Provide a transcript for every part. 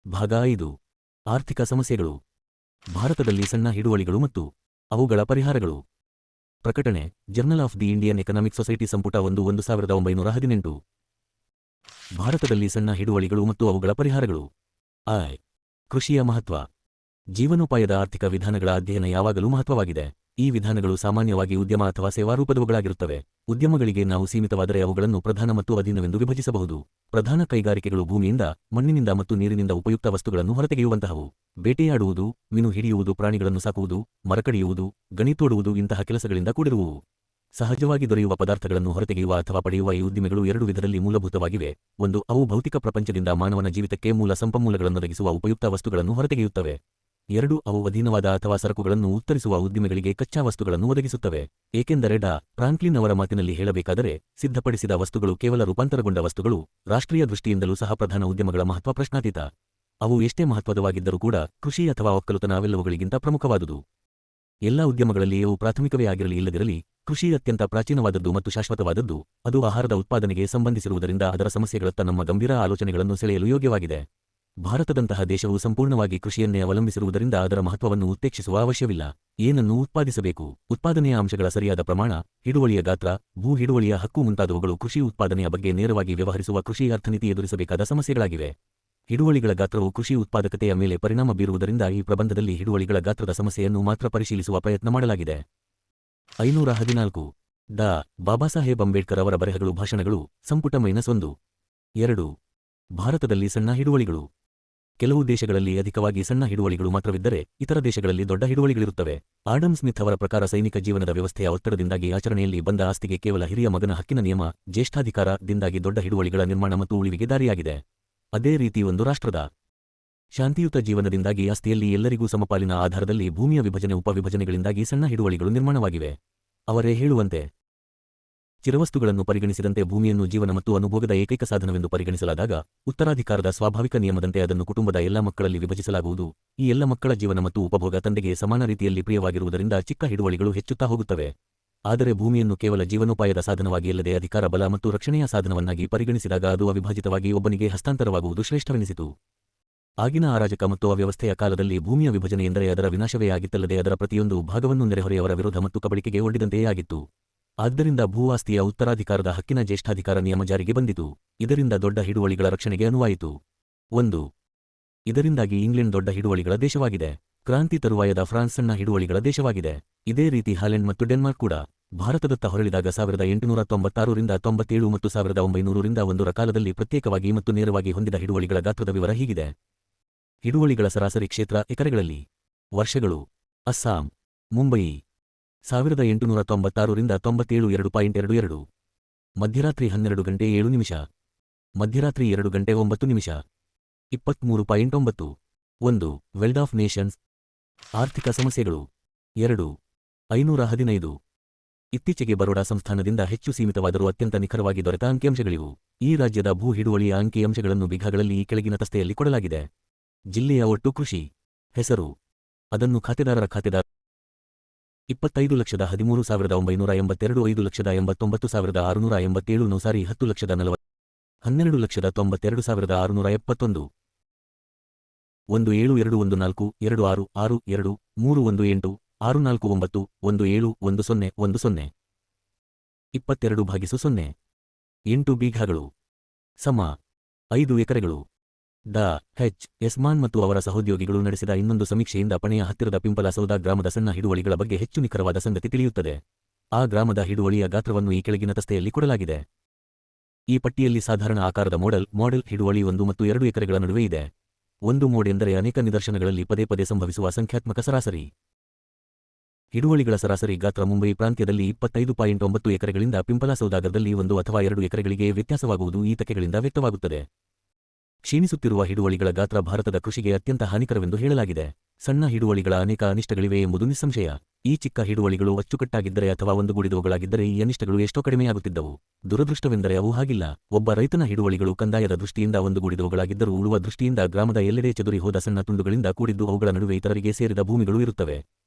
ಭಾಗ 5 ಆರ್ಥಿಕ ಸಮಸ್ಯೆಗಳು. ಭಾರತದಲ್ಲಿ ಸಣ್ಣ ಹಿಡುವಳಿಗಳು ಮತ್ತು ಅವುಗಳ ಪರಿಹಾರಗಳು. ಪ್ರಕಟಣೆ journal of the Indian economic society ಸಂಪುಟ 1 1918. ಭಾರತದಲ್ಲಿ ಸಣ್ಣ ಹಿಡುವಳಿಗಳು ಮತ್ತು ಅವುಗಳ ಪರಿಹಾರಗಳು. ಕೃಷಿಯ ಮಹತ್ವ. ಜೀವನೋಪಾಯದ ಆರ್ಥಿಕ ವಿಧಾನಗಳ ಅಧ್ಯಯನ ಯಾವಾಗಲೂ ಮಹತ್ವವಾಗಿದೆ. ಈ ವಿಧಾನಗಳು ಸಾಮಾನ್ಯವಾಗಿ ಉದ್ಯಮ ಅಥವಾ ಸೇವಾರೂಪದವುಗಳಾಗಿರುತ್ತವೆ. ಉದ್ಯಮಗಳಿಗೆ ನಾವು ಸೀಮಿತವಾದರೆ ಅವುಗಳನ್ನು ಪ್ರಧಾನ ಮತ್ತು ಅಧೀನವೆಂದು ವಿಭಜಿಸಬಹುದು. ಪ್ರಧಾನ ಕೈಗಾರಿಕೆಗಳು ಭೂಮಿಯಿಂದ, ಮಣ್ಣಿನಿಂದ ಮತ್ತು ನೀರಿನಿಂದ ಉಪಯುಕ್ತ ವಸ್ತುಗಳನ್ನು ಹೊರತೆಗೆಯುವಂತಹವು. ಬೇಟೆಯಾಡುವುದು, ಮೀನು ಹಿಡಿಯುವುದು, ಪ್ರಾಣಿಗಳನ್ನು ಸಾಕುವುದು, ಮರಕಡಿಯುವುದು, ಗಣಿ ತೋಡುವುದು ಇಂತಹ ಕೆಲಸಗಳಿಂದ ಕೂಡಿರುವುವು. ಸಹಜವಾಗಿ ದೊರೆಯುವ ಪದಾರ್ಥಗಳನ್ನು ಹೊರತೆಗೆಯುವ ಅಥವಾ ಪಡೆಯುವ ಈ ಉದ್ದಿಮೆಗಳು ಎರಡು ವಿಧದಲ್ಲಿ ಮೂಲಭೂತವಾಗಿವೆ. ಒಂದು, ಅವು ಭೌತಿಕ ಪ್ರಪಂಚದಿಂದ ಮಾನವನ ಜೀವಿತಕ್ಕೆ ಮೂಲ ಸಂಪನ್ಮೂಲಗಳನ್ನೊದಗಿಸುವ ಉಪಯುಕ್ತ ವಸ್ತುಗಳನ್ನು ಹೊರತೆಗೆಯುತ್ತವೆ. 2, ಅವು ಅಧೀನವಾದ ಅಥವಾ ಸರಕುಗಳನ್ನು ಉತ್ತರಿಸುವ ಉದ್ದಿಮೆಗಳಿಗೆ ಕಚ್ಚಾ ವಸ್ತುಗಳನ್ನು ಒದಗಿಸುತ್ತವೆ. ಏಕೆಂದರೆ ಫ್ರಾಂಕ್ಲಿನ್ ಅವರ ಮಾತಿನಲ್ಲಿ ಹೇಳಬೇಕಾದರೆ, ಸಿದ್ಧಪಡಿಸಿದ ವಸ್ತುಗಳು ಕೇವಲ ರೂಪಾಂತರಗೊಂಡ ವಸ್ತುಗಳು. ರಾಷ್ಟ್ರೀಯ ದೃಷ್ಟಿಯಿಂದಲೂ ಸಹ ಪ್ರಧಾನ ಉದ್ಯಮಗಳ ಮಹತ್ವ ಪ್ರಶ್ನಾತೀತ. ಅವು ಎಷ್ಟೇ ಮಹತ್ವದವಾಗಿದ್ದರೂ ಕೂಡ ಕೃಷಿ ಅಥವಾ ಒಕ್ಕಲುತನ ಅವೆಲ್ಲವುಗಳಿಗಿಂತ ಪ್ರಮುಖವಾದುದು. ಎಲ್ಲ ಉದ್ಯಮಗಳಲ್ಲಿ ಅವು ಪ್ರಾಥಮಿಕವೇ ಆಗಿರಲಿ ಇಲ್ಲದಿರಲಿ, ಕೃಷಿ ಅತ್ಯಂತ ಪ್ರಾಚೀನವಾದದ್ದು ಮತ್ತು ಶಾಶ್ವತವಾದದ್ದು. ಅದು ಆಹಾರದ ಉತ್ಪಾದನೆಗೆ ಸಂಬಂಧಿಸಿರುವುದರಿಂದ ಅದರ ಸಮಸ್ಯೆಗಳತ್ತ ನಮ್ಮ ಗಂಭೀರ ಆಲೋಚನೆಗಳನ್ನು ಸೆಳೆಯಲು ಯೋಗ್ಯವಾಗಿದೆ. ಭಾರತದಂತಹ ದೇಶವು ಸಂಪೂರ್ಣವಾಗಿ ಕೃಷಿಯನ್ನೇ ಅವಲಂಬಿಸಿರುವುದರಿಂದ ಅದರ ಮಹತ್ವವನ್ನು ಉತ್ತೇಜಿಸುವ ಅವಶ್ಯವಿಲ್ಲ. ಏನನ್ನು ಉತ್ಪಾದಿಸಬೇಕು, ಉತ್ಪಾದನೆಯ ಅಂಶಗಳ ಸರಿಯಾದ ಪ್ರಮಾಣ, ಹಿಡುವಳಿಯ ಗಾತ್ರ, ಭೂ ಹಿಡುವಳಿಯ ಹಕ್ಕು ಮುಂತಾದವುಗಳು ಕೃಷಿ ಉತ್ಪಾದನೆಯ ಬಗ್ಗೆ ನೇರವಾಗಿ ವ್ಯವಹರಿಸುವ ಕೃಷಿ ಅರ್ಥನೀತಿ ಎದುರಿಸಬೇಕಾದ ಸಮಸ್ಯೆಗಳಾಗಿವೆ. ಹಿಡುವಳಿಗಳ ಗಾತ್ರವು ಕೃಷಿ ಉತ್ಪಾದಕತೆಯ ಮೇಲೆ ಪರಿಣಾಮ ಬೀರುವುದರಿಂದ ಈ ಪ್ರಬಂಧದಲ್ಲಿ ಹಿಡುವಳಿಗಳ ಗಾತ್ರದ ಸಮಸ್ಯೆಯನ್ನು ಮಾತ್ರ ಪರಿಶೀಲಿಸುವ ಪ್ರಯತ್ನ ಮಾಡಲಾಗಿದೆ. 514 ಬಾಬಾಸಾಹೇಬ್ ಅಂಬೇಡ್ಕರ್ ಅವರ ಬರೆಹಗಳು ಭಾಷಣಗಳು ಸಂಪುಟ -1. 2. ಭಾರತದಲ್ಲಿ ಸಣ್ಣ ಹಿಡುವಳಿಗಳು. ಕೆಲವು ದೇಶಗಳಲ್ಲಿ ಅಧಿಕವಾಗಿ ಸಣ್ಣ ಹಿಡುವಳಿಗಳು ಮಾತ್ರವಿದ್ದರೆ, ಇತರ ದೇಶಗಳಲ್ಲಿ ದೊಡ್ಡ ಹಿಡುವಳಿಗಳಿರುತ್ತವೆ. ಆಡಮ್ ಸ್ಮಿತ್ ಅವರ ಪ್ರಕಾರ ಸೈನಿಕ ಜೀವನದ ವ್ಯವಸ್ಥೆಯ ಒತ್ತಡದಿಂದಾಗಿ ಆಚರಣೆಯಲ್ಲಿ ಬಂದ ಆಸ್ತಿಗೆ ಕೇವಲ ಹಿರಿಯ ಮಗನ ಹಕ್ಕಿನ ನಿಯಮ, ಜ್ಯೇಷ್ಠಾಧಿಕಾರದಿಂದಾಗಿ ದೊಡ್ಡ ಹಿಡುವಳಿಗಳ ನಿರ್ಮಾಣ ಮತ್ತು ಉಳಿವಿಗೆ ದಾರಿಯಾಗಿದೆ. ಅದೇ ರೀತಿ ಒಂದು ರಾಷ್ಟ್ರದ ಶಾಂತಿಯುತ ಜೀವನದಿಂದಾಗಿ ಆಸ್ತಿಯಲ್ಲಿ ಎಲ್ಲರಿಗೂ ಸಮಪಾಲಿನ ಆಧಾರದಲ್ಲಿ ಭೂಮಿಯ ವಿಭಜನೆ ಉಪವಿಭಜನೆಗಳಿಂದಾಗಿ ಸಣ್ಣ ಹಿಡುವಳಿಗಳು ನಿರ್ಮಾಣವಾಗಿವೆ. ಅವರೇ ಹೇಳುವಂತೆ, ಚಿರವಸ್ತುಗಳನ್ನು ಪರಿಗಣಿಸಿದಂತೆ ಭೂಮಿಯನ್ನು ಜೀವನ ಮತ್ತು ಅನುಭೋಗದ ಏಕೈಕ ಸಾಧನವೆಂದು ಪರಿಗಣಿಸಲಾದಾಗ, ಉತ್ತರಾಧಿಕಾರದ ಸ್ವಾಭಾವಿಕ ನಿಯಮದಂತೆ ಅದನ್ನು ಕುಟುಂಬದ ಎಲ್ಲ ಮಕ್ಕಳಲ್ಲಿ ವಿಭಜಿಸಲಾಗುವುದು. ಈ ಎಲ್ಲ ಮಕ್ಕಳ ಜೀವನ ಮತ್ತು ಉಪಭೋಗ ತಂದೆಗೆ ಸಮಾನ ರೀತಿಯಲ್ಲಿ ಪ್ರಿಯವಾಗಿರುವುದರಿಂದ ಚಿಕ್ಕ ಹಿಡುವಳಿಗಳು ಹೆಚ್ಚುತ್ತಾ ಹೋಗುತ್ತವೆ. ಆದರೆ ಭೂಮಿಯನ್ನು ಕೇವಲ ಜೀವನೋಪಾಯದ ಸಾಧನವಾಗಿ ಅಲ್ಲದೆ ಅಧಿಕಾರ ಬಲ ಮತ್ತು ರಕ್ಷಣೆಯ ಸಾಧನವನ್ನಾಗಿ ಪರಿಗಣಿಸಿದಾಗ ಅದು ಅವಿಭಾಜಿತವಾಗಿ ಒಬ್ಬನಿಗೆ ಹಸ್ತಾಂತರವಾಗುವುದು ಶ್ರೇಷ್ಠವೆನಿಸಿತು. ಆಗಿನ ಅರಾಜಕ ಮತ್ತು ಅವ್ಯವಸ್ಥೆಯ ಕಾಲದಲ್ಲಿ ಭೂಮಿಯ ವಿಭಜನೆ ಎಂದರೆ ಅದರ ವಿನಾಶವೇ ಆಗಿತ್ತಲ್ಲದೆ ಅದರ ಪ್ರತಿಯೊಂದು ಭಾಗವನ್ನು ನೆರೆಹೊರೆಯವರ ವಿರೋಧ ಮತ್ತು ಕಬಳಿಕೆಗೆ ಒಡ್ಡಿದಂತೆಯೇ ಆಗಿತ್ತು. ಆದ್ದರಿಂದ ಭೂ ಆಸ್ತಿಯ ಉತ್ತರಾಧಿಕಾರದ ಹಕ್ಕಿನ ಜ್ಯೇಷ್ಠಾಧಿಕಾರ ನಿಯಮ ಜಾರಿಗೆ ಬಂದಿತು. ಇದರಿಂದ ದೊಡ್ಡ ಹಿಡುವಳಿಗಳ ರಕ್ಷಣೆಗೆ ಅನುವಾಯಿತು. 1. ಇದರಿಂದಾಗಿ ಇಂಗ್ಲೆಂಡ್ ದೊಡ್ಡ ಹಿಡುವಳಿಗಳ ದೇಶವಾಗಿದೆ. ಕ್ರಾಂತಿ ತರುವಾಯದ ಫ್ರಾನ್ಸ್ ಸಣ್ಣ ಹಿಡುವಳಿಗಳ ದೇಶವಾಗಿದೆ. ಇದೇ ರೀತಿ ಹಾಲೆಂಡ್ ಮತ್ತು ಡೆನ್ಮಾರ್ಕ್ ಕೂಡ. ಭಾರತದತ್ತ ಹೊರಳಿದಾಗ 1896 ರಿಂದ 97 ಮತ್ತು 1900 ರಿಂದ 1ರ ಕಾಲದಲ್ಲಿ ಪ್ರತ್ಯೇಕವಾಗಿ ಮತ್ತು ನೇರವಾಗಿ ಹೊಂದಿದ ಹಿಡುವಳಿಗಳ ಗಾತ್ರದ ವಿವರ ಹೀಗಿದೆ. ಹಿಡುವಳಿಗಳ ಸರಾಸರಿ ಕ್ಷೇತ್ರ ಎಕರೆಗಳಲ್ಲಿ. ವರ್ಷಗಳು: ಅಸ್ಸಾಂ, ಮುಂಬಯಿ 1896 ರಿಂದ 97 2.22. ಮಧ್ಯರಾತ್ರಿ 12 ಗಂಟೆ 7 ನಿಮಿಷ. ಮಧ್ಯರಾತ್ರಿ 2 ಗಂಟೆ 9 ನಿಮಿಷ. 23.9. 1. Weld of Nations. ಆರ್ಥಿಕ ಸಮಸ್ಯೆಗಳು. 2. 515. ಇತ್ತೀಚೆಗೆ ಬರೋಡಾ ಸಂಸ್ಥಾನದಿಂದ ಹೆಚ್ಚು ಸೀಮಿತವಾದರೂ ಅತ್ಯಂತ ನಿಖರವಾಗಿ ದೊರೆತ ಅಂಕಿಅಂಶಗಳಿವು. ಈ ರಾಜ್ಯದ ಭೂ ಹಿಡುವಳಿಯ ಅಂಕಿಅಂಶಗಳನ್ನು ಬಿಘಾಗಳಲ್ಲಿ ಈ ಕೆಳಗಿನ ತಸ್ತೆಯಲ್ಲಿ ಕೊಡಲಾಗಿದೆ. ಜಿಲ್ಲೆಯ ಒಟ್ಟು ಕೃಷಿ. ಹೆಸರು. ಅದನ್ನು ಖಾತೆದಾರರ ಖಾತೆದಾರ 25,13,982 5,89,687 ನೌಸಾರಿ 10,40 12,92,671 1721426662 318 649 171010 22/0. 8 ಬೀಘಾಗಳು. ಸಮ 5 ಎಕರೆಗಳು. ಎಸ್ ಮಾನ್ ಮತ್ತು ಅವರ ಸಹೋದ್ಯೋಗಿಗಳು ನಡೆಸಿದ ಇನ್ನೊಂದು ಸಮೀಕ್ಷೆಯಿಂದ ಪಣೆಯ ಹತ್ತಿರದ ಪಿಂಪಲಾಸೌದ ಗ್ರಾಮದ ಸಣ್ಣ ಹಿಡುವಳಿಗಳ ಬಗ್ಗೆ ಹೆಚ್ಚು ನಿಖರವಾದ ಸಂಗತಿ ತಿಳಿಯುತ್ತದೆ. ಆ ಗ್ರಾಮದ ಹಿಡುವಳಿಯ ಗಾತ್ರವನ್ನು ಈ ಕೆಳಗಿನ ತಸ್ತೆಯಲ್ಲಿ ಕೊಡಲಾಗಿದೆ. ಈ ಪಟ್ಟಿಯಲ್ಲಿ ಸಾಧಾರಣ ಆಕಾರದ ಮಾಡೆಲ್ ಹಿಡುವಳಿ 1 ಮತ್ತು 2 ಎಕರೆಗಳ ನಡುವೆ ಇದೆ. 1 ಮೋಡ್ ಎಂದರೆ ಅನೇಕ ನಿದರ್ಶನಗಳಲ್ಲಿ ಪದೇ ಪದೇ ಸಂಭವಿಸುವ ಸಂಖ್ಯಾತ್ಮಕ ಸರಾಸರಿ. ಹಿಡುವಳಿಗಳ ಸರಾಸರಿ ಗಾತ್ರ ಮುಂಬಯಿ ಪ್ರಾಂತ್ಯದಲ್ಲಿ 25.9 ಎಕರೆಗಳಿಂದ ಪಿಂಪಲಾಸೌದಾಗರದಲ್ಲಿ 1 ಅಥವಾ 2 ಎಕರೆಗಳಿಗೆ ವ್ಯತ್ಯಾಸವಾಗುವುದು ಈ ತಕೆಗಳಿಂದ ವ್ಯಕ್ತವಾಗುತ್ತದೆ. ಕ್ಷೀಣಿಸುತ್ತಿರುವ ಹಿಡುವಳಿಗಳ ಗಾತ್ರ ಭಾರತದ ಕೃಷಿಗೆ ಅತ್ಯಂತ ಹಾನಿಕರವೆಂದು ಹೇಳಲಾಗಿದೆ. ಸಣ್ಣ ಹಿಡುವಳಿಗಳ ಅನೇಕ ಅನಿಷ್ಟಗಳಿವೆ ಎಂಬುದು ನಿಸ್ಸಂಶಯ. ಈ ಚಿಕ್ಕ ಹಿಡುವಳಿಗಳು ಅಚ್ಚುಕಟ್ಟಾಗಿದ್ದರೆ ಅಥವಾ ಒಂದುಗೂಡಿದವುಗಳಾಗಿದ್ದರೆ ಈ ಅನಿಷ್ಟಗಳು ಎಷ್ಟೋ ಕಡಿಮೆಯಾಗುತ್ತಿದ್ದವು. ದುರದೃಷ್ಟವೆಂದರೆ ಅವು ಹಾಗಿಲ್ಲ. ಒಬ್ಬ ರೈತನ ಹಿಡುವಳಿಗಳು ಕಂದಾಯದ ದೃಷ್ಟಿಯಿಂದ ಒಂದುಗೂಡಿದವುಗಳಾಗಿದ್ದರೂ ಉಳುವ ದೃಷ್ಟಿಯಿಂದ ಗ್ರಾಮದ ಎಲ್ಲೆಡೆ ಚದುರಿ ಹೋದ ಸಣ್ಣ ತುಂಡುಗಳಿಂದ ಕೂಡಿದ್ದು ಅವುಗಳ ನಡುವೆ ಇತರರಿಗೆ ಸೇರಿದ ಭೂಮಿಗಳು ಇರುತ್ತವೆ.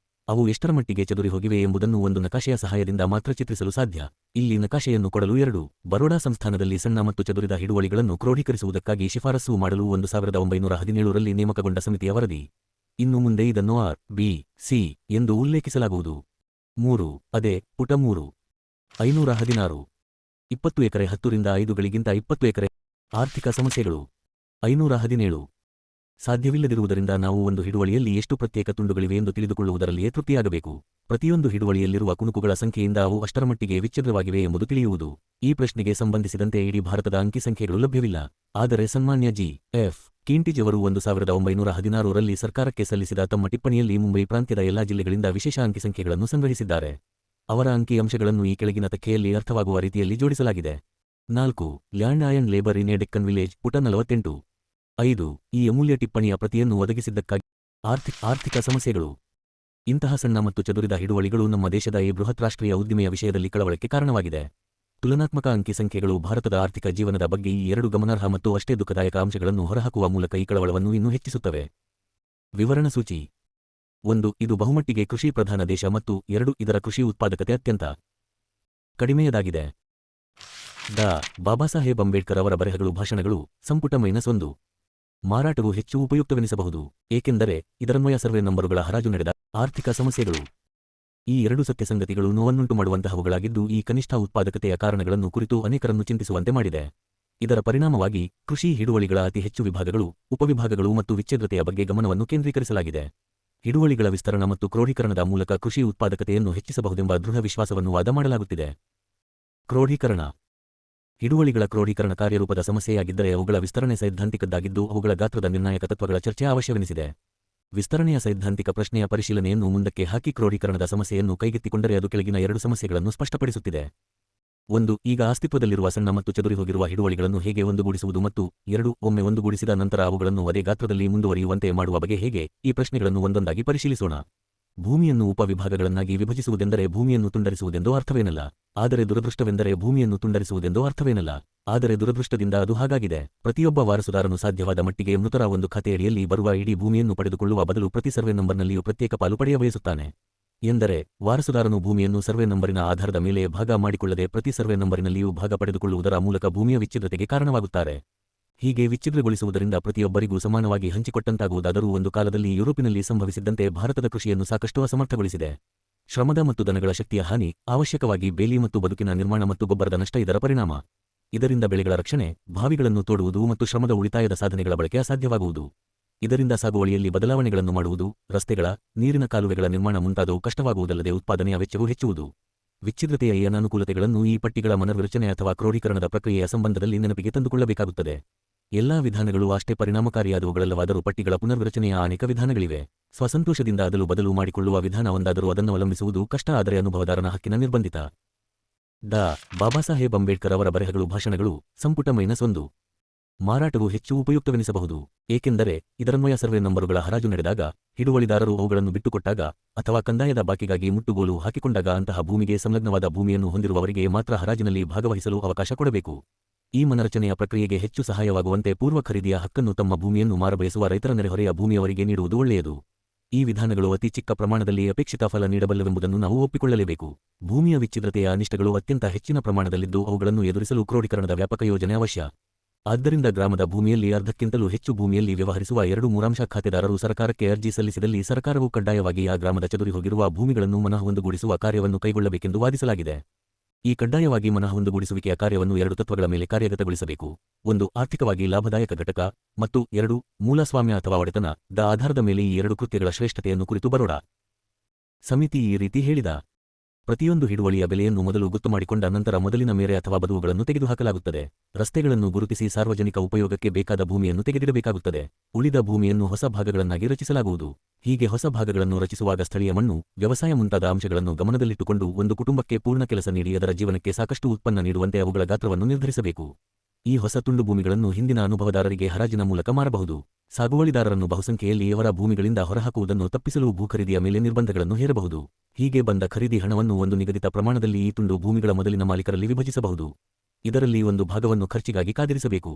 ಅವು ಎಷ್ಟರ ಮಟ್ಟಿಗೆ ಚದುರಿ ಹೋಗಿವೆ ಎಂಬುದನ್ನು ಒಂದು ನಕಾಶೆಯ ಸಹಾಯದಿಂದ ಮಾತ್ರ ಚಿತ್ರಿಸಲು ಸಾಧ್ಯ. ಇಲ್ಲಿ ನಕಾಶೆಯನ್ನು ಕೊಡಲು 2 ಬರೋಡಾ ಸಂಸ್ಥಾನದಲ್ಲಿ ಸಣ್ಣ ಮತ್ತು ಚದುರಿದ ಹಿಡುವಳಿಗಳನ್ನು ಕ್ರೋಢೀಕರಿಸುವುದಕ್ಕಾಗಿ ಶಿಫಾರಸು ಮಾಡಲು 1917 ರಲ್ಲಿ ನೇಮಕಗೊಂಡ ಸಮಿತಿಯ ವರದಿ. ಇನ್ನು ಮುಂದೆ ಇದನ್ನು ಆರ್, ಬಿ, ಸಿ ಎಂದು ಉಲ್ಲೇಖಿಸಲಾಗುವುದು. 3. ಅದೇ ಪುಟ 3. 516. 20 ಎಕರೆ 10 ರಿಂದ 5 ಗಳಿಗಿಂತ 20 ಎಕರೆ. ಆರ್ಥಿಕ ಸಮಸ್ಯೆಗಳು. 517. ಸಾಧ್ಯವಿಲ್ಲದಿರುವುದರಿಂದ ನಾವು ಒಂದು ಹಿಡುವಳಿಯಲ್ಲಿ ಎಷ್ಟು ಪ್ರತ್ಯೇಕ ತುಂಡುಗಳಿವೆ ಎಂದು ತಿಳಿದುಕೊಳ್ಳುವುದರಲ್ಲಿಯೇ ತೃಪ್ತಿಯಾಗಬೇಕು. ಪ್ರತಿಯೊಂದು ಹಿಡುವಳಿಯಲ್ಲಿರುವ ಕುಣುಕುಗಳ ಸಂಖ್ಯೆಯಿಂದ ಅವು ಅಷ್ಟರ ಮಟ್ಟಿಗೆ ವಿಚ್ಛಿದ್ರವಾಗಿವೆ ಎಂಬುದು ತಿಳಿಯುವುದು. ಈ ಪ್ರಶ್ನೆಗೆ ಸಂಬಂಧಿಸಿದಂತೆ ಇಡೀ ಭಾರತದ ಅಂಕಿಸಂಖ್ಯೆಗಳು ಲಭ್ಯವಿಲ್ಲ. ಆದರೆ ಸನ್ಮಾನ್ಯ ಜಿ. ಎಫ್. ಕೀಂಟಿಜ್ ಅವರು 1916 ರಲ್ಲಿ ಸರ್ಕಾರಕ್ಕೆ ಸಲ್ಲಿಸಿದ ತಮ್ಮ ಟಿಪ್ಪಣಿಯಲ್ಲಿ ಮುಂಬೈ ಪ್ರಾಂತ್ಯದ ಎಲ್ಲಾ ಜಿಲ್ಲೆಗಳಿಂದ ವಿಶೇಷ ಅಂಕಿಸಂಖ್ಯೆಗಳನ್ನು ಸಂಗ್ರಹಿಸಿದ್ದಾರೆ. ಅವರ ಅಂಕಿಅಂಶಗಳನ್ನು ಈ ಕೆಳಗಿನ ತಖ್ಖೆಯಲ್ಲಿ ಅರ್ಥವಾಗುವ ರೀತಿಯಲ್ಲಿ ಜೋಡಿಸಲಾಗಿದೆ. 4. Land and labour in a Deccan village ಪುಟ 48. 5. ಈ ಅಮೂಲ್ಯ ಟಿಪ್ಪಣಿಯ ಪ್ರತಿಯನ್ನು ಒದಗಿಸಿದ್ದಕ್ಕಾಗಿ. ಆರ್ಥಿಕ ಸಮಸ್ಯೆಗಳು. ಇಂತಹ ಸಣ್ಣ ಮತ್ತು ಚದುರಿದ ಹಿಡುವಳಿಗಳು ನಮ್ಮ ದೇಶದ ಈ ಬೃಹತ್ ರಾಷ್ಟ್ರೀಯ ಉದ್ದಿಮೆಯ ವಿಷಯದಲ್ಲಿ ಕಳವಳಕ್ಕೆ ಕಾರಣವಾಗಿದೆ. ತುಲನಾತ್ಮಕ ಅಂಕಿಸಂಖ್ಯೆಗಳು ಭಾರತದ ಆರ್ಥಿಕ ಜೀವನದ ಬಗ್ಗೆ ಈ 2 ಗಮನಾರ್ಹ ಮತ್ತು ಅಷ್ಟೇ ದುಃಖದಾಯಕ ಅಂಶಗಳನ್ನು ಹೊರಹಾಕುವ ಮೂಲಕ ಈ ಕಳವಳವನ್ನು ಇನ್ನೂ ಹೆಚ್ಚಿಸುತ್ತವೆ. ವಿವರಣ ಸೂಚಿ. 1. ಇದು ಬಹುಮಟ್ಟಿಗೆ ಕೃಷಿ ಪ್ರಧಾನ ದೇಶ ಮತ್ತು 2. ಇದರ ಕೃಷಿ ಉತ್ಪಾದಕತೆ ಅತ್ಯಂತ ಕಡಿಮೆಯದಾಗಿದೆ. ಡಾ. ಬಾಬಾಸಾಹೇಬ್ ಅಂಬೇಡ್ಕರ್ ಅವರ ಬರೆಹಗಳು ಭಾಷಣಗಳು ಸಂಪುಟ -1. ಮಾರಾಟವು ಹೆಚ್ಚು ಉಪಯುಕ್ತವೆನಿಸಬಹುದು, ಏಕೆಂದರೆ ಇದರನ್ವಯ ಸರ್ವೆ ನಂಬರುಗಳ ಹರಾಜು ನಡೆದ. ಆರ್ಥಿಕ ಸಮಸ್ಯೆಗಳು. ಈ 2 ಸತ್ಯಸಂಗತಿಗಳು ನೋವನ್ನುಂಟು ಮಾಡುವಂತಹವುಗಳಾಗಿದ್ದು ಈ ಕನಿಷ್ಠ ಉತ್ಪಾದಕತೆಯ ಕಾರಣಗಳನ್ನು ಕುರಿತು ಅನೇಕರನ್ನು ಚಿಂತಿಸುವಂತೆ ಮಾಡಿದೆ. ಇದರ ಪರಿಣಾಮವಾಗಿ ಕೃಷಿ ಹಿಡುವಳಿಗಳ ಅತಿ ಹೆಚ್ಚು ವಿಭಾಗಗಳು, ಉಪವಿಭಾಗಗಳು ಮತ್ತು ವಿಚ್ಛೇದ್ರತೆಯ ಬಗ್ಗೆ ಗಮನವನ್ನು ಕೇಂದ್ರೀಕರಿಸಲಾಗಿದೆ. ಹಿಡುವಳಿಗಳ ವಿಸ್ತರಣ ಮತ್ತು ಕ್ರೋಢೀಕರಣದ ಮೂಲಕ ಕೃಷಿ ಉತ್ಪಾದಕತೆಯನ್ನು ಹೆಚ್ಚಿಸಬಹುದೆಂಬ ದೃಢ ವಿಶ್ವಾಸವನ್ನು ವಾದ ಮಾಡಲಾಗುತ್ತಿದೆ. ಕ್ರೋಢೀಕರಣ. ಹಿಡುವಳಿಗಳ ಕ್ರೋಢೀಕರಣ ಕಾರ್ಯರೂಪದ ಸಮಸ್ಯೆಯಾಗಿದ್ದರೆ ಅವುಗಳ ವಿಸ್ತರಣೆ ಸೈದ್ಧಾಂತಿಕದ್ದಾಗಿದ್ದು ಅವುಗಳ ಗಾತ್ರದ ನಿರ್ಣಾಯಕ ತತ್ವಗಳ ಚರ್ಚೆ ಅವಶ್ಯವೆನಿಸಿದೆ. ವಿಸ್ತರಣೆಯ ಸೈದ್ಧಾಂತಿಕ ಪ್ರಶ್ನೆಯ ಪರಿಶೀಲನೆಯನ್ನು ಮುಂದಕ್ಕೆ ಹಾಕಿ ಕ್ರೋಢೀಕರಣದ ಸಮಸ್ಯೆಯನ್ನು ಕೈಗೆತ್ತಿಕೊಂಡರೆ ಅದು ಕೆಳಗಿನ 2 ಸಮಸ್ಯೆಗಳನ್ನು ಸ್ಪಷ್ಟಪಡಿಸುತ್ತಿದೆ. 1. ಈಗ ಅಸ್ತಿತ್ವದಲ್ಲಿರುವ ಸಣ್ಣ ಮತ್ತು ಚದುರಿ ಹೋಗಿರುವ ಹಿಡುವಳಿಗಳನ್ನು ಹೇಗೆ ಒಂದುಗೂಡಿಸುವುದು ಮತ್ತು 2. ಒಮ್ಮೆ ಒಂದುಗೂಡಿಸಿದ ನಂತರ ಅವುಗಳನ್ನು ಅದೇ ಗಾತ್ರದಲ್ಲಿ ಮುಂದುವರಿಯುವಂತೆ ಮಾಡುವ ಬಗೆ ಹೇಗೆ. ಈ ಪ್ರಶ್ನೆಗಳನ್ನು ಒಂದೊಂದಾಗಿ ಪರಿಶೀಲಿಸೋಣ. ಭೂಮಿಯನ್ನು ಉಪವಿಭಾಗಗಳನ್ನಾಗಿ ವಿಭಜಿಸುವುದೆಂದರೆ ಭೂಮಿಯನ್ನು ತುಂಡರಿಸುವುದೆಂದು ಅರ್ಥವೇನಲ್ಲ. ಆದರೆ ದುರದೃಷ್ಟವೆಂದರೆ ಭೂಮಿಯನ್ನು ತುಂಡರಿಸುವುದೆಂದು ಅರ್ಥವೇನಲ್ಲ. ಆದರೆ ದುರದೃಷ್ಟದಿಂದ ಅದು ಹಾಗಾಗಿದೆ. ಪ್ರತಿಯೊಬ್ಬ ವಾರಸುದಾರನು ಸಾಧ್ಯವಾದ ಮಟ್ಟಿಗೆ ಮೃತರ ಒಂದು ಖಾತೆಯಡಿಯಲ್ಲಿ ಬರುವ ಇಡೀ ಭೂಮಿಯನ್ನು ಪಡೆದುಕೊಳ್ಳುವ ಬದಲು ಪ್ರತಿ ಸರ್ವೆ ನಂಬರ್ನಲ್ಲಿಯೂ ಪ್ರತ್ಯೇಕ ಪಾಲು ಪಡೆಯ ಬಯಸುತ್ತಾನೆ. ಎಂದರೆ ವಾರಸುದಾರನು ಭೂಮಿಯನ್ನು ಸರ್ವೆ ನಂಬರಿನ ಆಧಾರದ ಮೇಲೆ ಭಾಗ ಮಾಡಿಕೊಳ್ಳದೆ ಪ್ರತಿ ಸರ್ವೆ ನಂಬರಿನಲ್ಲಿಯೂ ಭಾಗ ಪಡೆದುಕೊಳ್ಳುವುದರ ಮೂಲಕ ಭೂಮಿಯ ವಿಚ್ಛಿದ್ರತೆಗೆ ಕಾರಣವಾಗುತ್ತಾರೆ. ಹೀಗೆ ವಿಚ್ಛಿದ್ರಗೊಳಿಸುವುದರಿಂದ ಪ್ರತಿಯೊಬ್ಬರಿಗೂ ಸಮಾನವಾಗಿ ಹಂಚಿಕೊಟ್ಟಂತಾಗುವುದಾದರೂ ಒಂದು ಕಾಲದಲ್ಲಿ ಯುರೋಪಿನಲ್ಲಿ ಸಂಭವಿಸಿದ್ದಂತೆ ಭಾರತದ ಕೃಷಿಯನ್ನು ಸಾಕಷ್ಟು ಅಸಮರ್ಥಗೊಳಿಸಿದೆ. ಶ್ರಮದ ಮತ್ತು ದನಗಳ ಶಕ್ತಿಯ ಹಾನಿ, ಅವಶ್ಯಕವಾಗಿ ಬೇಲಿ ಮತ್ತು ಬದುಕಿನ ನಿರ್ಮಾಣ ಮತ್ತು ಗೊಬ್ಬರದ ನಷ್ಟ ಇದರ ಪರಿಣಾಮ. ಇದರಿಂದ ಬೆಳೆಗಳ ರಕ್ಷಣೆ, ಬಾವಿಗಳನ್ನು ತೋಡುವುದು ಮತ್ತು ಶ್ರಮದ ಉಳಿತಾಯದ ಸಾಧನೆಗಳ ಬಳಕೆ ಅಸಾಧ್ಯವಾಗುವುದು. ಇದರಿಂದ ಸಾಗುವಳಿಯಲ್ಲಿ ಬದಲಾವಣೆಗಳನ್ನು ಮಾಡುವುದು, ರಸ್ತೆಗಳ, ನೀರಿನ ಕಾಲುವೆಗಳ ನಿರ್ಮಾಣ ಮುಂತಾದವು ಕಷ್ಟವಾಗುವುದಲ್ಲದೆ ಉತ್ಪಾದನೆಯ ವೆಚ್ಚವೂ ಹೆಚ್ಚುವುದು. ವಿಚ್ಛಿದ್ರತೆಯ ಈ ಅನಾನುಕೂಲತೆಗಳನ್ನು ಈ ಪಟ್ಟಿಗಳ ಮನರ್ವಿರಚನೆ ಅಥವಾ ಕ್ರೋಢೀಕರಣದ ಪ್ರಕ್ರಿಯೆಯ ಸಂಬಂಧದಲ್ಲಿ ನೆನಪಿಗೆ ತಂದುಕೊಳ್ಳಬೇಕಾಗುತ್ತದೆ. ಎಲ್ಲಾ ವಿಧಾನಗಳು ಅಷ್ಟೇ ಪರಿಣಾಮಕಾರಿಯಾದವುಗಳಲ್ಲವಾದರೂ ಪಟ್ಟಿಗಳ ಪುನರ್ವಿರಚನೆಯ ಅನೇಕ ವಿಧಾನಗಳಿವೆ. ಸ್ವಸಂತೋಷದಿಂದ ಅದಲು ಬದಲು ಮಾಡಿಕೊಳ್ಳುವ ವಿಧಾನ ಒಂದಾದರೂ ಅದನ್ನು ಅವಲಂಬಿಸುವುದು ಕಷ್ಟ. ಆದರೆ ಅನುಭವದಾರನ ಹಕ್ಕಿನ ನಿರ್ಬಂಧಿತ. ಡಾ. ಬಾಬಾಸಾಹೇಬ್ ಅಂಬೇಡ್ಕರ್ ಅವರ ಬರೆಹಗಳು ಭಾಷಣಗಳು ಸಂಪುಟ -1. ಮಾರಾಟವು ಹೆಚ್ಚು ಉಪಯುಕ್ತವೆನಿಸಬಹುದು, ಏಕೆಂದರೆ ಇದರನ್ವಯ ಸರ್ವೆ ನಂಬರುಗಳ ಹರಾಜು ನಡೆದಾಗ, ಹಿಡುವಳಿದಾರರು ಅವುಗಳನ್ನು ಬಿಟ್ಟುಕೊಟ್ಟಾಗ ಅಥವಾ ಕಂದಾಯದ ಬಾಕಿಗಾಗಿ ಮುಟ್ಟುಗೋಲು ಹಾಕಿಕೊಂಡಾಗ ಅಂತಹ ಭೂಮಿಗೆ ಸಂಲಗ್ನವಾದ ಭೂಮಿಯನ್ನು ಹೊಂದಿರುವವರಿಗೆ ಮಾತ್ರ ಹರಾಜಿನಲ್ಲಿ ಭಾಗವಹಿಸಲು ಅವಕಾಶ ಕೊಡಬೇಕು. ಈ ಮನರಚನೆಯ ಪ್ರಕ್ರಿಯೆಗೆ ಹೆಚ್ಚು ಸಹಾಯವಾಗುವಂತೆ ಪೂರ್ವ ಖರೀದಿಯ ಹಕ್ಕನ್ನು ತಮ್ಮ ಭೂಮಿಯನ್ನು ಮಾರಬಯಸುವ ರೈತರ ನೆರೆಹೊರೆಯ ಭೂಮಿಯವರಿಗೆ ನೀಡುವುದು ಒಳ್ಳೆಯದು. ಈ ವಿಧಾನಗಳು ಅತಿ ಚಿಕ್ಕ ಪ್ರಮಾಣದಲ್ಲಿ ಅಪೇಕ್ಷಿತ ಫಲ ನೀಡಬಲ್ಲವೆಂಬುದನ್ನು ನಾವು ಒಪ್ಪಿಕೊಳ್ಳಲೇಬೇಕು. ಭೂಮಿಯ ವಿಚ್ಛಿದ್ರತೆಯ ಅನಿಷ್ಟಗಳು ಅತ್ಯಂತ ಹೆಚ್ಚಿನ ಪ್ರಮಾಣದಲ್ಲಿದ್ದು ಅವುಗಳನ್ನು ಎದುರಿಸಲು ಕ್ರೋಢೀಕರಣದ ವ್ಯಾಪಕ ಯೋಜನೆ ಅವಶ್ಯ. ಆದ್ದರಿಂದ ಗ್ರಾಮದ ಭೂಮಿಯಲ್ಲಿ ಅರ್ಧಕ್ಕಿಂತಲೂ ಹೆಚ್ಚು ಭೂಮಿಯಲ್ಲಿ ವ್ಯವಹರಿಸುವ 2/3 ಖಾತೆದಾರರು ಸರ್ಕಾರಕ್ಕೆ ಅರ್ಜಿ ಸಲ್ಲಿಸಿದಲ್ಲಿ ಸರ್ಕಾರವು ಕಡ್ಡಾಯವಾಗಿ ಆ ಗ್ರಾಮದ ಚದುರಿ ಹೋಗಿರುವ ಭೂಮಿಗಳನ್ನು ಮನಃ ಒಂದುಗೂಡಿಸುವ ಕಾರ್ಯವನ್ನು ಕೈಗೊಳ್ಳಬೇಕೆಂದು ವಾದಿಸಲಾಗಿದೆ. ಈ ಕಡ್ಡಾಯವಾಗಿ ಮನಃ ಒಂದುಗೂಡಿಸುವಿಕೆಯ ಕಾರ್ಯವನ್ನು 2 ತತ್ವಗಳ ಮೇಲೆ ಕಾರ್ಯಗತಗೊಳಿಸಬೇಕು. 1. ಆರ್ಥಿಕವಾಗಿ ಲಾಭದಾಯಕ ಘಟಕ ಮತ್ತು 2. ಮೂಲಸ್ವಾಮ್ಯ ಅಥವಾ ಒಡೆತನ ದ ಆಧಾರದ ಮೇಲೆ ಈ 2 ಕೃತ್ಯಗಳ ಶ್ರೇಷ್ಠತೆಯನ್ನು ಕುರಿತು ಬರೋಡ ಸಮಿತಿ ಈ ರೀತಿ ಹೇಳಿದ. ಪ್ರತಿಯೊಂದು ಹಿಡುವಳಿಯ ಬೆಲೆಯನ್ನು ಮೊದಲು ಗೊತ್ತುಮಾಡಿಕೊಂಡ ನಂತರ ಮೊದಲಿನ ಮೇರೆ ಅಥವಾ ಬದುವುಗಳನ್ನು ತೆಗೆದುಹಾಕಲಾಗುತ್ತದೆ. ರಸ್ತೆಗಳನ್ನು ಗುರುತಿಸಿ ಸಾರ್ವಜನಿಕ ಉಪಯೋಗಕ್ಕೆ ಬೇಕಾದ ಭೂಮಿಯನ್ನು ತೆಗೆದಿಡಬೇಕಾಗುತ್ತದೆ. ಉಳಿದ ಭೂಮಿಯನ್ನು ಹೊಸ ಭಾಗಗಳನ್ನಾಗಿ ರಚಿಸಲಾಗುವುದು. ಹೀಗೆ ಹೊಸ ಭಾಗಗಳನ್ನು ರಚಿಸುವಾಗ ಸ್ಥಳೀಯ ಮಣ್ಣು, ವ್ಯವಸಾಯ ಮುಂತಾದ ಅಂಶಗಳನ್ನು ಗಮನದಲ್ಲಿಟ್ಟುಕೊಂಡು ಒಂದು ಕುಟುಂಬಕ್ಕೆ ಪೂರ್ಣ ಕೆಲಸ ನೀಡಿ ಅದರ ಜೀವನಕ್ಕೆ ಸಾಕಷ್ಟು ಉತ್ಪನ್ನ ನೀಡುವಂತೆ ಅವುಗಳ ಗಾತ್ರವನ್ನು ನಿರ್ಧರಿಸಬೇಕು. ಈ ಹೊಸ ತುಂಡು ಭೂಮಿಗಳನ್ನು ಹಿಂದಿನ ಅನುಭವದಾರರಿಗೆ ಹರಾಜಿನ ಮೂಲಕ ಮಾರಬಹುದು. ಸಾಗುವಳಿದಾರರನ್ನು ಬಹುಸಂಖ್ಯೆಯಲ್ಲಿ ಅವರ ಭೂಮಿಗಳಿಂದ ಹೊರಹಾಕುವುದನ್ನು ತಪ್ಪಿಸಲು ಭೂಖರೀದಿಯ ಮೇಲೆ ನಿರ್ಬಂಧಗಳನ್ನು ಹೇರಬಹುದು. ಹೀಗೆ ಬಂದ ಖರೀದಿ ಹಣವನ್ನು ಒಂದು ನಿಗದಿತ ಪ್ರಮಾಣದಲ್ಲಿ ಈ ತುಂಡು ಭೂಮಿಗಳ ಮೊದಲಿನ ಮಾಲೀಕರಲ್ಲಿ ವಿಭಜಿಸಬಹುದು. ಇದರಲ್ಲಿ ಒಂದು ಭಾಗವನ್ನು ಖರ್ಚಿಗಾಗಿ ಕಾದಿರಿಸಬೇಕು.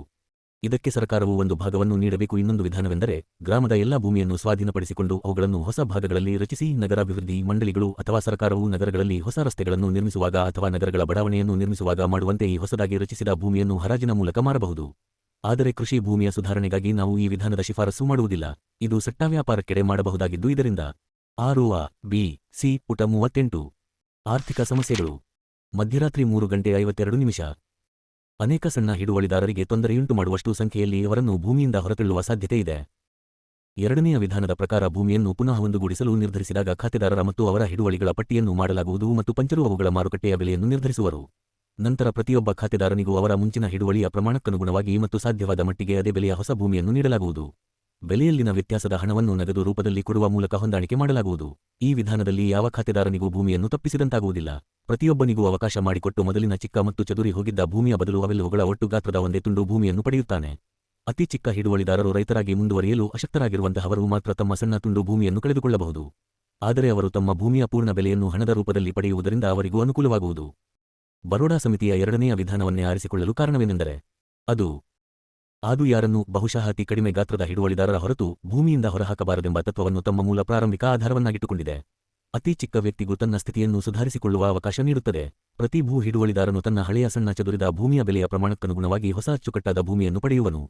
ಇದಕ್ಕೆ ಸರ್ಕಾರವು ಒಂದು ಭಾಗವನ್ನು ನೀಡಬೇಕು. ಇನ್ನೊಂದು ವಿಧಾನವೆಂದರೆ ಗ್ರಾಮದ ಎಲ್ಲಾ ಭೂಮಿಯನ್ನು ಸ್ವಾಧೀನಪಡಿಸಿಕೊಂಡು ಅವುಗಳನ್ನು ಹೊಸ ಭಾಗಗಳಲ್ಲಿ ರಚಿಸಿ ನಗರಾಭಿವೃದ್ಧಿ ಮಂಡಳಿಗಳು ಅಥವಾ ಸರ್ಕಾರವು ನಗರಗಳಲ್ಲಿ ಹೊಸ ರಸ್ತೆಗಳನ್ನು ನಿರ್ಮಿಸುವಾಗ ಅಥವಾ ನಗರಗಳ ಬಡಾವಣೆಯನ್ನು ನಿರ್ಮಿಸುವಾಗ ಮಾಡುವಂತೆ ಈ ಹೊಸದಾಗಿ ರಚಿಸಿದ ಭೂಮಿಯನ್ನು ಹರಾಜಿನ ಮೂಲಕ ಮಾರಬಹುದು. ಆದರೆ ಕೃಷಿ ಭೂಮಿಯ ಸುಧಾರಣೆಗಾಗಿ ನಾವು ಈ ವಿಧಾನದ ಶಿಫಾರಸು ಮಾಡುವುದಿಲ್ಲ. ಇದು ಸಟ್ಟಾವ್ಯಾಪಾರಕ್ಕೆಡೆ ಮಾಡಬಹುದಾಗಿದ್ದು ಇದರಿಂದ ಸಿ ಪುಟ 38 ಆರ್ಥಿಕ ಸಮಸ್ಯೆಗಳು ಮಧ್ಯರಾತ್ರಿ 3:52 ಅನೇಕ ಸಣ್ಣ ಹಿಡುವಳಿದಾರರಿಗೆ ತೊಂದರೆಯುಂಟು ಮಾಡುವಷ್ಟು ಸಂಖ್ಯೆಯಲ್ಲಿ ಅವರನ್ನು ಭೂಮಿಯಿಂದ ಹೊರತಳ್ಳುವ ಸಾಧ್ಯತೆ ಇದೆ. ಎರಡನೆಯ ವಿಧಾನದ ಪ್ರಕಾರ ಭೂಮಿಯನ್ನು ಪುನಃ ಒಂದುಗೂಡಿಸಲು ನಿರ್ಧರಿಸಿದಾಗ ಖಾತೆದಾರರ ಮತ್ತು ಅವರ ಹಿಡುವಳಿಗಳ ಪಟ್ಟಿಯನ್ನು ಮಾಡಲಾಗುವುದು ಮತ್ತು ಪಂಚರು ಅವುಗಳ ಮಾರುಕಟ್ಟೆಯ ಬೆಲೆಯನ್ನು ನಿರ್ಧರಿಸುವರು. ನಂತರ ಪ್ರತಿಯೊಬ್ಬ ಖಾತೆದಾರನಿಗೂ ಅವರ ಮುಂಚಿನ ಹಿಡುವಳಿಯ ಪ್ರಮಾಣಕ್ಕನುಗುಣವಾಗಿ ಮತ್ತು ಸಾಧ್ಯವಾದ ಮಟ್ಟಿಗೆ ಅದೇ ಬೆಲೆಯ ಹೊಸ ಭೂಮಿಯನ್ನು ನೀಡಲಾಗುವುದು. ಬೆಲೆಯಲ್ಲಿನ ವ್ಯತ್ಯಾಸದ ಹಣವನ್ನು ನಗದು ರೂಪದಲ್ಲಿ ಕೊಡುವ ಮೂಲಕ ಹೊಂದಾಣಿಕೆ ಮಾಡಲಾಗುವುದು. ಈ ವಿಧಾನದಲ್ಲಿ ಯಾವ ಖಾತೆದಾರನಿಗೂ ಭೂಮಿಯನ್ನು ತಪ್ಪಿಸಿದಂತಾಗುವುದಿಲ್ಲ. ಪ್ರತಿಯೊಬ್ಬನಿಗೂ ಅವಕಾಶ ಮಾಡಿಕೊಟ್ಟು ಮೊದಲಿನ ಚಿಕ್ಕ ಮತ್ತು ಚದುರಿ ಹೋಗಿದ್ದ ಭೂಮಿಯ ಬದಲು ಅವೆಲ್ಲವುಗಳ ಒಟ್ಟು ಗಾತ್ರದ ಒಂದೇ ತುಂಡು ಭೂಮಿಯನ್ನು ಪಡೆಯುತ್ತಾನೆ. ಅತಿ ಚಿಕ್ಕ ಹಿಡುವಳಿದಾರರು ರೈತರಾಗಿ ಮುಂದುವರಿಯಲು ಅಶಕ್ತರಾಗಿರುವಂತಹವರು ಮಾತ್ರ ತಮ್ಮ ಸಣ್ಣ ತುಂಡು ಭೂಮಿಯನ್ನು ಕಳೆದುಕೊಳ್ಳಬಹುದು. ಆದರೆ ಅವರು ತಮ್ಮ ಭೂಮಿಯ ಪೂರ್ಣ ಬೆಲೆಯನ್ನು ಹಣದ ರೂಪದಲ್ಲಿ ಪಡೆಯುವುದರಿಂದ ಅವರಿಗೂ ಅನುಕೂಲವಾಗುವುದು. ಬರೋಡಾ ಸಮಿತಿಯ ಎರಡನೆಯ ವಿಧಾನವನ್ನೇ ಆರಿಸಿಕೊಳ್ಳಲು ಕಾರಣವೇನೆಂದರೆ ಅದು ಯಾರನ್ನೂ ಬಹುಶಃ ಅತಿ ಕಡಿಮೆ ಗಾತ್ರದ ಹಿಡುವಳಿದಾರರ ಹೊರತು ಭೂಮಿಯಿಂದ ಹೊರಹಾಕಬಾರದೆಂಬ ತತ್ವವನ್ನು ತಮ್ಮ ಮೂಲ ಪ್ರಾರಂಭಿಕ ಆಧಾರವನ್ನಾಗಿಟ್ಟುಕೊಂಡಿದೆ. ಅತಿ ಚಿಕ್ಕ ವ್ಯಕ್ತಿಗೂ ತನ್ನ ಸ್ಥಿತಿಯನ್ನು ಸುಧಾರಿಸಿಕೊಳ್ಳುವ ಅವಕಾಶ ನೀಡುತ್ತದೆ. ಪ್ರತಿ ಭೂ ಹಿಡುವಳಿದಾರನು ತನ್ನ ಹಳೆಯ ಸಣ್ಣ ಚದುರಿದ ಭೂಮಿಯ ಬೆಲೆಯ ಪ್ರಮಾಣಕ್ಕನುಗುಣವಾಗಿ ಹೊಸ ಅಚ್ಚುಕಟ್ಟಾದ ಭೂಮಿಯನ್ನು ಪಡೆಯುವನು.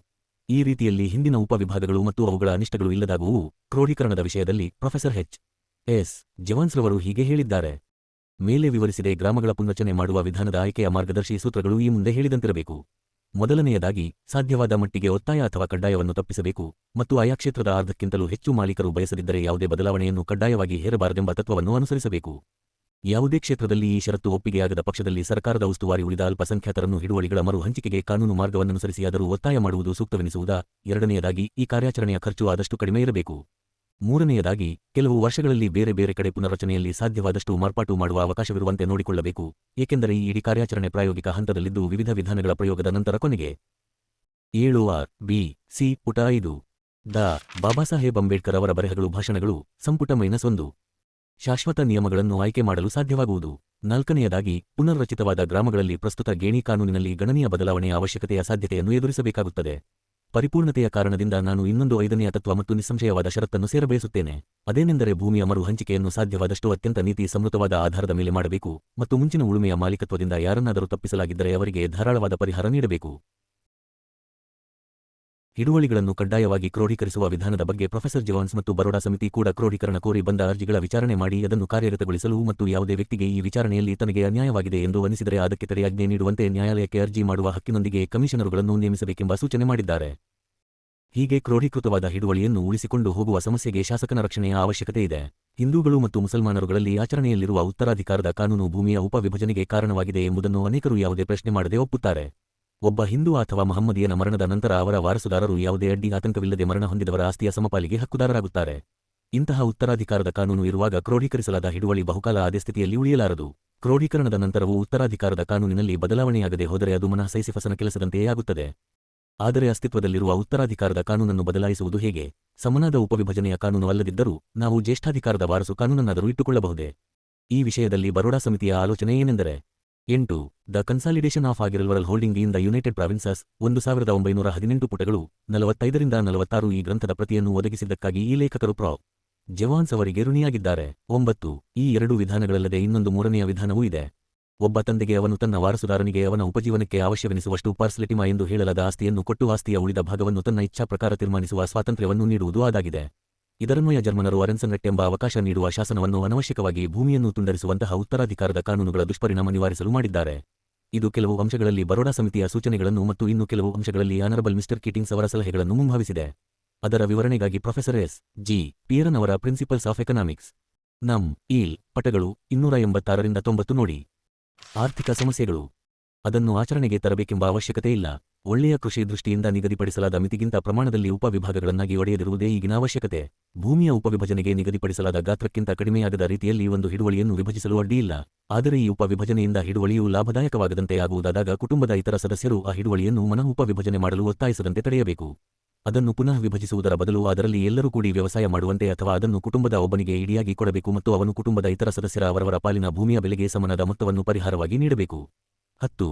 ಈ ರೀತಿಯಲ್ಲಿ ಹಿಂದಿನ ಉಪವಿಭಾಗಗಳು ಮತ್ತು ಅವುಗಳ ಅನಿಷ್ಟಗಳು ಇಲ್ಲದಾಗುವು. ಕ್ರೋಢೀಕರಣದ ವಿಷಯದಲ್ಲಿ ಪ್ರೊಫೆಸರ್ ಎಸ್. ಜವಾನ್ಸ್ರವರು ಹೀಗೆ ಹೇಳಿದ್ದಾರೆ. ಮೇಲೆ ವಿವರಿಸಿದೆ. ಗ್ರಾಮಗಳ ಪುನರ್ರಚನೆ ಮಾಡುವ ವಿಧಾನದ ಆಯ್ಕೆಯ ಮಾರ್ಗದರ್ಶಿ ಸೂತ್ರಗಳು ಈ ಮುಂದೆ ಹೇಳಿದಂತಿರಬೇಕು. ಮೊದಲನೆಯದಾಗಿ, ಸಾಧ್ಯವಾದ ಮಟ್ಟಿಗೆ ಒತ್ತಾಯ ಅಥವಾ ಕಡ್ಡಾಯವನ್ನು ತಪ್ಪಿಸಬೇಕು ಮತ್ತು ಆಯಾ ಕ್ಷೇತ್ರದ ಅರ್ಧಕ್ಕಿಂತಲೂ ಹೆಚ್ಚು ಮಾಲೀಕರು ಬಯಸದಿದ್ದರೆ ಯಾವುದೇ ಬದಲಾವಣೆಯನ್ನು ಕಡ್ಡಾಯವಾಗಿ ಹೇರಬಾರದೆಂಬ ತತ್ವವನ್ನು ಅನುಸರಿಸಬೇಕು. ಯಾವುದೇ ಕ್ಷೇತ್ರದಲ್ಲಿ ಈ ಷರತ್ತು ಒಪ್ಪಿಗೆಯಾಗದ ಪಕ್ಷದಲ್ಲಿ ಸರ್ಕಾರದ ಉಸ್ತುವಾರಿ ಉಳಿದ ಅಲ್ಪಸಂಖ್ಯಾತರನ್ನು ಹಿಡುವಳಿಗಳ ಮರು ಹಂಚಿಕೆಗೆ ಕಾನೂನು ಮಾರ್ಗವನ್ನನುಸರಿಸಿಯಾದರೂ ಒತ್ತಾಯ ಮಾಡುವುದು ಸೂಕ್ತವೆನಿಸುವುದಾ? ಎರಡನೆಯದಾಗಿ, ಈ ಕಾರ್ಯಾಚರಣೆಯ ಖರ್ಚು ಆದಷ್ಟು ಕಡಿಮೆ ಇರಬೇಕು. ಮೂರನೆಯದಾಗಿ, ಕೆಲವು ವರ್ಷಗಳಲ್ಲಿ ಬೇರೆ ಬೇರೆ ಕಡೆ ಪುನರ್ರಚನೆಯಲ್ಲಿ ಸಾಧ್ಯವಾದಷ್ಟು ಮಾರ್ಪಾಟು ಮಾಡುವ ಅವಕಾಶವಿರುವಂತೆ ನೋಡಿಕೊಳ್ಳಬೇಕು. ಏಕೆಂದರೆ ಈ ಇಡೀ ಕಾರ್ಯಾಚರಣೆ ಪ್ರಾಯೋಗಿಕ ಹಂತದಲ್ಲಿದ್ದು ವಿವಿಧ ವಿಧಾನಗಳ ಪ್ರಯೋಗದ ನಂತರ ಕೊನೆಗೆ 7ಸಿ ಪುಟ 5 ಬಾಬಾಸಾಹೇಬ್ ಅಂಬೇಡ್ಕರ್ ಅವರ ಬರೆಹಗಳು ಭಾಷಣಗಳು ಸಂಪುಟ -1 ಶಾಶ್ವತ ನಿಯಮಗಳನ್ನು ಆಯ್ಕೆ ಮಾಡಲು ಸಾಧ್ಯವಾಗುವುದು. ನಾಲ್ಕನೆಯದಾಗಿ, ಪುನರ್ರಚಿತವಾದ ಗ್ರಾಮಗಳಲ್ಲಿ ಪ್ರಸ್ತುತ ಗೇಣಿ ಕಾನೂನಿನಲ್ಲಿ ಗಣನೀಯ ಬದಲಾವಣೆಯ ಅವಶ್ಯಕತೆಯ ಸಾಧ್ಯತೆಯನ್ನು ಎದುರಿಸಬೇಕಾಗುತ್ತದೆ. ಪರಿಪೂರ್ಣತೆಯ ಕಾರಣದಿಂದ ನಾನು ಇನ್ನೊಂದು 5ನೆಯ ತತ್ವ ಮತ್ತು ನಿಸ್ಸಂಶಯವಾದ ಷರತ್ತನ್ನು ಸೇರಬಯಸುತ್ತೇನೆ. ಅದೇನೆಂದರೆ ಭೂಮಿಯ ಮರು ಹಂಚಿಕೆಯನ್ನು ಸಾಧ್ಯವಾದಷ್ಟು ಅತ್ಯಂತ ನೀತಿ ಸಮ್ಮತವಾದ ಆಧಾರದ ಮೇಲೆ ಮಾಡಬೇಕು ಮತ್ತು ಮುಂಚಿನ ಉಳುಮೆಯ ಮಾಲೀಕತ್ವದಿಂದ ಯಾರನ್ನಾದರೂ ತಪ್ಪಿಸಲಾಗಿದ್ದರೆ ಅವರಿಗೆ ಧಾರಾಳವಾದ ಪರಿಹಾರ ನೀಡಬೇಕು. ಹಿಡುವಳಿಗಳನ್ನು ಕಡ್ಡಾಯವಾಗಿ ಕ್ರೋಢೀಕರಿಸುವ ವಿಧಾನದ ಬಗ್ಗೆ ಪ್ರೊಫೆಸರ್ ಜವಾನ್ಸ್ ಮತ್ತು ಬರೋಡಾ ಸಮಿತಿ ಕೂಡ ಕ್ರೋಢೀಕರಣ ಕೋರಿ ಬಂದ ಅರ್ಜಿಗಳ ವಿಚಾರಣೆ ಮಾಡಿ ಅದನ್ನು ಕಾರ್ಯಗತಗೊಳಿಸಲು ಮತ್ತು ಯಾವುದೇ ವ್ಯಕ್ತಿಗೆ ಈ ವಿಚಾರಣೆಯಲ್ಲಿ ತನಗೆ ಅನ್ಯಾಯವಾಗಿದೆ ಎಂದು ಅನಿಸಿದರೆ ಅದಕ್ಕೆ ತಡೆಯಾಜ್ಞೆ ನೀಡುವಂತೆ ನ್ಯಾಯಾಲಯಕ್ಕೆ ಅರ್ಜಿ ಮಾಡುವ ಹಕ್ಕಿನೊಂದಿಗೆ ಕಮಿಷನರುಗಳನ್ನು ನೇಮಿಸಬೇಕೆಂಬ ಸೂಚನೆ ಮಾಡಿದ್ದಾರೆ. ಹೀಗೆ ಕ್ರೋಢೀಕೃತವಾದ ಹಿಡುವಳಿಯನ್ನು ಉಳಿಸಿಕೊಂಡು ಹೋಗುವ ಸಮಸ್ಯೆಗೆ ಶಾಸಕನ ರಕ್ಷಣೆಯ ಅವಶ್ಯಕತೆ ಇದೆ. ಹಿಂದೂಗಳು ಮತ್ತು ಮುಸಲ್ಮಾನರುಗಳಲ್ಲಿ ಆಚರಣೆಯಲ್ಲಿರುವ ಉತ್ತರಾಧಿಕಾರದ ಕಾನೂನು ಭೂಮಿಯ ಉಪವಿಭಜನೆಗೆ ಕಾರಣವಾಗಿದೆ ಎಂಬುದನ್ನು ಅನೇಕರು ಯಾವುದೇ ಪ್ರಶ್ನೆ ಮಾಡದೆ ಒಪ್ಪುತ್ತಾರೆ. ಒಬ್ಬ ಹಿಂದೂ ಅಥವಾ ಮಹಮ್ಮದಿಯನ ಮರಣದ ನಂತರ ಅವರ ವಾರಸುದಾರರು ಯಾವುದೇ ಅಡ್ಡಿ ಆತಂಕವಿಲ್ಲದೆ ಮರಣ ಹೊಂದಿದವರ ಆಸ್ತಿಯ ಸಮಪಾಲಿಗೆ ಹಕ್ಕುದಾರರಾಗುತ್ತಾರೆ. ಇಂತಹ ಉತ್ತರಾಧಿಕಾರದ ಕಾನೂನು ಇರುವಾಗ ಕ್ರೋಢೀಕರಿಸಲಾದ ಹಿಡುವಳಿ ಬಹುಕಾಲ ಅದೇ ಸ್ಥಿತಿಯಲ್ಲಿ ಉಳಿಯಲಾರದು. ಕ್ರೋಢೀಕರಣದ ನಂತರವೂ ಉತ್ತರಾಧಿಕಾರದ ಕಾನೂನಿನಲ್ಲಿ ಬದಲಾವಣೆಯಾಗದೆ ಹೋದರೆ ಅದು ಮನಃ ಸೈಸಿಫಸನ ಕೆಲಸದಂತೆಯೇ ಆಗುತ್ತದೆ. ಆದರೆ ಅಸ್ತಿತ್ವದಲ್ಲಿರುವ ಉತ್ತರಾಧಿಕಾರದ ಕಾನೂನನ್ನು ಬದಲಾಯಿಸುವುದು ಹೇಗೆ? ಸಮನಾದ ಉಪವಿಭಜನೆಯ ಕಾನೂನು ಅಲ್ಲದಿದ್ದರೂ ನಾವು ಜ್ಯೇಷ್ಠಾಧಿಕಾರದ ವಾರಸು ಕಾನೂನನ್ನಾದರೂ ಇಟ್ಟುಕೊಳ್ಳಬಹುದೇ? ಈ ವಿಷಯದಲ್ಲಿ ಬರೋಡಾ ಸಮಿತಿಯ ಆಲೋಚನೆ ಏನೆಂದರೆ 8 ದ ಕನ್ಸಾಲಿಡೇಷನ್ ಆಫ್ ಆಗಿರಲ್ವರಲ್ holding in the United Provinces 1918 ಪುಟಗಳು 45ರಿಂದ 46 ಈ ಗ್ರಂಥದ ಪ್ರತಿಯನ್ನು ಒದಗಿಸಿದ್ದಕ್ಕಾಗಿ ಈ ಲೇಖಕರು ಪ್ರೊ. ಜವಾನ್ಸ್ ಅವರಿಗೆ ಋಣಿಯಾಗಿದ್ದಾರೆ. 9 ಈ ಎರಡು ವಿಧಾನಗಳಲ್ಲದೆ ಇನ್ನೊಂದು ಮೂರನೆಯ ವಿಧಾನವೂ ಇದೆ. ಒಬ್ಬ ತಂದೆಗೆ ಅವನು ತನ್ನ ವಾರಸುದಾರನಿಗೆ ಅವನ ಉಪಜೀವನಕ್ಕೆ ಅವಶ್ಯವೆನಿಸುವಷ್ಟು ಪಾರ್ಸಲೆಟಿಮಾ ಎಂದು ಹೇಳಲಾದ ಆಸ್ತಿಯನ್ನು ಕೊಟ್ಟು ಆಸ್ತಿಯ ಉಳಿದ ಭಾಗವನ್ನು ತನ್ನ ಇಚ್ಛಾ ಪ್ರಕಾರ ತೀರ್ಮಾನಿಸುವ ಸ್ವಾತಂತ್ರ್ಯವನ್ನು ನೀಡುವುದು ಅದಾಗಿದೆ. ಇದರನ್ವಯ ಜರ್ಮನರು ಅರೆನ್ಸನ್ರೆಕ್ಟ್ ಎಂಬ ಅವಕಾಶ ನೀಡುವ ಶಾಸನವನ್ನು ಅನವಶ್ಯಕವಾಗಿ ಭೂಮಿಯನ್ನು ತುಂಡರಿಸುವಂತಹ ಉತ್ತರಾಧಿಕಾರದ ಕಾನೂನುಗಳ ದುಷ್ಪರಿಣಾಮ ನಿವಾರಿಸಲು ಮಾಡಿದ್ದಾರೆ. ಇದು ಕೆಲವು ಅಂಶಗಳಲ್ಲಿ ಬರೋಡಾ ಸಮಿತಿಯ ಸೂಚನೆಗಳನ್ನು ಮತ್ತು ಇನ್ನು ಕೆಲವು ಅಂಶಗಳಲ್ಲಿ ಆನರಬಲ್ ಮಿಸ್ಟರ್ ಕೀಟಿಂಗ್ಸ್ ಅವರ ಸಲಹೆಗಳನ್ನು ಮುಂಭಾವಿಸಿದೆ. ಅದರ ವಿವರಣೆಗಾಗಿ ಪ್ರೊಫೆಸರ್ ಎಸ್.ಜಿ. ಪಿಯರನ್ ಅವರ ಪ್ರಿನ್ಸಿಪಲ್ಸ್ ಆಫ್ ಎಕನಾಮಿಕ್ಸ್ ಪಟಗಳು 286ರಿಂದ 90 ನೋಡಿ. ಆರ್ಥಿಕ ಸಮಸ್ಯೆಗಳು ಅದನ್ನು ಆಚರಣೆಗೆ ತರಬೇಕೆಂಬ ಅವಶ್ಯಕತೆ ಇಲ್ಲ. ಒಳ್ಳೆಯ ಕೃಷಿ ದೃಷ್ಟಿಯಿಂದ ನಿಗದಿಪಡಿಸಲಾದ ಮಿತಿಗಿಂತ ಪ್ರಮಾಣದಲ್ಲಿ ಉಪವಿಭಾಗಗಳನ್ನಾಗಿ ಒಡೆಯದಿರುವುದೇ ಈಗಿನ ಅವಶ್ಯಕತೆ. ಭೂಮಿಯ ಉಪವಿಭಜನೆಗೆ ನಿಗದಿಪಡಿಸಲಾದ ಗಾತ್ರಕ್ಕಿಂತ ಕಡಿಮೆಯಾಗದ ರೀತಿಯಲ್ಲಿ ಒಂದು ಹಿಡುವಳಿಯನ್ನು ವಿಭಜಿಸಲು ಅಡ್ಡಿಯಿಲ್ಲ. ಆದರೆ ಈ ಉಪವಿಭಜನೆಯಿಂದ ಹಿಡುವಳಿಯು ಲಾಭದಾಯಕವಾಗದಂತೆ ಆಗುವುದಾದಾಗ ಕುಟುಂಬದ ಇತರ ಸದಸ್ಯರು ಆ ಹಿಡುವಳಿಯನ್ನು ಮನಃ ಉಪವಿಭಜನೆ ಮಾಡಲು ಒತ್ತಾಯಿಸದಂತೆ ತಡೆಯಬೇಕು. ಅದನ್ನು ಪುನಃ ವಿಭಜಿಸುವುದರ ಬದಲು ಅದರಲ್ಲಿ ಎಲ್ಲರೂ ಕೂಡಿ ವ್ಯವಸಾಯ ಮಾಡುವಂತೆ ಅಥವಾ ಅದನ್ನು ಕುಟುಂಬದ ಒಬ್ಬನಿಗೆ ಇಡಿಯಾಗಿ ಕೊಡಬೇಕು ಮತ್ತು ಅವನು ಕುಟುಂಬದ ಇತರ ಸದಸ್ಯರ ಅವರವರ ಪಾಲಿನ ಭೂಮಿಯ ಬೆಲೆಗೆ ಸಮನಾದ ಮೊತ್ತವನ್ನು ಪರಿಹಾರವಾಗಿ ನೀಡಬೇಕು. 10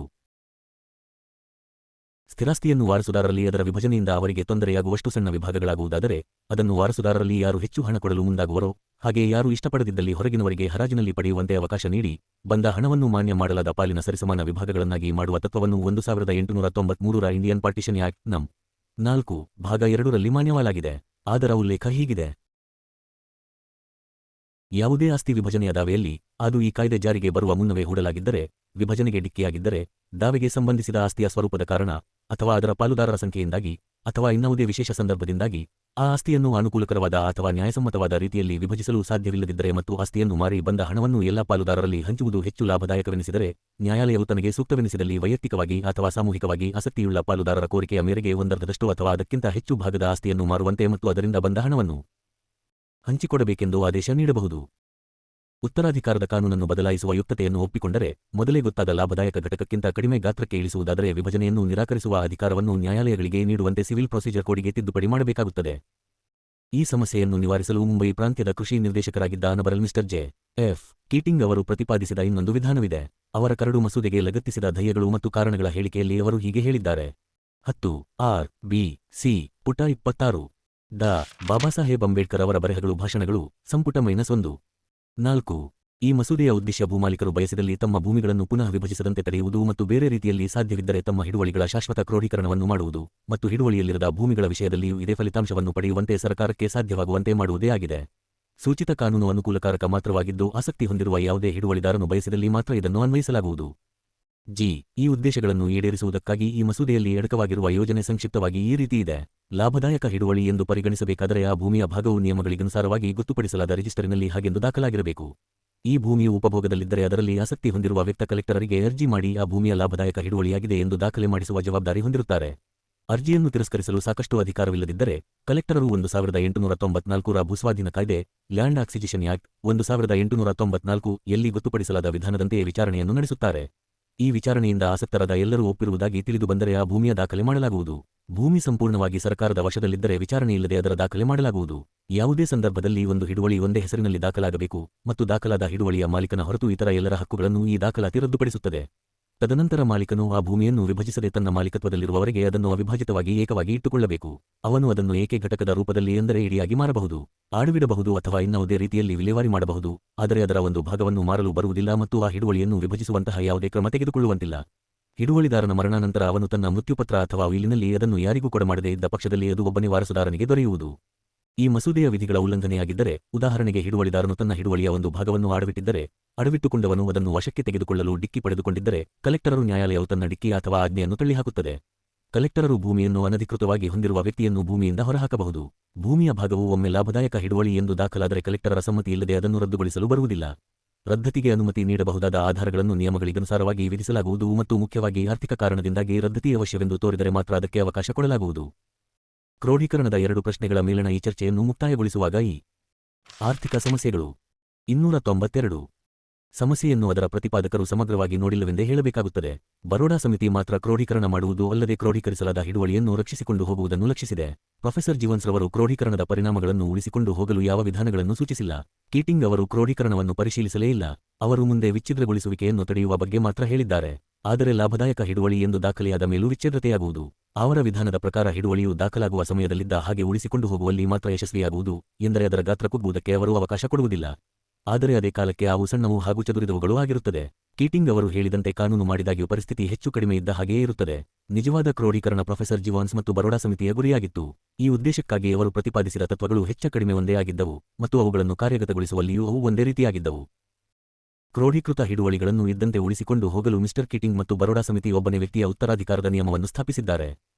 ಸ್ಥಿರಾಸ್ತಿಯನ್ನು ವಾರಸುದಾರರಲ್ಲಿ ಅದರ ವಿಭಜನೆಯಿಂದ ಅವರಿಗೆ ತೊಂದರೆಯಾಗುವಷ್ಟು ಸಣ್ಣ ವಿಭಾಗಗಳಾಗುವುದಾದರೆ ಅದನ್ನು ವಾರಸುದಾರರಲ್ಲಿ ಯಾರು ಹೆಚ್ಚು ಹಣ ಕೊಡಲು ಮುಂದಾಗುವರೋ ಹಾಗೆ ಯಾರು ಇಷ್ಟಪಡದಿದ್ದಲ್ಲಿ ಹೊರಗಿನವರಿಗೆ ಹರಾಜಿನಲ್ಲಿ ಪಡೆಯುವಂತೆ ಅವಕಾಶ ನೀಡಿ ಬಂದ ಹಣವನ್ನು ಮಾನ್ಯ ಮಾಡಲಾದ ಪಾಲಿನ ಸರಿಸಮಾನ ವಿಭಾಗಗಳನ್ನಾಗಿ ಮಾಡುವ ತತ್ವವನ್ನು 1893ರ ಇಂಡಿಯನ್ ಪಾರ್ಟಿಷನ್ ಆಕ್ಟ್ ನಂ. 4 ಭಾಗ 2ರಲ್ಲಿ ಮಾನ್ಯವಾಲಾಗಿದೆ. ಅದರ ಉಲ್ಲೇಖ ಹೀಗಿದೆ: ಯಾವುದೇ ಆಸ್ತಿ ವಿಭಜನೆಯ ದಾವೆಯಲ್ಲಿ ಅದು ಈ ಕಾಯ್ದೆ ಜಾರಿಗೆ ಬರುವ ಮುನ್ನವೇ ಹೂಡಲಾಗಿದ್ದರೆ, ವಿಭಜನೆಗೆ ಡಿಕ್ಕಿಯಾಗಿದ್ದರೆ, ದಾವೆಗೆ ಸಂಬಂಧಿಸಿದ ಆಸ್ತಿಯ ಸ್ವರೂಪದ ಕಾರಣ ಅಥವಾ ಅದರ ಪಾಲುದಾರರ ಸಂಖ್ಯೆಯಿಂದಾಗಿ ಅಥವಾ ಇನ್ನಾವುದೇ ವಿಶೇಷ ಸಂದರ್ಭದಿಂದಾಗಿ ಆ ಆಸ್ತಿಯನ್ನು ಅನುಕೂಲಕರವಾದ ಅಥವಾ ನ್ಯಾಯಸಮ್ಮತವಾದ ರೀತಿಯಲ್ಲಿ ವಿಭಜಿಸಲು ಸಾಧ್ಯವಿಲ್ಲದಿದ್ದರೆ ಮತ್ತು ಆಸ್ತಿಯನ್ನು ಮಾರಿ ಬಂದ ಹಣವನ್ನು ಎಲ್ಲಾ ಪಾಲುದಾರರಲ್ಲಿ ಹಂಚುವುದು ಹೆಚ್ಚು ಲಾಭದಾಯಕವೆನಿಸಿದರೆ, ನ್ಯಾಯಾಲಯವು ತನಗೆ ಸೂಕ್ತವೆನಿಸಿದಲ್ಲಿ ವೈಯಕ್ತಿಕವಾಗಿ ಅಥವಾ ಸಾಮೂಹಿಕವಾಗಿ ಆಸಕ್ತಿಯುಳ್ಳ ಪಾಲುದಾರರ ಕೋರಿಕೆಯ ಮೇರೆಗೆ ಒಂದರ್ಧದಷ್ಟು ಅಥವಾ ಅದಕ್ಕಿಂತ ಹೆಚ್ಚು ಭಾಗದ ಆಸ್ತಿಯನ್ನು ಮಾರುವಂತೆ ಮತ್ತು ಅದರಿಂದ ಬಂದ ಹಣವನ್ನು ಹಂಚಿಕೊಡಬೇಕೆಂದು ಆದೇಶ ನೀಡಬಹುದು. ಉತ್ತರಾಧಿಕಾರದ ಕಾನೂನನ್ನು ಬದಲಾಯಿಸುವ ಯುಕ್ತತೆಯನ್ನು ಒಪ್ಪಿಕೊಂಡರೆ, ಮೊದಲೇ ಗೊತ್ತಾದ ಲಾಭದಾಯಕ ಘಟಕಕ್ಕಿಂತ ಕಡಿಮೆ ಗಾತ್ರಕ್ಕೆ ಇಳಿಸುವುದಾದರೆ ವಿಭಜನೆಯನ್ನು ನಿರಾಕರಿಸುವ ಅಧಿಕಾರವನ್ನು ನ್ಯಾಯಾಲಯಗಳಿಗೆ ನೀಡುವಂತೆ ಸಿವಿಲ್ ಪ್ರೊಸೀಜರ್ ಕೋಡ್ಗೆ ತಿದ್ದುಪಡಿ ಮಾಡಬೇಕಾಗುತ್ತದೆ. ಈ ಸಮಸ್ಯೆಯನ್ನು ನಿವಾರಿಸಲು ಮುಂಬೈ ಪ್ರಾಂತ್ಯದ ಕೃಷಿ ನಿರ್ದೇಶಕರಾಗಿದ್ದ ಅನಬರಲ್ ಮಿಸ್ಟರ್ ಜೆ. ಎಫ್. ಕೀಟಿಂಗ್ ಅವರು ಪ್ರತಿಪಾದಿಸಿದ ಇನ್ನೊಂದು ವಿಧಾನವಿದೆ. ಅವರ ಕರಡು ಮಸೂದೆಗೆ ಲಗತ್ತಿಸಿದ ಧ್ಯೇಯಗಳು ಮತ್ತು ಕಾರಣಗಳ ಹೇಳಿಕೆಯಲ್ಲಿ ಅವರು ಹೀಗೆ ಹೇಳಿದ್ದಾರೆ: 10 ಆರ್. ಬಿ. ಸಿ. ಪುಟ 26 ಡಾ. ಬಾಬಾಸಾಹೇಬ್ ಅಂಬೇಡ್ಕರ್ ಅವರ ಬರೆಹಗಳು ಭಾಷಣಗಳು ಸಂಪುಟ -1 4. ಈ ಮಸೂದೆಯ ಉದ್ದೇಶ ಭೂಮಾಲೀಕರು ಬಯಸಿದಲ್ಲಿ ತಮ್ಮ ಭೂಮಿಗಳನ್ನು ಪುನಃ ವಿಭಜಿಸದಂತೆ ತಡೆಯುವುದು ಮತ್ತು ಬೇರೆ ರೀತಿಯಲ್ಲಿ ಸಾಧ್ಯವಿದ್ದರೆ ತಮ್ಮ ಹಿಡುವಳಿಗಳ ಶಾಶ್ವತ ಕ್ರೋಢೀಕರಣವನ್ನು ಮಾಡುವುದು ಮತ್ತು ಹಿಡುವಳಿಯಲ್ಲಿರದ ಭೂಮಿಗಳ ವಿಷಯದಲ್ಲಿಯೂ ಇದೇ ಫಲಿತಾಂಶವನ್ನು ಪಡೆಯುವಂತೆ ಸರ್ಕಾರಕ್ಕೆ ಸಾಧ್ಯವಾಗುವಂತೆ ಮಾಡುವುದೇ ಆಗಿದೆ. ಸೂಚಿತ ಕಾನೂನು ಅನುಕೂಲಕಾರಕ ಮಾತ್ರವಾಗಿದ್ದು, ಆಸಕ್ತಿ ಹೊಂದಿರುವ ಯಾವುದೇ ಹಿಡುವಳಿದಾರನು ಬಯಸಿದಲ್ಲಿ ಮಾತ್ರ ಇದನ್ನು ಅನ್ವಯಿಸಲಾಗುವುದು. ಜಿ. ಈ ಉದ್ದೇಶಗಳನ್ನು ಈಡೇರಿಸುವುದಕ್ಕಾಗಿ ಈ ಮಸೂದೆಯಲ್ಲಿ ಅಡಕವಾಗಿರುವ ಯೋಜನೆ ಸಂಕ್ಷಿಪ್ತವಾಗಿ ಈ ರೀತಿ ಇದೆ: ಲಾಭದಾಯಕ ಹಿಡುವಳಿ ಎಂದು ಪರಿಗಣಿಸಬೇಕಾದರೆ ಆ ಭೂಮಿಯ ಭಾಗವು ನಿಯಮಗಳಿಗನುಸಾರವಾಗಿ ಗೊತ್ತುಪಡಿಸಲಾದ ರಿಜಿಸ್ಟರಿನಲ್ಲಿ ಹಾಗೆಂದು ದಾಖಲಾಗಿರಬೇಕು. ಈ ಭೂಮಿಯು ಉಪಭೋಗದಲ್ಲಿದ್ದರೆ ಅದರಲ್ಲಿ ಆಸಕ್ತಿ ಹೊಂದಿರುವ ವ್ಯಕ್ತ ಕಲೆಕ್ಟರರಿಗೆ ಅರ್ಜಿ ಮಾಡಿ ಆ ಭೂಮಿಯ ಲಾಭದಾಯಕ ಹಿಡುವಳಿಯಾಗಿದೆ ಎಂದು ದಾಖಲೆ ಮಾಡಿಸುವ ಜವಾಬ್ದಾರಿ ಹೊಂದಿರುತ್ತಾರೆ. ಅರ್ಜಿಯನ್ನು ತಿರಸ್ಕರಿಸಲು ಸಾಕಷ್ಟು ಅಧಿಕಾರವಿಲ್ಲದಿದ್ದರೆ, ಕಲೆಕ್ಟರರು 1894ರ ಭೂಸ್ವಾಧೀನ ಕಾಯ್ದೆ ಲ್ಯಾಂಡ್ ಅಕ್ಸಿಜಿಷನ್ ಆಕ್ಟ್ 1894 ಯಲ್ಲಿ ಗೊತ್ತುಪಡಿಸಲಾದ ವಿಧಾನದಂತೆಯೇ ವಿಚಾರಣೆಯನ್ನು ನಡೆಸುತ್ತಾರೆ. ಈ ವಿಚಾರಣೆಯಿಂದ ಆಸಕ್ತರಾದ ಎಲ್ಲರೂ ಒಪ್ಪಿರುವುದಾಗಿ ತಿಳಿದುಬಂದರೆ ಆ ಭೂಮಿಯ ದಾಖಲೆ ಮಾಡಲಾಗುವುದು. ಭೂಮಿ ಸಂಪೂರ್ಣವಾಗಿ ಸರ್ಕಾರದ ವಶದಲ್ಲಿದ್ದರೆ ವಿಚಾರಣೆಯಿಲ್ಲದೆ ಅದರ ದಾಖಲೆ ಮಾಡಲಾಗುವುದು. ಯಾವುದೇ ಸಂದರ್ಭದಲ್ಲಿ ಒಂದು ಹಿಡುವಳಿ ಒಂದೇ ಹೆಸರಿನಲ್ಲಿ ದಾಖಲಾಗಬೇಕು ಮತ್ತು ದಾಖಲಾದ ಹಿಡುವಳಿಯ ಮಾಲೀಕನ ಹೊರತು ಇತರ ಎಲ್ಲರ ಹಕ್ಕುಗಳನ್ನು ಈ ದಾಖಲಾತಿ ರದ್ದುಪಡಿಸುತ್ತದೆ. ತದನಂತರ ಮಾಲೀಕನು ಆ ಭೂಮಿಯನ್ನು ವಿಭಜಿಸದೆ ತನ್ನ ಮಾಲೀಕತ್ವದಲ್ಲಿರುವವರೆಗೆ ಅದನ್ನು ಅವಿಭಾಜಿತವಾಗಿ ಏಕವಾಗಿ ಇಟ್ಟುಕೊಳ್ಳಬೇಕು. ಅವನು ಅದನ್ನು ಏಕೆ ಘಟಕದ ರೂಪದಲ್ಲಿ ಎಂದರೆ ಇಡಿಯಾಗಿ ಮಾರಬಹುದು, ಆಡುವಿಡಬಹುದು ಅಥವಾ ಇನ್ನಾವುದೇ ರೀತಿಯಲ್ಲಿ ವಿಲೇವಾರಿ ಮಾಡಬಹುದು, ಆದರೆ ಅದರ ಒಂದು ಭಾಗವನ್ನು ಮಾರಲು ಬರುವುದಿಲ್ಲ ಮತ್ತು ಆ ಹಿಡುವಳಿಯನ್ನು ವಿಭಜಿಸುವಂತಹ ಯಾವುದೇ ಕ್ರಮ ತೆಗೆದುಕೊಳ್ಳುವಂತಿಲ್ಲ. ಹಿಡುವಳಿದಾರನ ಮರಣಾನಂತರ ಅವನು ತನ್ನ ಮೃತ್ಯುಪತ್ರ ಅಥವಾ ವಿಲಿನಲ್ಲಿ ಅದನ್ನು ಯಾರಿಗೂ ಕೊಡಮಾಡದೇ ಇದ್ದ ಪಕ್ಷದಲ್ಲಿ ಅದು ಒಬ್ಬನೇ ವಾರಸುದಾರನಿಗೆ ದೊರೆಯುವುದು. ಈ ಮಸೂದೆಯ ವಿಧಿಗಳ ಉಲ್ಲಂಘನೆಯಾಗಿದ್ದರೆ, ಉದಾಹರಣೆಗೆ ಹಿಡುವಳಿದಾರನು ತನ್ನ ಹಿಡುವಳಿಯ ಒಂದು ಭಾಗವನ್ನು ಅಡವಿಟ್ಟಿದ್ದರೆ, ಅಡವಿಟ್ಟುಕೊಂಡವನು ಅದನ್ನು ವಶಕ್ಕೆ ತೆಗೆದುಕೊಳ್ಳಲು ಡಿಕ್ಕಿ ಪಡೆದುಕೊಂಡಿದ್ದರೆ, ಕಲೆಕ್ಟರರು ನ್ಯಾಯಾಲಯವು ತನ್ನ ಡಿಕ್ಕಿ ಅಥವಾ ಆಜ್ಞೆಯನ್ನು ತಳ್ಳಿಹಾಕುತ್ತದೆ. ಕಲೆಕ್ಟರರು ಭೂಮಿಯನ್ನು ಅನಧಿಕೃತವಾಗಿ ಹೊಂದಿರುವ ವ್ಯಕ್ತಿಯನ್ನು ಭೂಮಿಯಿಂದ ಹೊರಹಾಕಬಹುದು. ಭೂಮಿಯ ಭಾಗವು ಒಮ್ಮೆ ಲಾಭದಾಯಕ ಹಿಡುವಳಿ ಎಂದು ದಾಖಲಾದರೆ ಕಲೆಕ್ಟರರ ಸಮ್ಮತಿಯಿಲ್ಲದೆ ಅದನ್ನು ರದ್ದುಗೊಳಿಸಲು ಬರುವುದಿಲ್ಲ. ರದ್ದತಿಗೆ ಅನುಮತಿ ನೀಡಬಹುದಾದ ಆಧಾರಗಳನ್ನು ನಿಯಮಗಳಿಗನುಸಾರವಾಗಿ ವಿಧಿಸಲಾಗುವುದು ಮತ್ತು ಮುಖ್ಯವಾಗಿ ಆರ್ಥಿಕ ಕಾರಣದಿಂದಾಗಿ ರದ್ದತಿ ಅವಶ್ಯವೆಂದು ತೋರಿದರೆ ಮಾತ್ರ ಅದಕ್ಕೆ ಅವಕಾಶ ಕೊಡಲಾಗುವುದು. ಕ್ರೋಢೀಕರಣದ 2 ಪ್ರಶ್ನೆಗಳ ಮೇಲಣ ಈ ಚರ್ಚೆಯನ್ನು ಮುಕ್ತಾಯಗೊಳಿಸುವಾಗ ಈ ಆರ್ಥಿಕ ಸಮಸ್ಯೆಗಳು 292 ಸಮಸ್ಯೆಯನ್ನು ಅದರ ಪ್ರತಿಪಾದಕರು ಸಮಗ್ರವಾಗಿ ನೋಡಿಲ್ಲವೆಂದೇ ಹೇಳಬೇಕಾಗುತ್ತದೆ. ಬರೋಡಾ ಸಮಿತಿ ಮಾತ್ರ ಕ್ರೋಢೀಕರಣ ಮಾಡುವುದು ಅಲ್ಲದೆ ಕ್ರೋಢೀಕರಿಸಲಾದ ಹಿಡುವಳಿಯನ್ನು ರಕ್ಷಿಸಿಕೊಂಡು ಹೋಗುವುದನ್ನು ಲಕ್ಷಿಸಿದೆ. ಪ್ರೊಫೆಸರ್ ಜೀವನ್ಸ್ ರವರು ಕ್ರೋಢೀಕರಣದ ಪರಿಣಾಮಗಳನ್ನು ಉಳಿಸಿಕೊಂಡು ಹೋಗಲು ಯಾವ ವಿಧಾನಗಳನ್ನು ಸೂಚಿಸಿಲ್ಲ. ಕೀಟಿಂಗ್ ಅವರು ಕ್ರೋಢೀಕರಣವನ್ನು ಪರಿಶೀಲಿಸಲೇ ಇಲ್ಲ. ಅವರು ಮುಂದೆ ವಿಚ್ಛಿದ್ರಗೊಳಿಸುವಿಕೆಯನ್ನು ತಡೆಯುವ ಬಗ್ಗೆ ಮಾತ್ರ ಹೇಳಿದ್ದಾರೆ. ಆದರೆ ಲಾಭದಾಯಕ ಹಿಡುವಳಿ ಎಂದು ದಾಖಲೆಯಾದ ಮೇಲೂ ವಿಚ್ಛೇದ್ರತೆಯಾಗುವುದು. ಅವರ ವಿಧಾನದ ಪ್ರಕಾರ ಹಿಡುವಳಿಯು ದಾಖಲಾಗುವ ಸಮಯದಲ್ಲಿದ್ದ ಹಾಗೆ ಉಳಿಸಿಕೊಂಡು ಹೋಗುವಲ್ಲಿ ಮಾತ್ರ ಯಶಸ್ವಿಯಾಗುವುದು, ಎಂದರೆ ಅದರ ಗಾತ್ರ ಕುಗ್ಗುವುದಕ್ಕೆ ಅವರು ಅವಕಾಶ ಕೊಡುವುದಿಲ್ಲ. ಆದರೆ ಅದೇ ಕಾಲಕ್ಕೆ ಅವು ಸಣ್ಣವು ಹಾಗೂ ಚದುರಿದವುಗಳು ಆಗಿರುತ್ತದೆ. ಕೀಟಿಂಗ್ ಅವರು ಹೇಳಿದಂತೆ ಕಾನೂನು ಮಾಡಿದಾಗ್ಯೂ ಪರಿಸ್ಥಿತಿ ಹೆಚ್ಚು ಕಡಿಮೆ ಇದ್ದ ಹಾಗೆಯೇ ಇರುತ್ತದೆ. ನಿಜವಾದ ಕ್ರೋಢೀಕರಣ ಪ್ರೊಫೆಸರ್ ಜಿವಾನ್ಸ್ ಮತ್ತು ಬರೋಡಾ ಸಮಿತಿಯ ಗುರಿಯಾಗಿತ್ತು. ಈ ಉದ್ದೇಶಕ್ಕಾಗಿ ಅವರು ಪ್ರತಿಪಾದಿಸಿದ ತತ್ವಗಳು ಹೆಚ್ಚ ಕಡಿಮೆ ಒಂದೇ ಆಗಿದ್ದವು ಮತ್ತು ಅವುಗಳನ್ನು ಕಾರ್ಯಗತಗೊಳಿಸುವಲ್ಲಿಯೂ ಅವು ಒಂದೇ ರೀತಿಯಾಗಿದ್ದವು. ಕ್ರೋಢೀಕೃತ ಹಿಡುವಳಿಗಳನ್ನು ಇದ್ದಂತೆ ಉಳಿಸಿಕೊಂಡು ಹೋಗಲು ಮಿಸ್ಟರ್ ಕೀಟಿಂಗ್ ಮತ್ತು ಬರೋಡಾ ಸಮಿತಿ ಒಬ್ಬನೇ ವ್ಯಕ್ತಿಯ ಉತ್ತರಾಧಿಕಾರದ ನಿಯಮವನ್ನು ಸ್ಥಾಪಿಸಿದ್ದಾರೆ.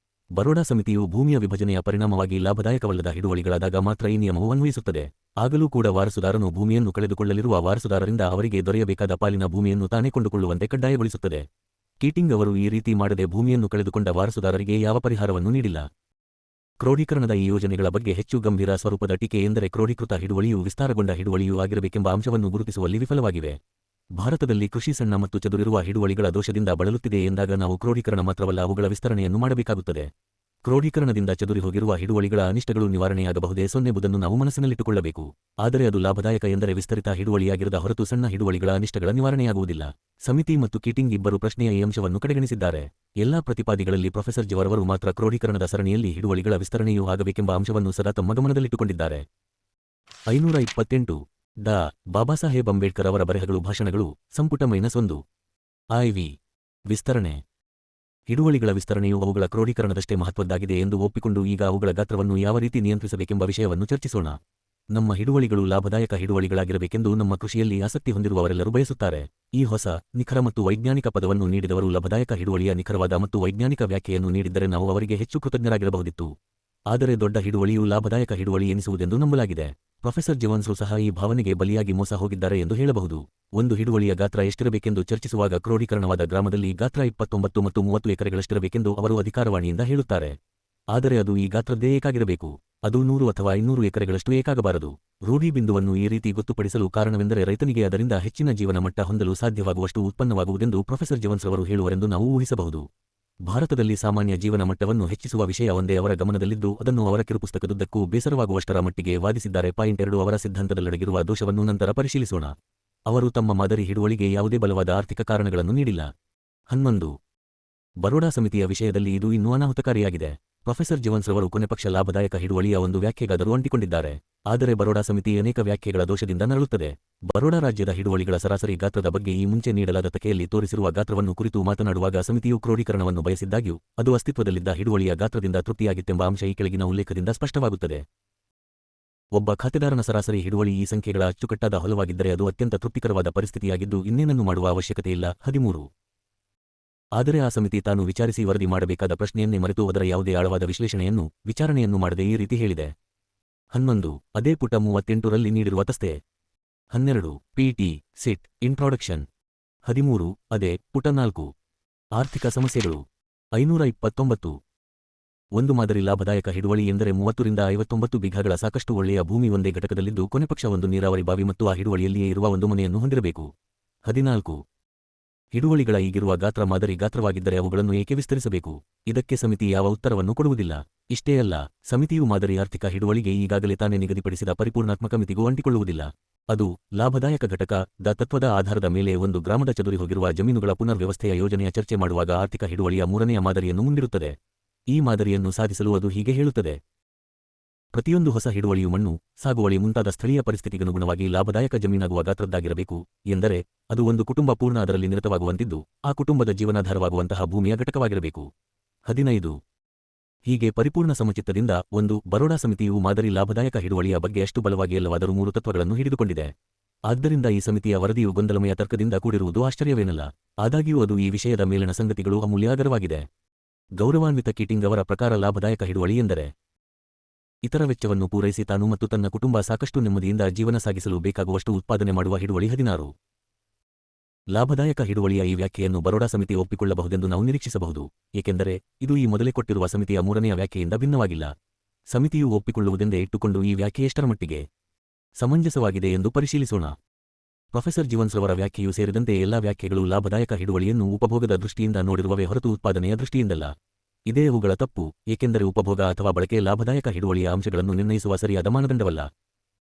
ಬರೋಡಾ ಸಮಿತಿಯು ಭೂಮಿಯ ವಿಭಜನೆಯ ಪರಿಣಾಮವಾಗಿ ಲಾಭದಾಯಕವಲ್ಲದ ಹಿಡುವಳಿಗಳಾದಾಗ ಮಾತ್ರ ಈ ನಿಯಮವು ಅನ್ವಯಿಸುತ್ತದೆ. ಆಗಲೂ ಕೂಡ ವಾರಸುದಾರನು ಭೂಮಿಯನ್ನು ಕಳೆದುಕೊಳ್ಳಲಿರುವ ವಾರಸುದಾರರಿಂದ ಅವರಿಗೆ ದೊರೆಯಬೇಕಾದ ಪಾಲಿನ ಭೂಮಿಯನ್ನು ತಾನೇ ಕೊಂಡುಕೊಳ್ಳುವಂತೆ ಕಡ್ಡಾಯಗೊಳಿಸುತ್ತದೆ. ಕೀಟಿಂಗ್ ಅವರು ಈ ರೀತಿ ಮಾಡದೆ ಭೂಮಿಯನ್ನು ಕಳೆದುಕೊಂಡ ವಾರಸುದಾರರಿಗೆ ಯಾವ ಪರಿಹಾರವನ್ನೂ ನೀಡಿಲ್ಲ. ಕ್ರೋಢೀಕರಣದ ಈ ಯೋಜನೆಗಳ ಬಗ್ಗೆ ಹೆಚ್ಚು ಗಂಭೀರ ಸ್ವರೂಪದ ಟೀಕೆ ಎಂದರೆ ಕ್ರೋಢೀಕೃತ ಹಿಡುವಳಿಯು ವಿಸ್ತಾರಗೊಂಡ ಹಿಡುವಳಿಯೂ ಆಗಿರಬೇಕೆಂಬ ಅಂಶವನ್ನು ಗುರುತಿಸುವಲ್ಲಿ ವಿಫಲವಾಗಿವೆ. ಭಾರತದಲ್ಲಿ ಕೃಷಿ ಸಣ್ಣ ಮತ್ತು ಚದುರಿರುವ ಹಿಡುವಳಿಗಳ ದೋಷದಿಂದ ಬಳಲುತ್ತಿದೆ ಎಂದಾಗ ನಾವು ಕ್ರೋಢೀಕರಣ ಮಾತ್ರವಲ್ಲ ಅವುಗಳ ವಿಸ್ತರಣೆಯನ್ನು ಮಾಡಬೇಕಾಗುತ್ತದೆ. ಕ್ರೋಢೀಕರಣದಿಂದ ಚದುರಿ ಹೋಗಿರುವ ಹಿಡುವಳಿಗಳ ಅನಿಷ್ಟಗಳು ನಿವಾರಣೆಯಾಗಬಹುದೇ? ಬುದನ್ನು ನಾವು ಮನಸ್ಸಿನಲ್ಲಿಟ್ಟುಕೊಳ್ಳಬೇಕು. ಆದರೆ ಅದು ಲಾಭದಾಯಕ ಎಂದರೆ ವಿಸ್ತರಿತ ಹಿಡುವಳಿಯಾಗಿರದ ಹೊರತು ಸಣ್ಣ ಹಿಡುವಳಿಗಳ ಅನಿಷ್ಟಗಳ ನಿವಾರಣೆಯಾಗುವುದಿಲ್ಲ. ಸಮಿತಿ ಮತ್ತು ಕೀಟಿಂಗ್ ಇಬ್ಬರು ಪ್ರಶ್ನೆಯ ಈ ಅಂಶವನ್ನು ಕಡೆಗಣಿಸಿದ್ದಾರೆ. ಎಲ್ಲಾ ಪ್ರತಿಪಾದಿಗಳಲ್ಲಿ ಪ್ರೊಫೆಸರ್ ಜವರವರು ಮಾತ್ರ ಕ್ರೋಢೀಕರಣದ ಸರಣಿಯಲ್ಲಿ ಹಿಡುವಳಿಗಳ ವಿಸ್ತರಣೆಯೂ ಆಗಬೇಕೆಂಬ ಅಂಶವನ್ನು ಸದಾ ತಮ್ಮ ಗಮನದಲ್ಲಿಟ್ಟುಕೊಂಡಿದ್ದಾರೆ. 528 ಡಾ. ಬಾಬಾಸಾಹೇಬ್ ಅಂಬೇಡ್ಕರ್ ಅವರ ಬರೆಹಗಳು ಭಾಷಣಗಳು ಸಂಪುಟ -1 IV ವಿಸ್ತರಣೆ. ಹಿಡುವಳಿಗಳ ವಿಸ್ತರಣೆಯು ಅವುಗಳ ಕ್ರೋಢೀಕರಣದಷ್ಟೇ ಮಹತ್ವದ್ದಾಗಿದೆ ಎಂದು ಒಪ್ಪಿಕೊಂಡು ಈಗ ಅವುಗಳ ಗಾತ್ರವನ್ನು ಯಾವ ರೀತಿ ನಿಯಂತ್ರಿಸಬೇಕೆಂಬ ವಿಷಯವನ್ನು ಚರ್ಚಿಸೋಣ. ನಮ್ಮ ಹಿಡುವಳಿಗಳು ಲಾಭದಾಯಕ ಹಿಡುವಳಿಗಳಾಗಿರಬೇಕೆಂದು ನಮ್ಮ ಕೃಷಿಯಲ್ಲಿ ಆಸಕ್ತಿ ಹೊಂದಿರುವವರೆಲ್ಲರೂ ಬಯಸುತ್ತಾರೆ. ಈ ಹೊಸ, ನಿಖರ ಮತ್ತು ವೈಜ್ಞಾನಿಕ ಪದವನ್ನು ನೀಡಿದವರು ಲಾಭದಾಯಕ ಹಿಡುವಳಿಯ ನಿಖರವಾದ ಮತ್ತು ವೈಜ್ಞಾನಿಕ ವ್ಯಾಖ್ಯೆಯನ್ನು ನೀಡಿದ್ದರೆ ನಾವು ಅವರಿಗೆ ಹೆಚ್ಚು ಕೃತಜ್ಞರಾಗಿರಬಹುದಿತ್ತು. ಆದರೆ ದೊಡ್ಡ ಹಿಡುವಳಿಯು ಲಾಭದಾಯಕ ಹಿಡುವಳಿ ಎನಿಸುವುದೆಂದು ನಂಬಲಾಗಿದೆ. ಪ್ರೊಫೆಸರ್ ಜೀವನ್ಸ್ರು ಸಹ ಈ ಭಾವನೆಗೆ ಬಲಿಯಾಗಿ ಮೋಸ ಹೋಗಿದ್ದಾರೆ ಎಂದು ಹೇಳಬಹುದು. ಒಂದು ಹಿಡುವಳಿಯ ಗಾತ್ರ ಎಷ್ಟಿರಬೇಕೆಂದು ಚರ್ಚಿಸುವಾಗ ಕ್ರೋಢೀಕರಣವಾದ ಗ್ರಾಮದಲ್ಲಿ ಗಾತ್ರ 29 ಮತ್ತು 30 ಎಕರೆಗಳಷ್ಟಿರಬೇಕೆಂದು ಅವರು ಅಧಿಕಾರವಾಣಿಯಿಂದ ಹೇಳುತ್ತಾರೆ. ಆದರೆ ಅದು ಈ ಗಾತ್ರದ್ದೇ ಏಕಾಗಿರಬೇಕು. ಅದು 100 ಅಥವಾ 500 ಎಕರೆಗಳಷ್ಟು ಏಕಾಗಬಾರದು. ರೂಢಿ ಬಿಂದುವನ್ನು ಈ ರೀತಿ ಗೊತ್ತುಪಡಿಸಲು ಕಾರಣವೆಂದರೆ ರೈತನಿಗೆ ಅದರಿಂದ ಹೆಚ್ಚಿನ ಜೀವನ ಮಟ್ಟ ಹೊಂದಲು ಸಾಧ್ಯವಾಗುವಷ್ಟು ಉತ್ಪನ್ನವಾಗುವುದೆಂದು ಪ್ರೊಫೆಸರ್ ಜೀವನ್ಸ್ರವರು ಹೇಳುವರೆಂದು ನಾವು ಊಹಿಸಬಹುದು. ಭಾರತದಲ್ಲಿ ಸಾಮಾನ್ಯ ಜೀವನ ಮಟ್ಟವನ್ನು ಹೆಚ್ಚಿಸುವ ವಿಷಯ ಒಂದೇ ಅವರ ಗಮನದಲ್ಲಿದ್ದು ಅದನ್ನು ಅವರ ಕಿರುಪುಸ್ತಕದುದ್ದಕ್ಕೂ ಬೇಸರವಾಗುವಷ್ಟರ ಮಟ್ಟಿಗೆ ವಾದಿಸಿದ್ದಾರೆ. 2 ಅವರ ಸಿದ್ಧಾಂತದಲ್ಲಡಗಿರುವ ದೋಷವನ್ನು ನಂತರ ಪರಿಶೀಲಿಸೋಣ. ಅವರು ತಮ್ಮ ಮಾದರಿ ಹಿಡುವಳಿಗೆ ಯಾವುದೇ ಬಲವಾದ ಆರ್ಥಿಕ ಕಾರಣಗಳನ್ನು ನೀಡಿಲ್ಲ. 11 ಬರೋಡಾ ಸಮಿತಿಯ ವಿಷಯದಲ್ಲಿ ಇದು ಇನ್ನೂ ಅನಾಹುತಕಾರಿಯಾಗಿದೆ. ಪ್ರೊಫೆಸರ್ ಜೀವನ್ಸ್ರವರು ಕೊನೆಪಕ್ಷ ಲಾಭದಾಯಕ ಹಿಡುವಳಿಯ ಒಂದು ವ್ಯಾಖ್ಯೆಗಾದರೂ ಅಂಟಿಕೊಂಡಿದ್ದಾರೆ. ಆದರೆ ಬರೋಡಾ ಸಮಿತಿ ಅನೇಕ ವ್ಯಾಖ್ಯೆಗಳ ದೋಷದಿಂದ ನರಳುತ್ತದೆ. ಬರೋಡಾ ರಾಜ್ಯದ ಹಿಡುವಳಿಗಳ ಸರಾಸರಿ ಗಾತ್ರದ ಬಗ್ಗೆ ಈ ಮುಂಚೆ ನೀಡಲಾದ ತಕೆಯಲ್ಲಿ ತೋರಿಸಿರುವ ಗಾತ್ರವನ್ನು ಕುರಿತು ಮಾತನಾಡುವಾಗ ಸಮಿತಿಯು ಕ್ರೋಢೀಕರಣವನ್ನು ಬಯಸಿದ್ದಾಗ್ಯೂ ಅದು ಅಸ್ತಿತ್ವದಲ್ಲಿದ್ದ ಹಿಡುವಳಿಯ ಗಾತ್ರದಿಂದ ತೃಪ್ತಿಯಾಗಿತ್ತೆಂಬ ಅಂಶ ಈ ಕೆಳಗಿನ ಉಲ್ಲೇಖದಿಂದ ಸ್ಪಷ್ಟವಾಗುತ್ತದೆ. ಒಬ್ಬ ಖಾತೆದಾರನ ಸರಾಸರಿ ಹಿಡುವಳಿ ಈ ಸಂಖ್ಯೆಗಳ ಅಚ್ಚುಕಟ್ಟಾದ ಹೊಲವಾಗಿದ್ದರೆ ಅದು ಅತ್ಯಂತ ತೃಪ್ತಿಕರವಾದ ಪರಿಸ್ಥಿತಿಯಾಗಿದ್ದು ಇನ್ನೇನನ್ನು ಮಾಡುವ ಅವಶ್ಯಕತೆಯಿಲ್ಲ. 13 ಆದರೆ ಆ ಸಮಿತಿ ತಾನು ವಿಚಾರಿಸಿ ವರದಿ ಮಾಡಬೇಕಾದ ಪ್ರಶ್ನೆಯನ್ನೇ ಮರೆತು ಅದರ ಯಾವುದೇ ಆಳವಾದ ವಿಚಾರಣೆಯನ್ನು ಮಾಡದೆ ಈ ರೀತಿ ಹೇಳಿದೆ. 11 ಅದೇ ಪುಟ 38ರಲ್ಲಿ ನೀಡಿರುವ ತಸ್ತೆ. 12 ಪಿಟಿ ಸಿಟ್ ಇಂಟ್ರೊಡಕ್ಷನ್. 13 ಅದೇ ಪುಟ 4 ಆರ್ಥಿಕ ಸಮಸ್ಯೆಗಳು. 529 ಒಂದು ಮಾದರಿ ಲಾಭದಾಯಕ ಹಿಡುವಳಿ ಎಂದರೆ 30 ರಿಂದ 59 ಬಿಘಾಗಳ ಸಾಕಷ್ಟು ಒಳ್ಳೆಯ ಭೂಮಿ ಒಂದೇ ಘಟಕದಲ್ಲಿದ್ದು ಕೊನೆಪಕ್ಷ ಒಂದು ನೀರಾವರಿ ಬಾವಿ ಮತ್ತು ಆ ಹಿಡುವಳಿಯಲ್ಲಿಯೇ ಇರುವ ಒಂದು ಮನೆಯನ್ನು ಹೊಂದಿರಬೇಕು. 14 ಹಿಡುವಳಿಗಳ ಈಗಿರುವ ಗಾತ್ರ ಮಾದರಿ ಗಾತ್ರವಾಗಿದ್ದರೆ ಅವುಗಳನ್ನು ಏಕೆ ವಿಸ್ತರಿಸಬೇಕು? ಇದಕ್ಕೆ ಸಮಿತಿ ಯಾವ ಉತ್ತರವನ್ನು ಕೊಡುವುದಿಲ್ಲ. ಇಷ್ಟೇ ಅಲ್ಲ, ಸಮಿತಿಯು ಮಾದರಿ ಆರ್ಥಿಕ ಹಿಡುವಳಿಗೆ ಈಗಾಗಲೇ ತಾನೇ ನಿಗದಿಪಡಿಸಿದ ಪರಿಪೂರ್ಣಾತ್ಮಕ ಮಿತಿಗೂ ಅಂಟಿಕೊಳ್ಳುವುದಿಲ್ಲ. ಅದು ಲಾಭದಾಯಕ ಘಟಕ ದ ತತ್ವದ ಆಧಾರದ ಮೇಲೆ ಒಂದು ಗ್ರಾಮದ ಚದುರಿ ಹೋಗಿರುವ ಜಮೀನುಗಳ ಪುನರ್ವ್ಯವಸ್ಥೆಯ ಯೋಜನೆಯ ಚರ್ಚೆ ಮಾಡುವಾಗ ಆರ್ಥಿಕ ಹಿಡುವಳಿಯ 3ನೆಯ ಮಾದರಿಯನ್ನು ಮುಂದಿರುತ್ತದೆ. ಈ ಮಾದರಿಯನ್ನು ಸಾಧಿಸಲು ಅದು ಹೀಗೆ ಹೇಳುತ್ತದೆ: ಪ್ರತಿಯೊಂದು ಹೊಸ ಹಿಡುವಳಿಯು ಮಣ್ಣು, ಸಾಗುವಳಿ ಮುಂತಾದ ಸ್ಥಳೀಯ ಪರಿಸ್ಥಿತಿಗನುಗುಣವಾಗಿ ಲಾಭದಾಯಕ ಜಮೀನಾಗುವ ಗಾತ್ರದ್ದಾಗಿರಬೇಕು. ಎಂದರೆ ಅದು ಒಂದು ಕುಟುಂಬ ಪೂರ್ಣ ಅದರಲ್ಲಿ ನಿರತವಾಗುವಂತಿದ್ದು ಆ ಕುಟುಂಬದ ಜೀವನಾಧಾರವಾಗುವಂತಹ ಭೂಮಿಯ ಘಟಕವಾಗಿರಬೇಕು. 15 ಹೀಗೆ ಪರಿಪೂರ್ಣ ಸಮಚಿತ್ತದಿಂದ ಒಂದು ಬರೋಡಾ ಸಮಿತಿಯು ಮಾದರಿ ಲಾಭದಾಯಕ ಹಿಡುವಳಿಯ ಬಗ್ಗೆ ಅಷ್ಟು ಬಲವಾಗಿ ಅಲ್ಲವಾದರೂ 3 ತತ್ವಗಳನ್ನು ಹಿಡಿದುಕೊಂಡಿದೆ. ಆದ್ದರಿಂದ ಈ ಸಮಿತಿಯ ವರದಿಯು ಗೊಂದಲಮಯ ತರ್ಕದಿಂದ ಕೂಡಿರುವುದು ಆಶ್ಚರ್ಯವೇನಲ್ಲ. ಆದಾಗ್ಯೂ ಅದು ಈ ವಿಷಯದ ಮೇಲಿನ ಸಂಗತಿಗಳು ಅಮೂಲ್ಯಾಗರವಾಗಿದೆ. ಗೌರವಾನ್ವಿತ ಕೀಟಿಂಗ್ ಅವರ ಪ್ರಕಾರ ಲಾಭದಾಯಕ ಹಿಡುವಳಿ ಎಂದರೆ ಇತರ ವೆಚ್ಚವನ್ನು ಪೂರೈಸಿ ತಾನು ಮತ್ತು ತನ್ನ ಕುಟುಂಬ ಸಾಕಷ್ಟು ನೆಮ್ಮದಿಯಿಂದ ಜೀವನ ಸಾಗಿಸಲು ಬೇಕಾಗುವಷ್ಟು ಉತ್ಪಾದನೆ ಮಾಡುವ ಹಿಡುವಳಿ. 16 ಲಾಭದಾಯಕ ಹಿಡುವಳಿಯ ಈ ವ್ಯಾಖ್ಯೆಯನ್ನು ಬರೋಡಾ ಸಮಿತಿ ಒಪ್ಪಿಕೊಳ್ಳಬಹುದೆಂದು ನಾವು ನಿರೀಕ್ಷಿಸಬಹುದು, ಏಕೆಂದರೆ ಇದು ಈ ಮೊದಲೇ ಕೊಟ್ಟಿರುವ ಸಮಿತಿಯ 3ನೆಯ ವ್ಯಾಖ್ಯೆಯಿಂದ ಭಿನ್ನವಾಗಿಲ್ಲ. ಸಮಿತಿಯು ಒಪ್ಪಿಕೊಳ್ಳುವುದೆಂದೇ ಇಟ್ಟುಕೊಂಡು ಈ ವ್ಯಾಖ್ಯೆ ಎಷ್ಟರ ಮಟ್ಟಿಗೆ ಸಮಂಜಸವಾಗಿದೆ ಎಂದು ಪರಿಶೀಲಿಸೋಣ. ಪ್ರೊಫೆಸರ್ ಜೀವನ್ಸ್ರವರ ವ್ಯಾಖ್ಯೆಯೂ ಸೇರಿದಂತೆ ಎಲ್ಲಾ ವ್ಯಾಖ್ಯೆಗಳು ಲಾಭದಾಯಕ ಹಿಡುವಳಿಯನ್ನು ಉಪಭೋಗದ ದೃಷ್ಟಿಯಿಂದ ನೋಡಿರುವವೇ ಹೊರತು ಉತ್ಪಾದನೆಯ ದೃಷ್ಟಿಯಿಂದಲ್ಲ. ಇದೇ ಅವುಗಳ ತಪ್ಪು, ಏಕೆಂದರೆ ಉಪಭೋಗ ಅಥವಾ ಬಳಕೆ ಲಾಭದಾಯಕ ಹಿಡುವಳಿಯ ಅಂಶಗಳನ್ನು ನಿರ್ಣಯಿಸುವ ಸರಿಯಾದ ಮಾನದಂಡವಲ್ಲ.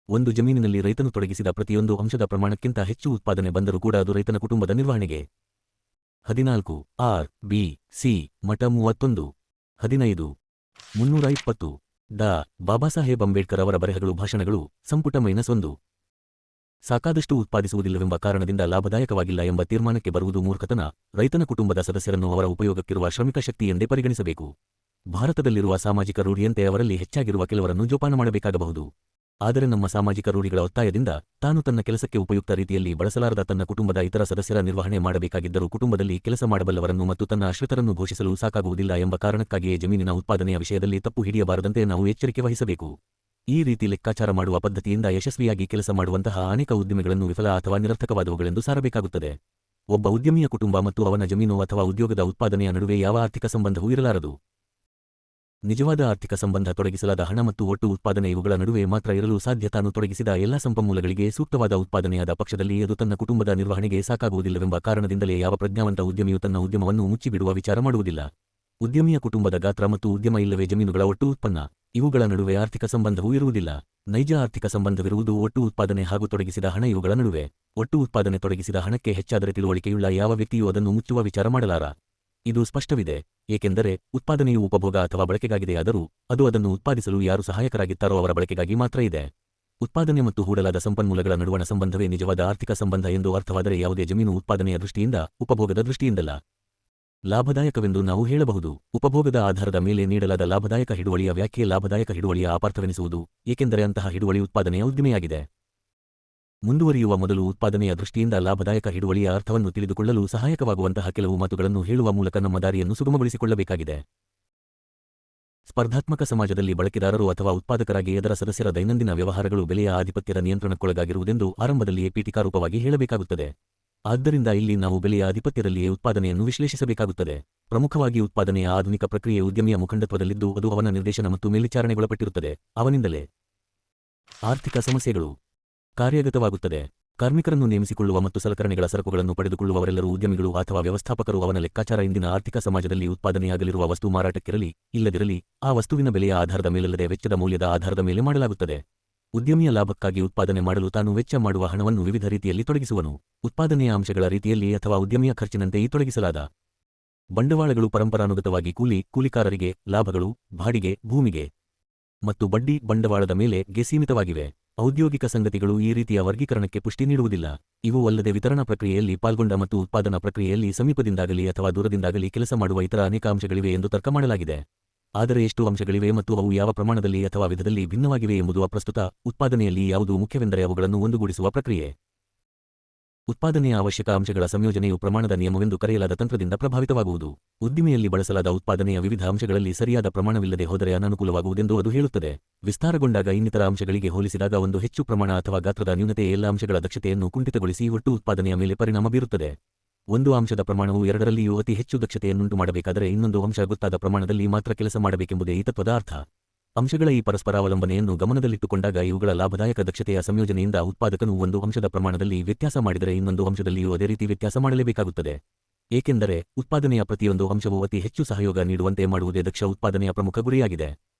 ಒಂದು ಜಮೀನಿನಲ್ಲಿ ರೈತನು ತೊಡಗಿಸಿದ ಪ್ರತಿಯೊಂದು ಅಂಶದ ಪ್ರಮಾಣಕ್ಕಿಂತ ಹೆಚ್ಚು ಉತ್ಪಾದನೆ ಬಂದರೂ ಕೂಡ ಅದು ರೈತನ ಕುಟುಂಬದ ನಿರ್ವಹಣೆಗೆ. 14 ಆರ್ ಬಿ ಸಿ ಮಠ 31 15 320 ಡಾ. ಬಾಬಾಸಾಹೇಬ್ ಅಂಬೇಡ್ಕರ್ ಅವರ ಬರೆಹಗಳು ಭಾಷಣಗಳು ಸಂಪುಟ -1 ಸಾಕಾದಷ್ಟು ಉತ್ಪಾದಿಸುವುದಿಲ್ಲವೆಂಬ ಕಾರಣದಿಂದ ಲಾಭದಾಯಕವಾಗಿಲ್ಲ ಎಂಬ ತೀರ್ಮಾನಕ್ಕೆ ಬರುವುದು ಮೂರ್ಖತನ. ರೈತನ ಕುಟುಂಬದ ಸದಸ್ಯರನ್ನು ಅವರ ಉಪಯೋಗಕ್ಕಿರುವ ಶ್ರಮಿಕ ಶಕ್ತಿ ಎಂದೇ ಪರಿಗಣಿಸಬೇಕು. ಭಾರತದಲ್ಲಿರುವ ಸಾಮಾಜಿಕ ರೂಢಿಯಂತೆ ಅವರಲ್ಲಿ ಹೆಚ್ಚಾಗಿರುವ ಕೆಲವರನ್ನು ಜೋಪಾನ ಮಾಡಬೇಕಾಗಬಹುದು. ಆದರೆ ನಮ್ಮ ಸಾಮಾಜಿಕ ರೂಢಿಗಳ ಒತ್ತಾಯದಿಂದ ತಾನು ತನ್ನ ಕೆಲಸಕ್ಕೆ ಉಪಯುಕ್ತ ರೀತಿಯಲ್ಲಿ ಬಳಸಲಾರದ ತನ್ನ ಕುಟುಂಬದ ಇತರ ಸದಸ್ಯರ ನಿರ್ವಹಣೆ ಮಾಡಬೇಕಾಗಿದ್ದರೂ ಕುಟುಂಬದಲ್ಲಿ ಕೆಲಸ ಮಾಡಬಲ್ಲವರನ್ನು ಮತ್ತು ತನ್ನ ಆಶ್ರಿತರನ್ನು ಘೋಷಿಸಲು ಸಾಕಾಗುವುದಿಲ್ಲ ಎಂಬ ಕಾರಣಕ್ಕಾಗಿಯೇ ಜಮೀನಿನ ಉತ್ಪಾದನೆಯ ವಿಷಯದಲ್ಲಿ ತಪ್ಪು ಹಿಡಿಯಬಾರದಂತೆ ನಾವು ಎಚ್ಚರಿಕೆ ವಹಿಸಬೇಕು. ಈ ರೀತಿ ಲೆಕ್ಕಾಚಾರ ಮಾಡುವ ಪದ್ಧತಿಯಿಂದ ಯಶಸ್ವಿಯಾಗಿ ಕೆಲಸ ಮಾಡುವಂತಹ ಅನೇಕ ಉದ್ದಿಮೆಗಳನ್ನು ವಿಫಲ ಅಥವಾ ನಿರರ್ಥಕವಾದವುಗಳೆಂದು ಸಾರಬೇಕಾಗುತ್ತದೆ. ಒಬ್ಬ ಉದ್ಯಮಿಯ ಕುಟುಂಬ ಮತ್ತು ಅವನ ಜಮೀನು ಅಥವಾ ಉದ್ಯೋಗದ ಉತ್ಪಾದನೆಯ ನಡುವೆ ಯಾವ ಆರ್ಥಿಕ ಸಂಬಂಧವೂ ಇರಲಾರದು. ನಿಜವಾದ ಆರ್ಥಿಕ ಸಂಬಂಧ ತೊಡಗಿಸಲಾದ ಹಣ ಮತ್ತು ಒಟ್ಟು ಉತ್ಪಾದನೆ ಇವುಗಳ ನಡುವೆ ಮಾತ್ರ ಇರಲು ಸಾಧ್ಯ. ತಾನು ತೊಡಗಿಸಿದ ಎಲ್ಲ ಸಂಪನ್ಮೂಲಗಳಿಗೆ ಸೂಕ್ತವಾದ ಉತ್ಪಾದನೆಯಾದ ಪಕ್ಷದಲ್ಲಿ ಅದು ತನ್ನ ಕುಟುಂಬದ ನಿರ್ವಹಣೆಗೆ ಸಾಕಾಗುವುದಿಲ್ಲವೆಂಬ ಕಾರಣದಿಂದಲೇ ಯಾವ ಪ್ರಜ್ಞಾವಂತ ಉದ್ಯಮಿಯು ತನ್ನ ಉದ್ಯಮವನ್ನು ಮುಚ್ಚಿಬಿಡುವ ವಿಚಾರ ಮಾಡುವುದಿಲ್ಲ. ಉದ್ಯಮಿಯ ಕುಟುಂಬದ ಗಾತ್ರ ಮತ್ತು ಉದ್ಯಮ ಇಲ್ಲವೇ ಜಮೀನುಗಳ ಒಟ್ಟು ಉತ್ಪನ್ನ, ಇವುಗಳ ನಡುವೆ ಆರ್ಥಿಕ ಸಂಬಂಧವೂ ಇರುವುದಿಲ್ಲ. ನೈಜ ಆರ್ಥಿಕ ಸಂಬಂಧವಿರುವುದು ಒಟ್ಟು ಉತ್ಪಾದನೆ ಹಾಗೂ ತೊಡಗಿಸಿದ ಹಣ ಇವುಗಳ ನಡುವೆ. ಒಟ್ಟು ಉತ್ಪಾದನೆ ತೊಡಗಿಸಿದ ಹಣಕ್ಕೆ ಹೆಚ್ಚಾದರೆ ತಿಳುವಳಿಕೆಯುಳ್ಳ ಯಾವ ವ್ಯಕ್ತಿಯೂ ಅದನ್ನು ಮುಚ್ಚುವ ವಿಚಾರ ಮಾಡಲಾರ. ಇದು ಸ್ಪಷ್ಟವಿದೆ, ಏಕೆಂದರೆ ಉತ್ಪಾದನೆಯು ಉಪಭೋಗ ಅಥವಾ ಬಳಕೆಗಾಗಿದೆಯಾದರೂ ಅದು ಅದನ್ನು ಉತ್ಪಾದಿಸಲು ಯಾರು ಸಹಾಯಕರಾಗಿದ್ದಾರೋ ಅವರ ಬಳಕೆಗಾಗಿ ಮಾತ್ರ ಇದೆ. ಉತ್ಪಾದನೆ ಮತ್ತು ಹೂಡಲಾದ ಸಂಪನ್ಮೂಲಗಳ ನಡುವಣ ಸಂಬಂಧವೇ ನಿಜವಾದ ಆರ್ಥಿಕ ಸಂಬಂಧ ಎಂದು ಅರ್ಥವಾದರೆ ಯಾವುದೇ ಜಮೀನು ಉತ್ಪಾದನೆಯ ದೃಷ್ಟಿಯಿಂದ, ಉಪಭೋಗದ ದೃಷ್ಟಿಯಿಂದಲ್ಲ, ಲಾಭದಾಯಕವೆಂದು ನಾವು ಹೇಳಬಹುದು. ಉಪಭೋಗದ ಆಧಾರದ ಮೇಲೆ ನೀಡಲಾದ ಲಾಭದಾಯಕ ಹಿಡುವಳಿಯ ವ್ಯಾಖ್ಯೆ ಲಾಭದಾಯಕ ಹಿಡುವಳಿಯ ಅಪಾರ್ಥವೆನಿಸುವುದು, ಏಕೆಂದರೆ ಅಂತಹ ಹಿಡುವಳಿ ಉತ್ಪಾದನೆಯ ಉದ್ದಿಮೆಯಾಗಿದೆ. ಮುಂದುವರಿಯುವ ಮೊದಲು ಉತ್ಪಾದನೆಯ ದೃಷ್ಟಿಯಿಂದ ಲಾಭದಾಯಕ ಹಿಡುವಳಿಯ ಅರ್ಥವನ್ನು ತಿಳಿದುಕೊಳ್ಳಲು ಸಹಾಯಕವಾಗುವಂತಹ ಕೆಲವು ಮಾತುಗಳನ್ನು ಹೇಳುವ ಮೂಲಕ ನಮ್ಮ ದಾರಿಯನ್ನು ಸುಗಮಗೊಳಿಸಿಕೊಳ್ಳಬೇಕಾಗಿದೆ. ಸ್ಪರ್ಧಾತ್ಮಕ ಸಮಾಜದಲ್ಲಿ ಬಳಕೆದಾರರು ಅಥವಾ ಉತ್ಪಾದಕರಾಗಿ ಅದರ ಸದಸ್ಯರ ದೈನಂದಿನ ವ್ಯವಹಾರಗಳು ಬೆಲೆಯ ಆಧಿಪತ್ಯದ ನಿಯಂತ್ರಣಕ್ಕೊಳಗಾಗಿರುವುದೆಂದು ಆರಂಭದಲ್ಲಿಯೇ ಪೀಠಿಕಾರೂಪವಾಗಿ ಹೇಳಬೇಕಾಗುತ್ತದೆ. ಆದ್ದರಿಂದ ಇಲ್ಲಿ ನಾವು ಬೆಲೆಯ ಆಧಿಪತ್ಯದಲ್ಲಿಯೇ ಉತ್ಪಾದನೆಯನ್ನು ವಿಶ್ಲೇಷಿಸಬೇಕಾಗುತ್ತದೆ. ಪ್ರಮುಖವಾಗಿ ಉತ್ಪಾದನೆಯ ಆಧುನಿಕ ಪ್ರಕ್ರಿಯೆ ಉದ್ಯಮಿಯ ಮುಖಂಡತ್ವದಲ್ಲಿದ್ದು ಅದು ಅವನ ನಿರ್ದೇಶನ ಮತ್ತು ಮೇಲ್ವಿಚಾರಣೆಗೊಳಪಟ್ಟಿರುತ್ತದೆ. ಅವನಿಂದಲೇ ಆರ್ಥಿಕ ಸಮಸ್ಯೆಗಳು ಕಾರ್ಯಗತವಾಗುತ್ತದೆ. ಕಾರ್ಮಿಕರನ್ನು ನೇಮಿಸಿಕೊಳ್ಳುವ ಮತ್ತು ಸಲಕರಣೆಗಳ ಸರಕುಗಳನ್ನು ಪಡೆದುಕೊಳ್ಳುವವರೆಲ್ಲರೂ ಉದ್ಯಮಿಗಳು ಅಥವಾ ವ್ಯವಸ್ಥಾಪಕರು. ಅವನ ಲೆಕ್ಕಾಚಾರ ಇಂದಿನ ಆರ್ಥಿಕ ಸಮಾಜದಲ್ಲಿ ಉತ್ಪಾದನೆಯಾಗಲಿರುವ ವಸ್ತು ಮಾರಾಟಕ್ಕಿರಲಿ ಇಲ್ಲದಿರಲಿ ಆ ವಸ್ತುವಿನ ಬೆಲೆಯ ಆಧಾರದ ಮೇಲಲ್ಲದೆ ವೆಚ್ಚದ ಮೌಲ್ಯದ ಆಧಾರದ ಮೇಲೆ ಮಾಡಲಾಗುತ್ತದೆ. ಉದ್ಯಮಿಯ ಲಾಭಕ್ಕಾಗಿ ಉತ್ಪಾದನೆ ಮಾಡಲು ತಾನು ವೆಚ್ಚ ಮಾಡುವ ಹಣವನ್ನು ವಿವಿಧ ರೀತಿಯಲ್ಲಿ ತೊಡಗಿಸುವನು. ಉತ್ಪಾದನೆಯ ಅಂಶಗಳ ರೀತಿಯಲ್ಲಿ ಅಥವಾ ಉದ್ಯಮಿಯ ಖರ್ಚಿನಂತೆ ಈ ತೊಡಗಿಸಲಾದ ಬಂಡವಾಳಗಳು ಪರಂಪರಾನುಗತವಾಗಿ ಕೂಲಿಕಾರರಿಗೆ, ಲಾಭಗಳು, ಬಾಡಿಗೆ, ಭೂಮಿಗೆ ಮತ್ತು ಬಡ್ಡಿ ಬಂಡವಾಳದ ಮೇಲೆ ಸೀಮಿತವಾಗಿವೆ. ಔದ್ಯೋಗಿಕ ಸಂಗತಿಗಳು ಈ ರೀತಿಯ ವರ್ಗೀಕರಣಕ್ಕೆ ಪುಷ್ಟಿ ನೀಡುವುದಿಲ್ಲ. ಇವು ಅಲ್ಲದೆ ವಿತರಣಾ ಪ್ರಕ್ರಿಯೆಯಲ್ಲಿ ಪಾಲ್ಗೊಂಡ ಮತ್ತು ಉತ್ಪಾದನಾ ಪ್ರಕ್ರಿಯೆಯಲ್ಲಿ ಸಮೀಪದಿಂದಾಗಲಿ ಅಥವಾ ದೂರದಿಂದಾಗಲಿ ಕೆಲಸ ಮಾಡುವ ಇತರ ಅನೇಕ ಅಂಶಗಳಿವೆ ಎಂದು ತರ್ಕ ಮಾಡಲಾಗಿದೆ. ಆದರೆ ಎಷ್ಟು ಅಂಶಗಳಿವೆ ಮತ್ತು ಅವು ಯಾವ ಪ್ರಮಾಣದಲ್ಲಿ ಅಥವಾ ವಿಧದಲ್ಲಿ ಭಿನ್ನವಾಗಿವೆ ಎಂಬುದು ಅಪ್ರಸ್ತುತ. ಉತ್ಪಾದನೆಯಲ್ಲಿ ಯಾವುದು ಮುಖ್ಯವೆಂದರೆ ಅವುಗಳನ್ನು ಒಂದುಗೂಡಿಸುವ ಪ್ರಕ್ರಿಯೆ. ಉತ್ಪಾದನೆಯ ಅವಶ್ಯಕ ಅಂಶಗಳ ಸಂಯೋಜನೆಯು ಪ್ರಮಾಣದ ನಿಯಮವೆಂದು ಕರೆಯಲಾದ ತಂತ್ರದಿಂದ ಪ್ರಭಾವಿತವಾಗುವುದು. ಉದ್ದಿಮೆಯಲ್ಲಿ ಬಳಸಲಾದ ಉತ್ಪಾದನೆಯ ವಿವಿಧ ಅಂಶಗಳಲ್ಲಿ ಸರಿಯಾದ ಪ್ರಮಾಣವಿಲ್ಲದೆ ಹೋದರೆ ಅನಾನುಕೂಲವಾಗುವುದೆಂದು ಅದು ಹೇಳುತ್ತದೆ. ವಿಸ್ತಾರಗೊಂಡಾಗ ಇನ್ನಿತರ ಅಂಶಗಳಿಗೆ ಹೋಲಿಸಿದಾಗ ಒಂದು ಹೆಚ್ಚು ಪ್ರಮಾಣ ಅಥವಾ ಗಾತ್ರದ ನ್ಯೂನತೆ ಎಲ್ಲ ಅಂಶಗಳ ದಕ್ಷತೆಯನ್ನು ಕುಂಠಿತಗೊಳಿಸಿ ಒಟ್ಟು ಉತ್ಪಾದನೆಯ ಮೇಲೆ ಪರಿಣಾಮ ಬೀರುತ್ತದೆ. ಒಂದು ಅಂಶದ ಪ್ರಮಾಣವು ಎರಡರಲ್ಲಿಯೂ ಅತಿ ಹೆಚ್ಚು ದಕ್ಷತೆಯನ್ನುಂಟು ಮಾಡಬೇಕಾದರೆ ಇನ್ನೊಂದು ಅಂಶ ಗೊತ್ತಾದ ಪ್ರಮಾಣದಲ್ಲಿ ಮಾತ್ರ ಕೆಲಸ ಮಾಡಬೇಕೆಂಬುದೇ ಈ ತತ್ವದ ಅರ್ಥ. ಅಂಶಗಳ ಈ ಪರಸ್ಪರಾವಲಂಬನೆಯನ್ನು ಗಮನದಲ್ಲಿಟ್ಟುಕೊಂಡಾಗ ಇವುಗಳ ಲಾಭದಾಯಕ ದಕ್ಷತೆಯ ಸಂಯೋಜನೆಯಿಂದ ಉತ್ಪಾದಕನು ಒಂದು ಅಂಶದ ಪ್ರಮಾಣದಲ್ಲಿ ವ್ಯತ್ಯಾಸ ಮಾಡಿದರೆ ಇನ್ನೊಂದು ಅಂಶದಲ್ಲಿಯೂ ಅದೇ ರೀತಿ ವ್ಯತ್ಯಾಸ ಮಾಡಲೇಬೇಕಾಗುತ್ತದೆ. ಏಕೆಂದರೆ ಉತ್ಪಾದನೆಯ ಪ್ರತಿಯೊಂದು ಅಂಶವು ಅತಿ ಹೆಚ್ಚು ಸಹಯೋಗ ನೀಡುವಂತೆ ಮಾಡುವುದೇ ದಕ್ಷ ಉತ್ಪಾದನೆಯ ಪ್ರಮುಖ ಗುರಿಯಾಗಿದೆ.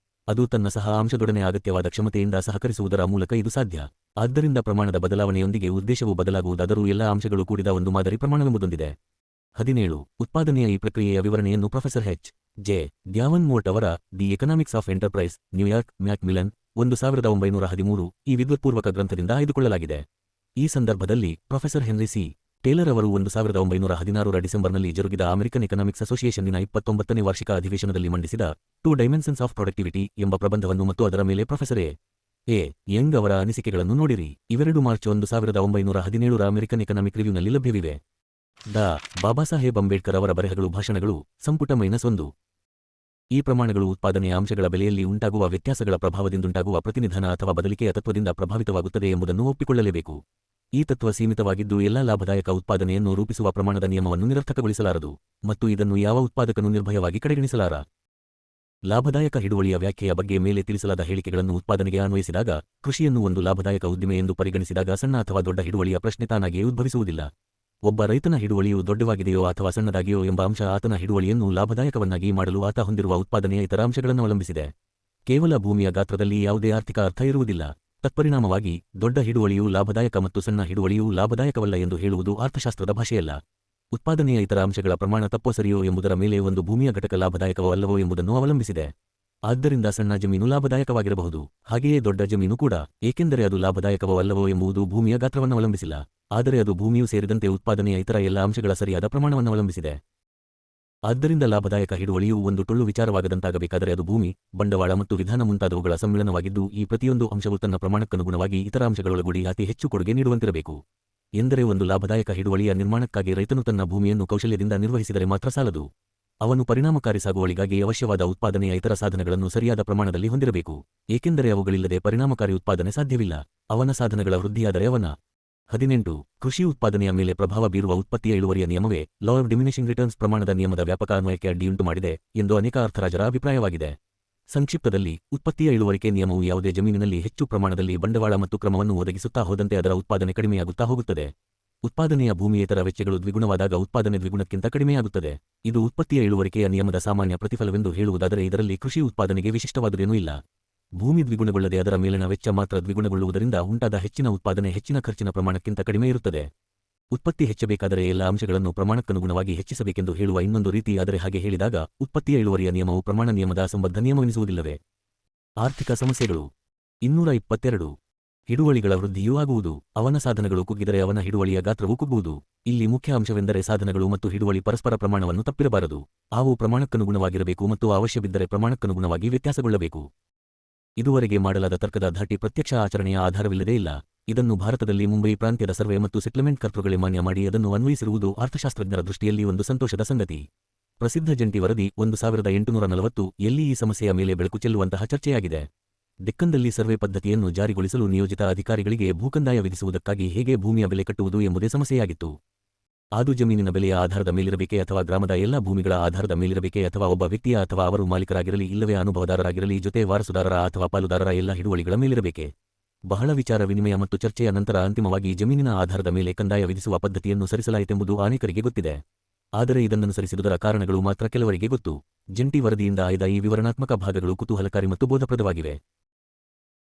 ಅದು ತನ್ನ ಸಹ ಅಂಶದೊಡನೆ ಅಗತ್ಯವಾದ ಕ್ಷಮತೆಯಿಂದ ಸಹಕರಿಸುವುದರ ಮೂಲಕ ಇದು ಸಾಧ್ಯ. ಆದ್ದರಿಂದ ಪ್ರಮಾಣದ ಬದಲಾವಣೆಯೊಂದಿಗೆ ಉದ್ದೇಶವು ಬದಲಾಗುವುದಾದರೂ ಎಲ್ಲ ಅಂಶಗಳು ಕೂಡಿದ ಒಂದು ಮಾದರಿ ಪ್ರಮಾಣವೆಂಬುದೊಂದಿದೆ. 17. ಉತ್ಪಾದನೆಯ ಈ ಪ್ರಕ್ರಿಯೆಯ ವಿವರಣೆಯನ್ನು ಪ್ರೊಫೆಸರ್ ಎಚ್.ಜೆ. ಡ್ಯಾವನ್ಪೋರ್ಟ್ ಅವರ the economics of enterprise, New York, Macmillan, 1913 ಈ ವಿದ್ವತ್ಪೂರ್ವಕ ಗ್ರಂಥದಿಂದ ಆಯ್ದುಕೊಳ್ಳಲಾಗಿದೆ. ಈ ಸಂದರ್ಭದಲ್ಲಿ ಪ್ರೊಫೆಸರ್ ಹೆನ್ರಿ ಸಿ. ಟೇಲರ್ ಅವರು 1916ರ ಡಿಸೆಂಬರ್ನಲ್ಲಿ ಜರುಗಿದ ಅಮೆರಿಕನ್ ಎಕನಾಮಿಕ್ಸ್ ಅಸೋಸಿಯೇಷನ್ನಿನ 29ನೇ ವಾರ್ಷಿಕ ಅಧಿವೇಶನದಲ್ಲಿ ಮಂಡಿಸಿದ 2 ಡೈಮೆನ್ಷನ್ಸ್ ಆಫ್ ಪ್ರೊಡಕ್ಟಿವಿಟಿ ಎಂಬ ಪ್ರಬಂಧವನ್ನು ಮತ್ತು ಅದರ ಮೇಲೆ ಪ್ರೊಫೆಸರ್ ಎ. ಯಂಗ್ ಅವರ ಅನಿಸಿಕೆಗಳನ್ನು ನೋಡಿರಿ. ಇವೆರಡು ಮಾರ್ಚ್ 1917ರ ಅಮೆರಿಕನ್ ಎಕನಾಮಿಕ್ ರಿವ್ಯೂನಲ್ಲಿ ಲಭ್ಯವಿವೆ. ಡಾ. ಬಾಬಾಸಾಹೇಬ್ ಅಂಬೇಡ್ಕರ್ ಅವರ ಬರೆಹಗಳು ಭಾಷಣಗಳು, ಸಂಪುಟ -1. ಈ ಪ್ರಮಾಣಗಳು ಉತ್ಪಾದನೆಯ ಅಂಶಗಳ ಬೆಲೆಯಲ್ಲಿ ಉಂಟಾಗುವ ವ್ಯತ್ಯಾಸಗಳ ಪ್ರಭಾವದಿಂದುಂಟಾಗುವ ಪ್ರತಿನಿಧಾನ ಅಥವಾ ಬದಲಿಕೆಯ ತತ್ವದಿಂದ ಪ್ರಭಾವಿತವಾಗುತ್ತದೆ ಎಂಬುದನ್ನು ಒಪ್ಪಿಕೊಳ್ಳಲೇಬೇಕು. ಈ ತತ್ವ ಸೀಮಿತವಾಗಿದ್ದು ಎಲ್ಲಾ ಲಾಭದಾಯಕ ಉತ್ಪಾದನೆಯನ್ನು ರೂಪಿಸುವ ಪ್ರಮಾಣದ ನಿಯಮವನ್ನು ನಿರರ್ಥಕಗೊಳಿಸಲಾರದು, ಮತ್ತು ಇದನ್ನು ಯಾವ ಉತ್ಪಾದಕನೂ ನಿರ್ಭಯವಾಗಿ ಕಡೆಗಣಿಸಲಾರ. ಲಾಭದಾಯಕ ಹಿಡುವಳಿಯ ವ್ಯಾಖ್ಯೆಯ ಬಗ್ಗೆ ಮೇಲೆ ತಿಳಿಸಲಾದ ಹೇಳಿಕೆಗಳನ್ನು ಉತ್ಪಾದನೆಗೆ ಅನ್ವಯಿಸಿದಾಗ, ಕೃಷಿಯನ್ನು ಒಂದು ಲಾಭದಾಯಕ ಉದ್ದಿಮೆ ಎಂದು ಪರಿಗಣಿಸಿದಾಗ ಸಣ್ಣ ಅಥವಾ ದೊಡ್ಡ ಹಿಡುವಳಿಯ ಪ್ರಶ್ನೆ ತಾನಾಗಿಯೇ ಉದ್ಭವಿಸುವುದಿಲ್ಲ. ಒಬ್ಬ ರೈತನ ಹಿಡುವಳಿಯು ದೊಡ್ಡವಾಗಿದೆಯೋ ಅಥವಾ ಸಣ್ಣದಾಗಿಯೋ ಎಂಬ ಅಂಶ ಆತನ ಹಿಡುವಳಿಯನ್ನು ಲಾಭದಾಯಕವನ್ನಾಗಿ ಮಾಡಲು ಆತ ಹೊಂದಿರುವ ಉತ್ಪಾದನೆಯ ಇತರ ಅಂಶಗಳನ್ನು ಅವಲಂಬಿಸಿದೆ. ಕೇವಲ ಭೂಮಿಯ ಗಾತ್ರದಲ್ಲಿ ಯಾವುದೇ ಆರ್ಥಿಕ ಅರ್ಥ ಇರುವುದಿಲ್ಲ. ತತ್ಪರಿಣಾಮವಾಗಿ ದೊಡ್ಡ ಹಿಡುವಳಿಯು ಲಾಭದಾಯಕ ಮತ್ತು ಸಣ್ಣ ಹಿಡುವಳಿಯು ಲಾಭದಾಯಕವಲ್ಲ ಎಂದು ಹೇಳುವುದು ಅರ್ಥಶಾಸ್ತ್ರದ ಭಾಷೆಯಲ್ಲ. ಉತ್ಪಾದನೆಯ ಇತರ ಅಂಶಗಳ ಪ್ರಮಾಣ ತಪ್ಪೋ ಸರಿಯೋ ಎಂಬುದರ ಮೇಲೆ ಒಂದು ಭೂಮಿಯ ಘಟಕ ಲಾಭದಾಯಕವೋ ಅಲ್ಲವೋ ಎಂಬುದನ್ನು ಅವಲಂಬಿಸಿದೆ. ಆದ್ದರಿಂದ ಸಣ್ಣ ಜಮೀನು ಲಾಭದಾಯಕವಾಗಿರಬಹುದು, ಹಾಗೆಯೇ ದೊಡ್ಡ ಜಮೀನು ಕೂಡ, ಏಕೆಂದರೆ ಅದು ಲಾಭದಾಯಕವೋ ಅಲ್ಲವೋ ಎಂಬುದು ಭೂಮಿಯ ಗಾತ್ರವನ್ನು ಅವಲಂಬಿಸಿಲ್ಲ, ಆದರೆ ಅದು ಭೂಮಿಯು ಸೇರಿದಂತೆ ಉತ್ಪಾದನೆಯ ಇತರ ಎಲ್ಲ ಅಂಶಗಳ ಸರಿಯಾದ ಪ್ರಮಾಣವನ್ನು ಅವಲಂಬಿಸಿದೆ. ಆದ್ದರಿಂದ ಲಾಭದಾಯಕ ಹಿಡುವಳಿಯು ಒಂದು ಟೊಳ್ಳು ವಿಚಾರವಾಗದಂತಾಗಬೇಕಾದರೆ ಅದು ಭೂಮಿ, ಬಂಡವಾಳ ಮತ್ತು ವಿಧಾನ ಮುಂತಾದವುಗಳ ಸಮ್ಮಿಳನವಾಗಿದ್ದು ಈ ಪ್ರತಿಯೊಂದು ಅಂಶವು ತನ್ನ ಪ್ರಮಾಣಕ್ಕನುಗುಣವಾಗಿ ಇತರ ಅಂಶಗಳೊಳಗೂಡಿ ಅತಿ ಹೆಚ್ಚು ಕೊಡುಗೆ ನೀಡುವಂತಿರಬೇಕು. ಎಂದರೆ ಒಂದು ಲಾಭದಾಯಕ ಹಿಡುವಳಿಯ ನಿರ್ಮಾಣಕ್ಕಾಗಿ ರೈತನು ತನ್ನ ಭೂಮಿಯನ್ನು ಕೌಶಲ್ಯದಿಂದ ನಿರ್ವಹಿಸಿದರೆ ಮಾತ್ರ ಸಾಲದು. ಅವನು ಪರಿಣಾಮಕಾರಿ ಸಾಗುವಳಿಗಾಗಿ ಅವಶ್ಯವಾದ ಉತ್ಪಾದನೆಯ ಇತರ ಸಾಧನಗಳನ್ನು ಸರಿಯಾದ ಪ್ರಮಾಣದಲ್ಲಿ ಹೊಂದಿರಬೇಕು, ಏಕೆಂದರೆ ಅವುಗಳಿಲ್ಲದೆ ಪರಿಣಾಮಕಾರಿ ಉತ್ಪಾದನೆ ಸಾಧ್ಯವಿಲ್ಲ. ಅವನ ಸಾಧನಗಳ ವೃದ್ಧಿಯಾದರೆ ಅವನ 18. ಕೃಷಿ ಉತ್ಪಾದನೆಯ ಮೇಲೆ ಪ್ರಭಾವ ಬೀರುವ ಉತ್ಪತ್ತಿಯ ಇಳುವರಿಯ ನಿಯಮವೇ ಲಾ ಆಫ್ ಡಿಮಿನಿಷಿಂಗ್ ರಿಟರ್ನ್ಸ್ ಪ್ರಮಾಣದ ನಿಯಮದ ವ್ಯಾಪಕ ಅನ್ವಯಕ್ಕೆ ಅಡ್ಡಿಯುಂಟು ಮಾಡಿದೆ ಎಂದು ಅನೇಕ ಅರ್ಥರಾಜರ ಅಭಿಪ್ರಾಯವಾಗಿದೆ. ಸಂಕ್ಷಿಪ್ತದಲ್ಲಿ, ಉತ್ಪತ್ತಿಯ ಇಳುವರಿಕೆ ನಿಯಮವು ಯಾವುದೇ ಜಮೀನಿನಲ್ಲಿ ಹೆಚ್ಚು ಪ್ರಮಾಣದಲ್ಲಿ ಬಂಡವಾಳ ಮತ್ತು ಕ್ರಮವನ್ನು ಒದಗಿಸುತ್ತಾ ಹೋದಂತೆ ಅದರ ಉತ್ಪಾದನೆ ಕಡಿಮೆಯಾಗುತ್ತಾ ಹೋಗುತ್ತದೆ. ಉತ್ಪಾದನೆಯ ಭೂಮಿಯೇತರ ವೆಚ್ಚಗಳು ದ್ವಿಗುಣವಾದಾಗ ಉತ್ಪಾದನೆ ದ್ವಿಗುಣಕ್ಕಿಂತ ಕಡಿಮೆಯಾಗುತ್ತದೆ. ಇದು ಉತ್ಪತ್ತಿಯ ಇಳುವರಿಕೆಯ ನಿಯಮದ ಸಾಮಾನ್ಯ ಪ್ರತಿಫಲವೆಂದು ಹೇಳುವುದಾದರೆ ಇದರಲ್ಲಿ ಕೃಷಿ ಉತ್ಪಾದನೆಗೆ ವಿಶಿಷ್ಟವಾದುದೇನೂ ಇಲ್ಲ. ಭೂಮಿ ದ್ವಿಗುಣಗೊಳ್ಳದೆ ಅದರ ಮೇಲಿನ ವೆಚ್ಚ ಮಾತ್ರ ದ್ವಿಗುಣಗೊಳ್ಳುವುದರಿಂದ ಉಂಟಾದ ಹೆಚ್ಚಿನ ಉತ್ಪಾದನೆ ಹೆಚ್ಚಿನ ಖರ್ಚಿನ ಪ್ರಮಾಣಕ್ಕಿಂತ ಕಡಿಮೆ ಇರುತ್ತದೆ. ಉತ್ಪತ್ತಿ ಹೆಚ್ಚಬೇಕಾದರೆ ಎಲ್ಲ ಅಂಶಗಳನ್ನು ಪ್ರಮಾಣಕ್ಕನುಗುಣವಾಗಿ ಹೆಚ್ಚಿಸಬೇಕೆಂದು ಹೇಳುವ ಇನ್ನೊಂದು ರೀತಿ. ಆದರೆ ಹಾಗೆ ಹೇಳಿದಾಗ ಉತ್ಪತ್ತಿಯ ಇಳುವರಿಯ ನಿಯಮವು ಪ್ರಮಾಣ ನಿಯಮದ ಅಸಂಬದ್ಧ ನಿಯಮವೆನಿಸುವುದಿಲ್ಲವೇ? ಆರ್ಥಿಕ ಸಮಸ್ಯೆಗಳು 222. ಹಿಡುವಳಿಗಳ ವೃದ್ಧಿಯೂ ಆಗುವುದು. ಅವನ ಸಾಧನಗಳು ಕುಗ್ಗಿದರೆ ಅವನ ಹಿಡುವಳಿಯ ಗಾತ್ರವೂ ಕುಗ್ಗುವುದು. ಇಲ್ಲಿ ಮುಖ್ಯ ಅಂಶವೆಂದರೆ ಸಾಧನಗಳು ಮತ್ತು ಹಿಡುವಳಿ ಪರಸ್ಪರ ಪ್ರಮಾಣವನ್ನು ತಪ್ಪಿರಬಾರದು. ಅವು ಪ್ರಮಾಣಕ್ಕನುಗುಣವಾಗಿರಬೇಕು ಮತ್ತು ಅವಶ್ಯವಿದ್ದರೆ ಪ್ರಮಾಣಕ್ಕನುಗುಣವಾಗಿ ವ್ಯತ್ಯಾಸಗೊಳ್ಳಬೇಕು. ಇದುವರೆಗೆ ಮಾಡಲಾದ ತರ್ಕದ ಧಾಟಿ ಪ್ರತ್ಯಕ್ಷ ಆಚರಣೆಯ ಆಧಾರವಿಲ್ಲದೇ ಇಲ್ಲ. ಇದನ್ನು ಭಾರತದಲ್ಲಿ ಮುಂಬೈ ಪ್ರಾಂತ್ಯದ ಸರ್ವೆ ಮತ್ತು ಸೆಟ್ಲ್ಮೆಂಟ್ ಕರ್ತೃಗಳೇ ಮಾನ್ಯ ಮಾಡಿ ಅದನ್ನು ಅನ್ವಯಿಸಿರುವುದು ಅರ್ಥಶಾಸ್ತ್ರಜ್ಞರ ದೃಷ್ಟಿಯಲ್ಲಿ ಒಂದು ಸಂತೋಷದ ಸಂಗತಿ. ಪ್ರಸಿದ್ಧ ಜಂಟಿ ವರದಿ 1840 ಯಲ್ಲಿ ಈ ಸಮಸ್ಯೆಯ ಮೇಲೆ ಬೆಳಕು ಚೆಲ್ಲುವಂತಹ ಚರ್ಚೆಯಾಗಿದೆ. ಡೆಕ್ಕನ್ದಲ್ಲಿ ಸರ್ವೆ ಪದ್ಧತಿಯನ್ನು ಜಾರಿಗೊಳಿಸಲು ನಿಯೋಜಿತ ಅಧಿಕಾರಿಗಳಿಗೆ ಭೂಕಂದಾಯ ವಿಧಿಸುವುದಕ್ಕಾಗಿ ಹೇಗೆ ಭೂಮಿಯ ಬೆಲೆ ಕಟ್ಟುವುದು ಎಂಬುದೇ ಸಮಸ್ಯೆಯಾಗಿತ್ತು. ಅದು ಜಮೀನಿನ ಬೆಲೆಯ ಆಧಾರದ ಮೇಲಿರಬೇಕೇ ಅಥವಾ ಗ್ರಾಮದ ಎಲ್ಲ ಭೂಮಿಗಳ ಆಧಾರದ ಮೇಲಿರಬೇಕೇ ಅಥವಾ ಒಬ್ಬ ವ್ಯಕ್ತಿಯ ಅಥವಾ ಅವರು ಮಾಲೀಕರಾಗಿರಲಿ ಇಲ್ಲವೇ ಅನುಭವದಾರರಾಗಿರಲಿ ಜೊತೆ ವಾರಸುದಾರರ ಅಥವಾ ಪಾಲುದಾರರ ಎಲ್ಲ ಹಿಡುವಳಿಗಳ ಮೇಲಿರಬೇಕೇ? ಬಹಳ ವಿಚಾರ ವಿನಿಮಯ ಮತ್ತು ಚರ್ಚೆಯ ನಂತರ ಅಂತಿಮವಾಗಿ ಜಮೀನಿನ ಆಧಾರದ ಮೇಲೆ ಕಂದಾಯ ವಿಧಿಸುವ ಪದ್ಧತಿಯನ್ನು ಸರಿಸಲಾಯಿತೆಂಬುದು ಅನೇಕರಿಗೆ ಗೊತ್ತಿದೆ. ಆದರೆ ಇದನ್ನನುಸರಿಸಿದುದರ ಕಾರಣಗಳು ಮಾತ್ರ ಕೆಲವರಿಗೆ ಗೊತ್ತು. ಜಂಟಿ ವರದಿಯಿಂದ ಆಯ್ದ ಈ ವಿವರಣಾತ್ಮಕ ಭಾಗಗಳು ಕುತೂಹಲಕಾರಿ ಮತ್ತು ಬೋಧಪ್ರದವಾಗಿವೆ.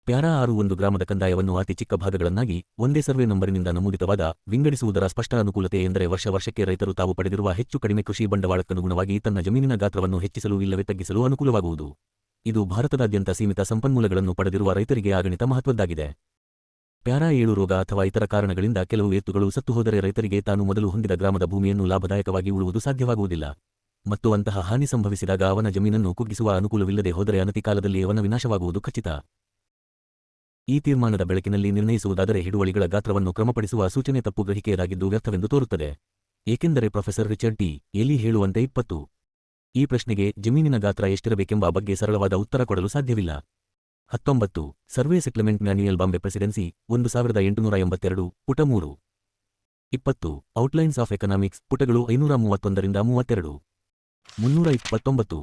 ಪ್ಯಾರಾ 6 ಒಂದು ಗ್ರಾಮದ ಕಂದಾಯವನ್ನು ಅತಿ ಚಿಕ್ಕ ಭಾಗಗಳನ್ನಾಗಿ ಒಂದೇ ಸರ್ವೆ ನಂಬರಿನಿಂದ ನಮೂದಿತವಾದ ವಿಂಗಡಿಸುವುದರ ಸ್ಪಷ್ಟ ಅನುಕೂಲತೆ ಎಂದರೆ ವರ್ಷಕ್ಕೆ ರೈತರು ತಾವು ಪಡೆದಿರುವ ಹೆಚ್ಚು ಕಡಿಮೆ ಕೃಷಿ ಬಂಡವಾಳಕ್ಕನುಗುಣವಾಗಿ ತನ್ನ ಜಮೀನಿನ ಗಾತ್ರವನ್ನು ಹೆಚ್ಚಿಸಲು ಇಲ್ಲವೇ ತಗ್ಗಿಸಲು ಅನುಕೂಲವಾಗುವುದು. ಇದು ಭಾರತದಾದ್ಯಂತ ಸೀಮಿತ ಸಂಪನ್ಮೂಲಗಳನ್ನು ಪಡೆದಿರುವ ರೈತರಿಗೆ ಅಗಣಿತ ಮಹತ್ವದ್ದಾಗಿದೆ. ಪ್ಯಾರಾ 7 ರೋಗ ಅಥವಾ ಇತರ ಕಾರಣಗಳಿಂದ ಕೆಲವು ಎತ್ತುಗಳು ಸತ್ತುಹೋದರೆ ರೈತರಿಗೆ ತಾನು ಮೊದಲು ಹೊಂದಿದ ಗ್ರಾಮದ ಭೂಮಿಯನ್ನು ಲಾಭದಾಯಕವಾಗಿ ಉಳುವುದು ಸಾಧ್ಯವಾಗುವುದಿಲ್ಲ. ಮತ್ತು ಅಂತಹ ಹಾನಿ ಸಂಭವಿಸಿದಾಗ ಅವನ ಜಮೀನನ್ನು ಕುಗ್ಗಿಸುವ ಅನುಕೂಲವಿಲ್ಲದೆ ಹೋದರೆ ಅನತಿ ಕಾಲದಲ್ಲಿ ಅವನ ವಿನಾಶವಾಗುವುದು ಖಚಿತ. ಈ ತೀರ್ಮಾನದ ಬೆಳಕಿನಲ್ಲಿ ನಿರ್ಣಯಿಸುವುದಾದರೆ ಹಿಡುವಳಿಗಳ ಗಾತ್ರವನ್ನು ಕ್ರಮಪಡಿಸುವ ಸೂಚನೆ ತಪ್ಪು ಗ್ರಹಿಕೆಯದಾಗಿದ್ದು ವ್ಯರ್ಥವೆಂದು ತೋರುತ್ತದೆ. ಏಕೆಂದರೆ ಪ್ರೊಫೆಸರ್ ರಿಚರ್ಡ್ ಟಿ. ಎಲಿ ಹೇಳುವಂತೆ 20. ಈ ಪ್ರಶ್ನೆಗೆ ಜಮೀನಿನ ಗಾತ್ರ ಎಷ್ಟಿರಬೇಕೆಂಬ ಬಗ್ಗೆ ಸರಳವಾದ ಉತ್ತರ ಕೊಡಲು ಸಾಧ್ಯವಿಲ್ಲ. 19. Survey settlement manual Bombay presidency 1882 ಪುಟ 3. 20. ಔಟ್ಲೈನ್ಸ್ ಆಫ್ ಎಕನಾಮಿಕ್ಸ್ ಪುಟಗಳು 531-32. 329.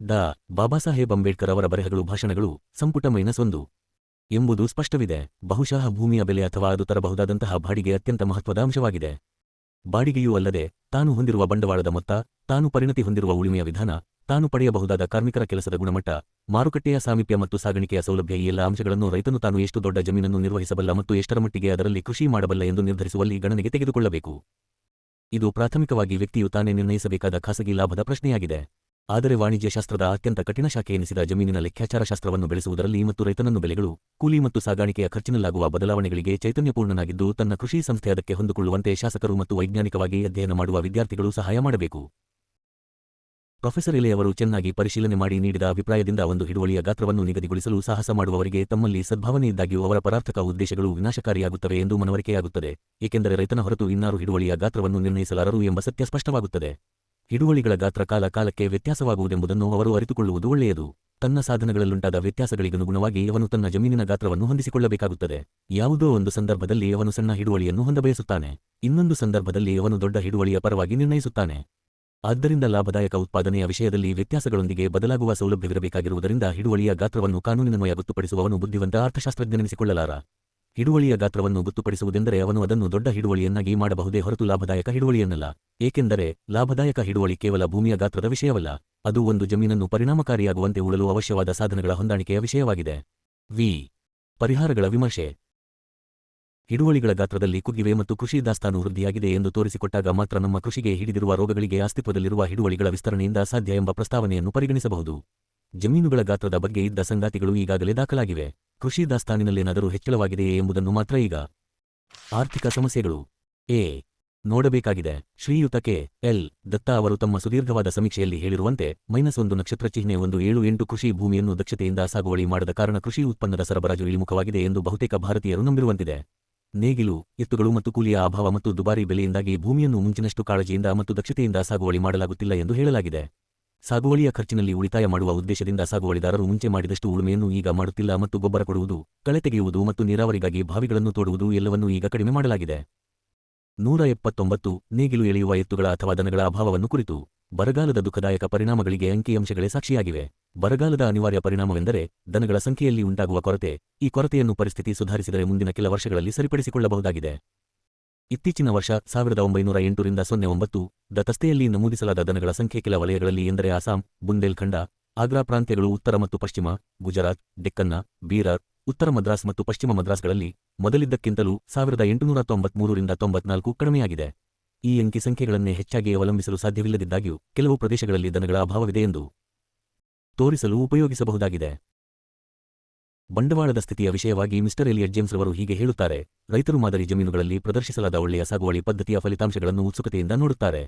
ಡಾ. ಬಾಬಾಸಾಹೇಬ್ ಅಂಬೇಡ್ಕರ್ ಅವರ ಬರೆಹಗಳು ಭಾಷಣಗಳು ಸಂಪುಟ -1 ಎಂಬುದು ಸ್ಪಷ್ಟವಿದೆ. ಬಹುಶಃ ಭೂಮಿಯ ಬೆಲೆ ಅಥವಾ ಅದು ತರಬಹುದಾದಂತಹ ಬಾಡಿಗೆ ಅತ್ಯಂತ ಮಹತ್ವದ ಅಂಶವಾಗಿದೆ. ಬಾಡಿಗೆಯೂ ಅಲ್ಲದೆ ತಾನು ಹೊಂದಿರುವ ಬಂಡವಾಳದ ಮೊತ್ತ, ತಾನು ಪರಿಣತಿ ಹೊಂದಿರುವ ಉಳಿಮೆಯ ವಿಧಾನ, ತಾನು ಪಡೆಯಬಹುದಾದ ಕಾರ್ಮಿಕರ ಕೆಲಸದ ಗುಣಮಟ್ಟ, ಮಾರುಕಟ್ಟೆಯ ಸಾಮೀಪ್ಯ ಮತ್ತು ಸಾಗಾಣಿಕೆಯ ಸೌಲಭ್ಯ ಈ ಎಲ್ಲ ಅಂಶಗಳನ್ನು ರೈತನು ತಾನು ಎಷ್ಟು ದೊಡ್ಡ ಜಮೀನನ್ನು ನಿರ್ವಹಿಸಬಲ್ಲ ಮತ್ತು ಎಷ್ಟರ ಮಟ್ಟಿಗೆ ಅದರಲ್ಲಿ ಕೃಷಿ ಮಾಡಬಲ್ಲ ಎಂದು ನಿರ್ಧರಿಸುವಲ್ಲಿ ಗಣನೆಗೆ ತೆಗೆದುಕೊಳ್ಳಬೇಕು. ಇದು ಪ್ರಾಥಮಿಕವಾಗಿ ವ್ಯಕ್ತಿಯು ತಾನೇ ನಿರ್ಣಯಿಸಬೇಕಾದ ಖಾಸಗಿ ಲಾಭದ ಪ್ರಶ್ನೆಯಾಗಿದೆ. ಆದರೆ ವಾಣಿಜ್ಯಶಾಸ್ತ್ರದ ಅತ್ಯಂತ ಕಠಿಣ ಶಾಖೆ ಎನಿಸಿದ ಜಮೀನಿನ ಲೆಕ್ಕಾಚಾರಶಾಸ್ತ್ರವನ್ನು ಬೆಳೆಸುವುದರಲ್ಲಿ ಮತ್ತು ರೈತನನ್ನು ಬೆಲೆಗಳು, ಕೂಲಿ ಮತ್ತು ಸಾಗಾಣಿಕೆಯ ಖರ್ಚಿನಲ್ಲಾಗುವ ಬದಲಾವಣೆಗಳಿಗೆ ಚೈತನ್ಯಪೂರ್ಣನಾಗಿದ್ದು ತನ್ನ ಕೃಷಿ ಸಂಸ್ಥೆ ಅದಕ್ಕೆ ಹೊಂದಿಕೊಳ್ಳುವಂತೆ ಶಾಸಕರು ಮತ್ತು ವೈಜ್ಞಾನಿಕವಾಗಿ ಅಧ್ಯಯನ ಮಾಡುವ ವಿದ್ಯಾರ್ಥಿಗಳು ಸಹಾಯ ಮಾಡಬೇಕು. ಪ್ರೊಫೆಸರ್ ಎಲೆ ಅವರು ಚೆನ್ನಾಗಿ ಪರಿಶೀಲನೆ ಮಾಡಿ ನೀಡಿದ ಅಭಿಪ್ರಾಯದಿಂದ ಒಂದು ಹಿಡುವಳಿಯ ಗಾತ್ರವನ್ನು ನಿಗದಿಗೊಳಿಸಲು ಸಾಹಸ ಮಾಡುವವರಿಗೆ ತಮ್ಮಲ್ಲಿ ಸದ್ಭಾವನೆಯಿದ್ದಾಗ್ಯೂ ಅವರ ಪರಾರ್ಥಕ ಉದ್ದೇಶಗಳು ವಿನಾಶಕಾರಿಯಾಗುತ್ತವೆ ಎಂದು ಮನವರಿಕೆಯಾಗುತ್ತದೆ. ಏಕೆಂದರೆ ರೈತನ ಹೊರತು ಇನ್ನಾರು ಹಿಡುವಳಿಯ ಗಾತ್ರವನ್ನು ನಿರ್ಣಯಿಸಲಾರರು ಎಂಬ ಸತ್ಯ ಸ್ಪಷ್ಟವಾಗುತ್ತದೆ. ಹಿಡುವಳಿಗಳ ಗಾತ್ರ ಕಾಲ ಕಾಲಕ್ಕೆ ವ್ಯತ್ಯಾಸವಾಗುವುದೆಂಬುದನ್ನು ಅವರು ಅರಿತುಕೊಳ್ಳುವುದು ಒಳ್ಳೆಯದು. ತನ್ನ ಸಾಧನಗಳಲ್ಲುಂಟಾದ ವ್ಯತ್ಯಾಸಗಳಿಗನುಗುಣವಾಗಿ ಅವನು ತನ್ನ ಜಮೀನಿನ ಗಾತ್ರವನ್ನು ಹೊಂದಿಸಿಕೊಳ್ಳಬೇಕಾಗುತ್ತದೆ. ಯಾವುದೋ ಒಂದು ಸಂದರ್ಭದಲ್ಲಿ ಅವನು ಸಣ್ಣ ಹಿಡುವಳಿಯನ್ನು ಹೊಂದಬಯಸುತ್ತಾನೆ, ಇನ್ನೊಂದು ಸಂದರ್ಭದಲ್ಲಿ ಅವನು ದೊಡ್ಡ ಹಿಡುವಳಿಯ ಪರವಾಗಿ ನಿರ್ಣಯಿಸುತ್ತಾನೆ. ಆದ್ದರಿಂದ ಲಾಭದಾಯಕ ಉತ್ಪಾದನೆಯ ವಿಷಯದಲ್ಲಿ ವ್ಯತ್ಯಾಸಗಳೊಂದಿಗೆ ಬದಲಾಗುವ ಸೌಲಭ್ಯವಿರಬೇಕಾಗಿರುವುದರಿಂದ ಹಿಡುವಳಿಯ ಗಾತ್ರವನ್ನು ಕಾನೂನಿನನ್ವಯ ಗೊತ್ತುಪಡಿಸುವವನು ಬುದ್ಧಿವಂತ ಅರ್ಥಶಾಸ್ತ್ರಜ್ಞನೆನಿಸಿಕೊಳ್ಳಲಾರ. ಹಿಡುವಳಿಯ ಗಾತ್ರವನ್ನು ಗೊತ್ತುಪಡಿಸುವುದೆಂದರೆ ಅವನು ಅದನ್ನು ದೊಡ್ಡ ಹಿಡುವಳಿಯನ್ನಾಗಿ ಮಾಡಬಹುದೇ ಹೊರತು ಲಾಭದಾಯಕ ಹಿಡುವಳಿಯನ್ನಲ್ಲ. ಏಕೆಂದರೆ ಲಾಭದಾಯಕ ಹಿಡುವಳಿ ಕೇವಲ ಭೂಮಿಯ ಗಾತ್ರದ ವಿಷಯವಲ್ಲ, ಅದು ಒಂದು ಜಮೀನನ್ನು ಪರಿಣಾಮಕಾರಿಯಾಗುವಂತೆ ಉಳಲು ಅವಶ್ಯವಾದ ಸಾಧನಗಳ ಹೊಂದಾಣಿಕೆಯ ವಿಷಯವಾಗಿದೆ. ಪರಿಹಾರಗಳ ವಿಮರ್ಶೆ. ಹಿಡುವಳಿಗಳ ಗಾತ್ರದಲ್ಲಿ ಕುಗ್ಗಿವೆ ಮತ್ತು ಕೃಷಿ ದಾಸ್ತಾನು ವೃದ್ಧಿಯಾಗಿದೆ ಎಂದು ತೋರಿಸಿಕೊಟ್ಟಾಗ ಮಾತ್ರ ನಮ್ಮ ಕೃಷಿಗೆ ಹಿಡಿದಿರುವ ರೋಗಗಳಿಗೆ ಅಸ್ತಿತ್ವದಲ್ಲಿರುವ ಹಿಡುವಳಿಗಳ ವಿಸ್ತರಣೆಯಿಂದ ಸಾಧ್ಯ ಎಂಬ ಪ್ರಸ್ತಾವನೆಯನ್ನು ಪರಿಗಣಿಸಬಹುದು. ಜಮೀನುಗಳ ಗಾತ್ರದ ಬಗ್ಗೆ ಇದ್ದ ಸಂಗಾತಿಗಳು ಈಗಾಗಲೇ ದಾಖಲಾಗಿವೆ. ಕೃಷಿ ದಾಸ್ತಾನಿನಲ್ಲೇನಾದರೂ ಹೆಚ್ಚಳವಾಗಿದೆಯೇ ಎಂಬುದನ್ನು ಮಾತ್ರ ಈಗ. ಆರ್ಥಿಕ ಸಮಸ್ಯೆಗಳು ನೋಡಬೇಕಾಗಿದೆ. ಶ್ರೀಯುತ ಕೆ. ಎಲ್. ದತ್ತಾ ಅವರು ತಮ್ಮ ಸುದೀರ್ಘವಾದ ಸಮೀಕ್ಷೆಯಲ್ಲಿ ಹೇಳಿರುವಂತೆ -1 ನಕ್ಷತ್ರ ಚಿಹ್ನೆ 178 ಕೃಷಿ ಭೂಮಿಯನ್ನು ದಕ್ಷತೆಯಿಂದ ಸಾಗುವಳಿ ಮಾಡದ ಕಾರಣ ಕೃಷಿ ಉತ್ಪನ್ನದ ಸರಬರಾಜು ಇಳಿಮುಖವಾಗಿದೆ ಎಂದು ಬಹುತೇಕ ಭಾರತೀಯರು ನಂಬಿರುವಂತಿದೆ. ನೇಗಿಲು, ಎತ್ತುಗಳು ಮತ್ತು ಕೂಲಿಯ ಅಭಾವ ಮತ್ತು ದುಬಾರಿ ಬೆಲೆಯಿಂದಾಗಿ ಭೂಮಿಯನ್ನು ಮುಂಚಿನಷ್ಟು ಕಾಳಜಿಯಿಂದ ಮತ್ತು ದಕ್ಷತೆಯಿಂದ ಸಾಗುವಳಿ ಮಾಡಲಾಗುತ್ತಿಲ್ಲ ಎಂದು ಹೇಳಲಾಗಿದೆ. ಸಾಗುವಳಿಯ ಖರ್ಚಿನಲ್ಲಿ ಉಳಿತಾಯ ಮಾಡುವ ಉದ್ದೇಶದಿಂದ ಸಾಗುವಳಿದಾರರು ಮುಂಚೆ ಮಾಡಿದಷ್ಟು ಉಳುಮೆಯನ್ನು ಈಗ ಮಾಡುತ್ತಿಲ್ಲ ಮತ್ತು ಗೊಬ್ಬರ ಕೊಡುವುದು, ಕಳೆ ತೆಗೆಯುವುದು ಮತ್ತು ನೀರಾವರಿಗಾಗಿ ಬಾವಿಗಳನ್ನು ತೋಡುವುದು ಎಲ್ಲವನ್ನೂ ಈಗ ಕಡಿಮೆ ಮಾಡಲಾಗಿದೆ. 179 ನೇಗಿಲು ಎಳೆಯುವ ಎತ್ತುಗಳ ಅಥವಾ ದನಗಳ ಅಭಾವವನ್ನು ಕುರಿತು. ಬರಗಾಲದ ದುಃಖದಾಯಕ ಪರಿಣಾಮಗಳಿಗೆ ಅಂಕಿಅಂಶಗಳೇ ಸಾಕ್ಷಿಯಾಗಿವೆ. ಬರಗಾಲದ ಅನಿವಾರ್ಯ ಪರಿಣಾಮವೆಂದರೆ ದನಗಳ ಸಂಖ್ಯೆಯಲ್ಲಿ ಉಂಟಾಗುವ ಕೊರತೆ. ಈ ಕೊರತೆಯನ್ನು ಪರಿಸ್ಥಿತಿ ಸುಧಾರಿಸಿದರೆ ಮುಂದಿನ ಕೆಲ ವರ್ಷಗಳಲ್ಲಿ ಸರಿಪಡಿಸಿಕೊಳ್ಳಬಹುದಾಗಿದೆ. ಇತ್ತೀಚಿನ ವರ್ಷ 1908 ರಿಂದ 09 ದತಸ್ತೆಯಲ್ಲಿ ನಮೂದಿಸಲಾದ ದನಗಳ ಸಂಖ್ಯೆ ಕೆಲ ವಲಯಗಳಲ್ಲಿ ಎಂದರೆ ಅಸ್ಸಾಂ, ಬುಂದೇಲ್ಖಂಡ, ಆಗ್ರಾ ಪ್ರಾಂತ್ಯಗಳು, ಉತ್ತರ ಮತ್ತು ಪಶ್ಚಿಮ, ಗುಜರಾತ್, ಡೆಕ್ಕನ್ನ, ಬೀರರ್, ಉತ್ತರ ಮದ್ರಾಸ್ ಮತ್ತು ಪಶ್ಚಿಮ ಮದ್ರಾಸ್ಗಳಲ್ಲಿ ಮೊದಲಿದ್ದಕ್ಕಿಂತಲೂ 1893 ರಿಂದ 94 ಕಡಿಮೆಯಾಗಿದೆ. ಈ ಅಂಕಿ ಸಂಖ್ಯೆಗಳನ್ನೇ ಹೆಚ್ಚಾಗಿ ಅವಲಂಬಿಸಲು ಸಾಧ್ಯವಿಲ್ಲದಿದ್ದಾಗ್ಯೂ ಕೆಲವು ಪ್ರದೇಶಗಳಲ್ಲಿ ದನಗಳ ಅಭಾವವಿದೆ ಎಂದು ತೋರಿಸಲು ಉಪಯೋಗಿಸಬಹುದಾಗಿದೆ. ಬಂಡವಾಳದ ಸ್ಥಿತಿಯ ವಿಷಯವಾಗಿ ಮಿಸ್ಟರ್ ಎಲಿಯಟ್ ಜೇಮ್ಸ್ ರವರು ಹೀಗೆ ಹೇಳುತ್ತಾರೆ: ರೈತರು ಮಾದರಿ ಜಮೀನುಗಳಲ್ಲಿ ಪ್ರದರ್ಶಿಸಲಾದ ಒಳ್ಳೆಯ ಸಾಗುವಳಿ ಪದ್ಧತಿಯ ಫಲಿತಾಂಶಗಳನ್ನು ಉತ್ಸುಕತೆಯಿಂದ ನೋಡುತ್ತಾರೆ.